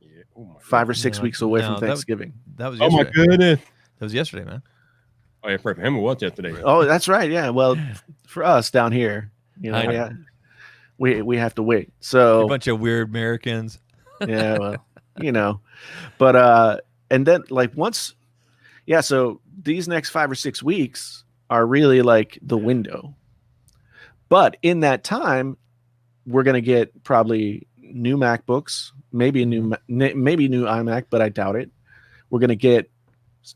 Yeah. Oh 5 or 6 weeks away from Thanksgiving. That was yesterday. Oh my goodness. That was yesterday, man. Oh yeah, for him it was yesterday. Oh, that's right. Yeah. Well, for us down here, you know, we have to wait. So a bunch of weird Americans. Yeah, well, you know, but and then like so these next 5 or 6 weeks are really like the window. But in that time, we're going to get probably new MacBooks, maybe new iMac, but I doubt it. We're going to get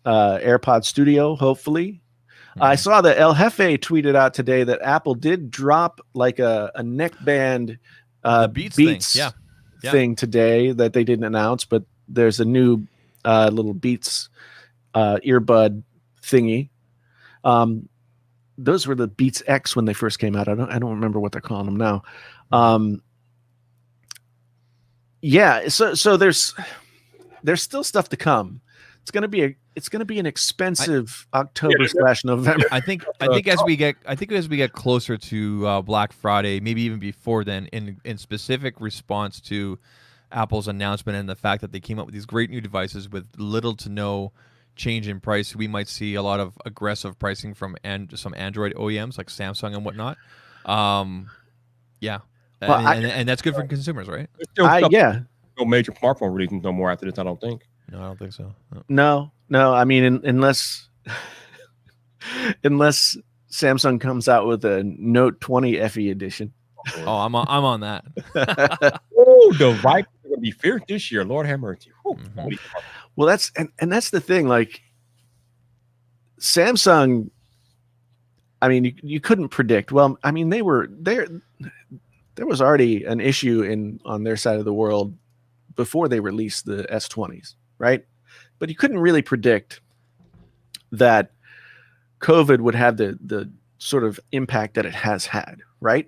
AirPod Studio, hopefully. Mm-hmm. I saw that El Jefe tweeted out today that Apple did drop like a neckband Beats thing today that they didn't announce, but there's a new little Beats earbud thingy. Those were the Beats X when they first came out. I don't remember what they're calling them now. Yeah, so there's still stuff to come. It's gonna be an expensive October/November. I think as we get closer to Black Friday, maybe even before then, in specific response to Apple's announcement and the fact that they came up with these great new devices with little to no change in price, we might see a lot of aggressive pricing from some Android OEMs like Samsung and whatnot. Yeah, well, and that's good for consumers, right? No major smartphone releases no more after this, I don't think. No, I don't think so. No. I mean, unless Samsung comes out with a Note 20 FE edition. Oh, I'm on that. Oh, the Viper are going to be fierce this year. Lord have mercy. Well, that's the thing. Like, Samsung, I mean, you couldn't predict. Well, I mean, they were there. There was already an issue on their side of the world before they released the S20s, right? But you couldn't really predict that COVID would have the sort of impact that it has had, right?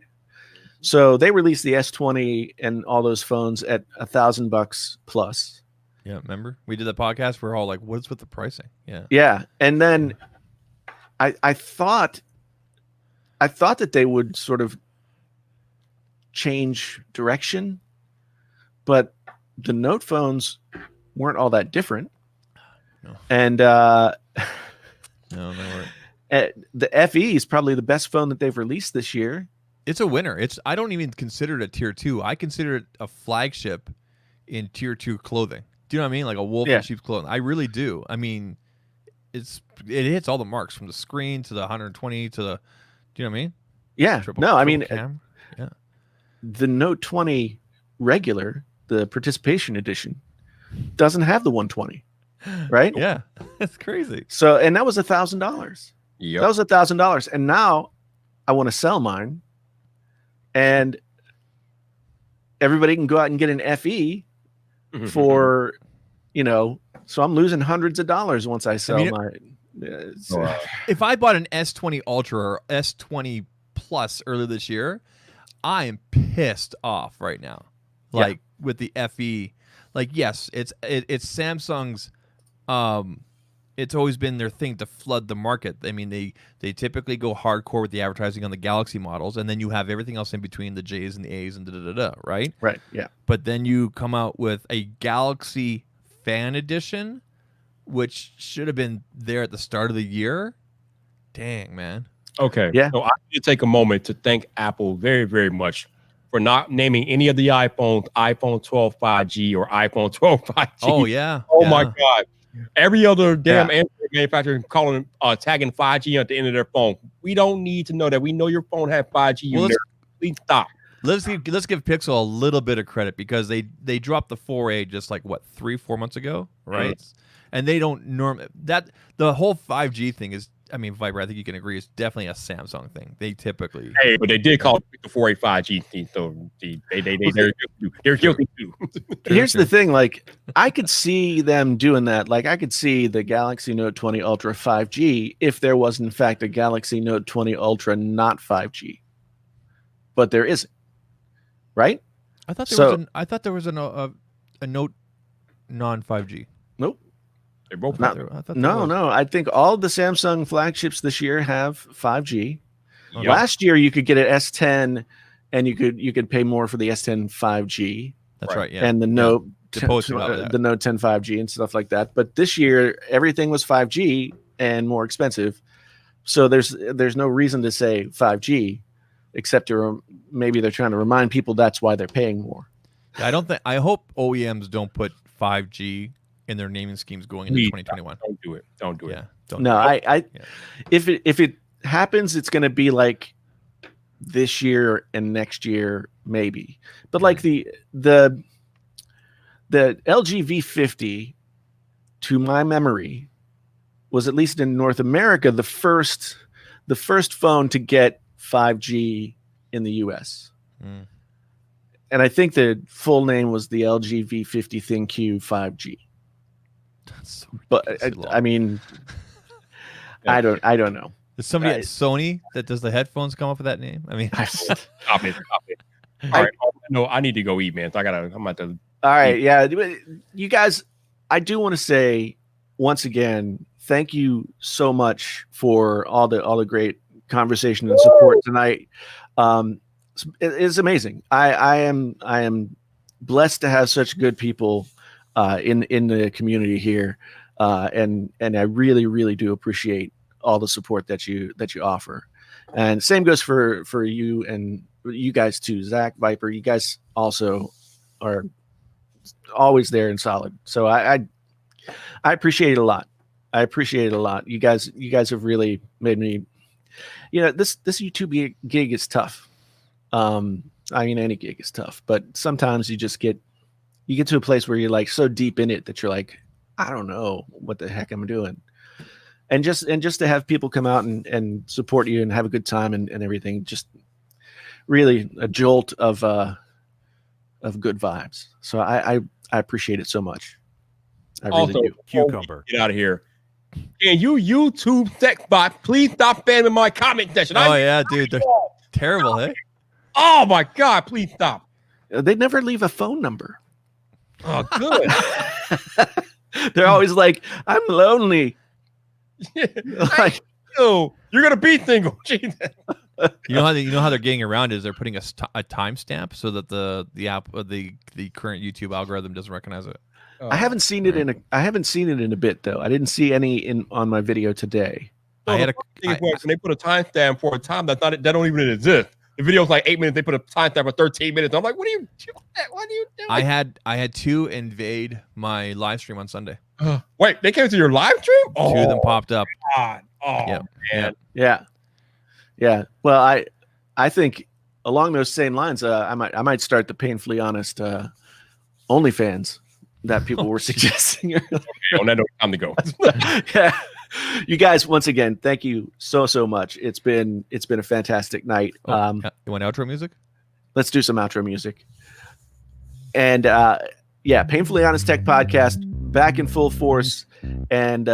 So they released the S20 and all those phones at $1,000 plus. Yeah, remember we did the podcast. We're all like, "What's with the pricing?" Yeah, Yeah, and then I thought that they would sort of change direction, but the Note phones weren't all that different. No. And no. the FE is probably the best phone that they've released this year. It's a winner. I don't even consider it a tier 2. I consider it a flagship in tier 2 clothing. Do you know what I mean? Like a wolf in sheep's clothing. I really do. I mean, it hits all the marks from the screen to the 120 to the. Do you know what I mean? Yeah. Cam. Yeah. The Note 20 regular, the participation edition, doesn't have the 120, right? Yeah, that's crazy. So, and that was $1,000. Yep. That was $1,000, and now I want to sell mine, and everybody can go out and get an FE for, so I'm losing hundreds of dollars once I sell mine. If I bought an S20 Ultra or S20 Plus earlier this year, I am pissed off right now. Like with the FE, like yes, it's Samsung's. It's always been their thing to flood the market. I mean, they typically go hardcore with the advertising on the Galaxy models, and then you have everything else in between, the J's and the A's and right? Right. Yeah. But then you come out with a Galaxy Fan Edition, which should have been there at the start of the year. Dang, man. Okay. Yeah. So I need to take a moment to thank Apple very, very much for not naming any of the iPhone 12 5G or iPhone 12 5G. Oh, yeah. Oh, my God. Every other damn Android manufacturer calling tagging 5G at the end of their phone. We don't need to know that. We know your phone had 5G. Please stop. Let's give Pixel a little bit of credit because they dropped the 4A just like 3-4 months ago, right? And they don't the whole 5G thing is. I mean, Viper, I think you can agree, it's definitely a Samsung thing. They typically. Hey, but they did call it the 4A 5G, so they're guilty too. Here's the thing, like I could see them doing that. Like I could see the Galaxy Note 20 Ultra 5G if there was in fact a Galaxy Note 20 Ultra not 5G. But there isn't. Right? I thought there was a Note non 5G. Nope. They're both no. I think all the Samsung flagships this year have 5G. Yep. Last year you could get an S10 and you could pay more for the S10 5G. That's right. Yeah. And the Note the Note 10 5G and stuff like that. But this year everything was 5G and more expensive. So there's no reason to say 5G except maybe they're trying to remind people that's why they're paying more. I hope OEMs don't put 5G in their naming schemes going into 2021. Don't do it. Don't do it. Yeah. If it happens, it's going to be like this year and next year, maybe. But like the LG V50, to my memory, was at least in North America the first phone to get 5G in the US. And I think the full name was the LG V50 ThinQ 5G. So but I mean, I don't know. Is somebody at Sony that does the headphones come up with that name? I mean, stop it. All right. No, I need to go eat, man. So I'm about to. All right. Yeah. You guys, I do want to say once again, thank you so much for all the great conversation and support tonight. It's amazing. I am blessed to have such good people in the community here, and I really, really do appreciate all the support that you offer. And same goes for you and you guys too, Zach, Viper. You guys also are always there and solid. So I appreciate it a lot. I appreciate it a lot. You guys have really made me. This YouTube gig is tough. I mean, any gig is tough, but sometimes you just get to a place where you're like so deep in it that you're like, I don't know what the heck I'm doing. and just to have people come out and support you and have a good time and everything, just really a jolt of good vibes. So I appreciate it so much. I really Also, do. before we Cucumber. get out of here. Can you YouTube tech bot please stop spamming my comment section? Oh yeah, dude, they're terrible, hey? Oh my God, please stop. They never leave a phone number. Oh, good. They're always like, I'm lonely. Like, Ew, you're gonna be single. Jesus. You know how they're getting around is they're putting a timestamp so that the app the current YouTube algorithm doesn't recognize it. I haven't seen it in a bit though. I didn't see any on my video today. I had when they put a timestamp for a time that don't even exist. The video's like 8 minutes. They put a timestamp for 13 minutes. I'm like, what are you doing? I had two invade my live stream on Sunday. Wait, they came to your live stream? Oh, Two of them popped up. God. Oh, Yep. man. Yeah. Well, I think along those same lines, I might start the Painfully Honest OnlyFans that people were suggesting. Okay, on that note, time to go. Yeah. You guys, once again, thank you so much. It's been a fantastic night. Oh, you want outro music? Let's do some outro music. And Painfully Honest Tech Podcast back in full force. And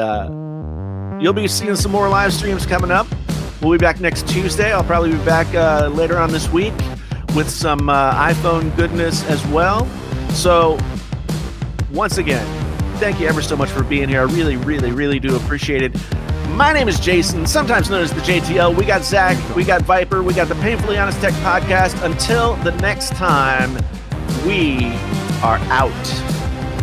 you'll be seeing some more live streams coming up. We'll be back next Tuesday. I'll probably be back later on this week with some iPhone goodness as well. So once again, thank you ever so much for being here. I really do appreciate it. My name is Jason, sometimes known as the JTL. We got Zach, we got Viper, we got the Painfully Honest Tech Podcast. Until the next time, we are out.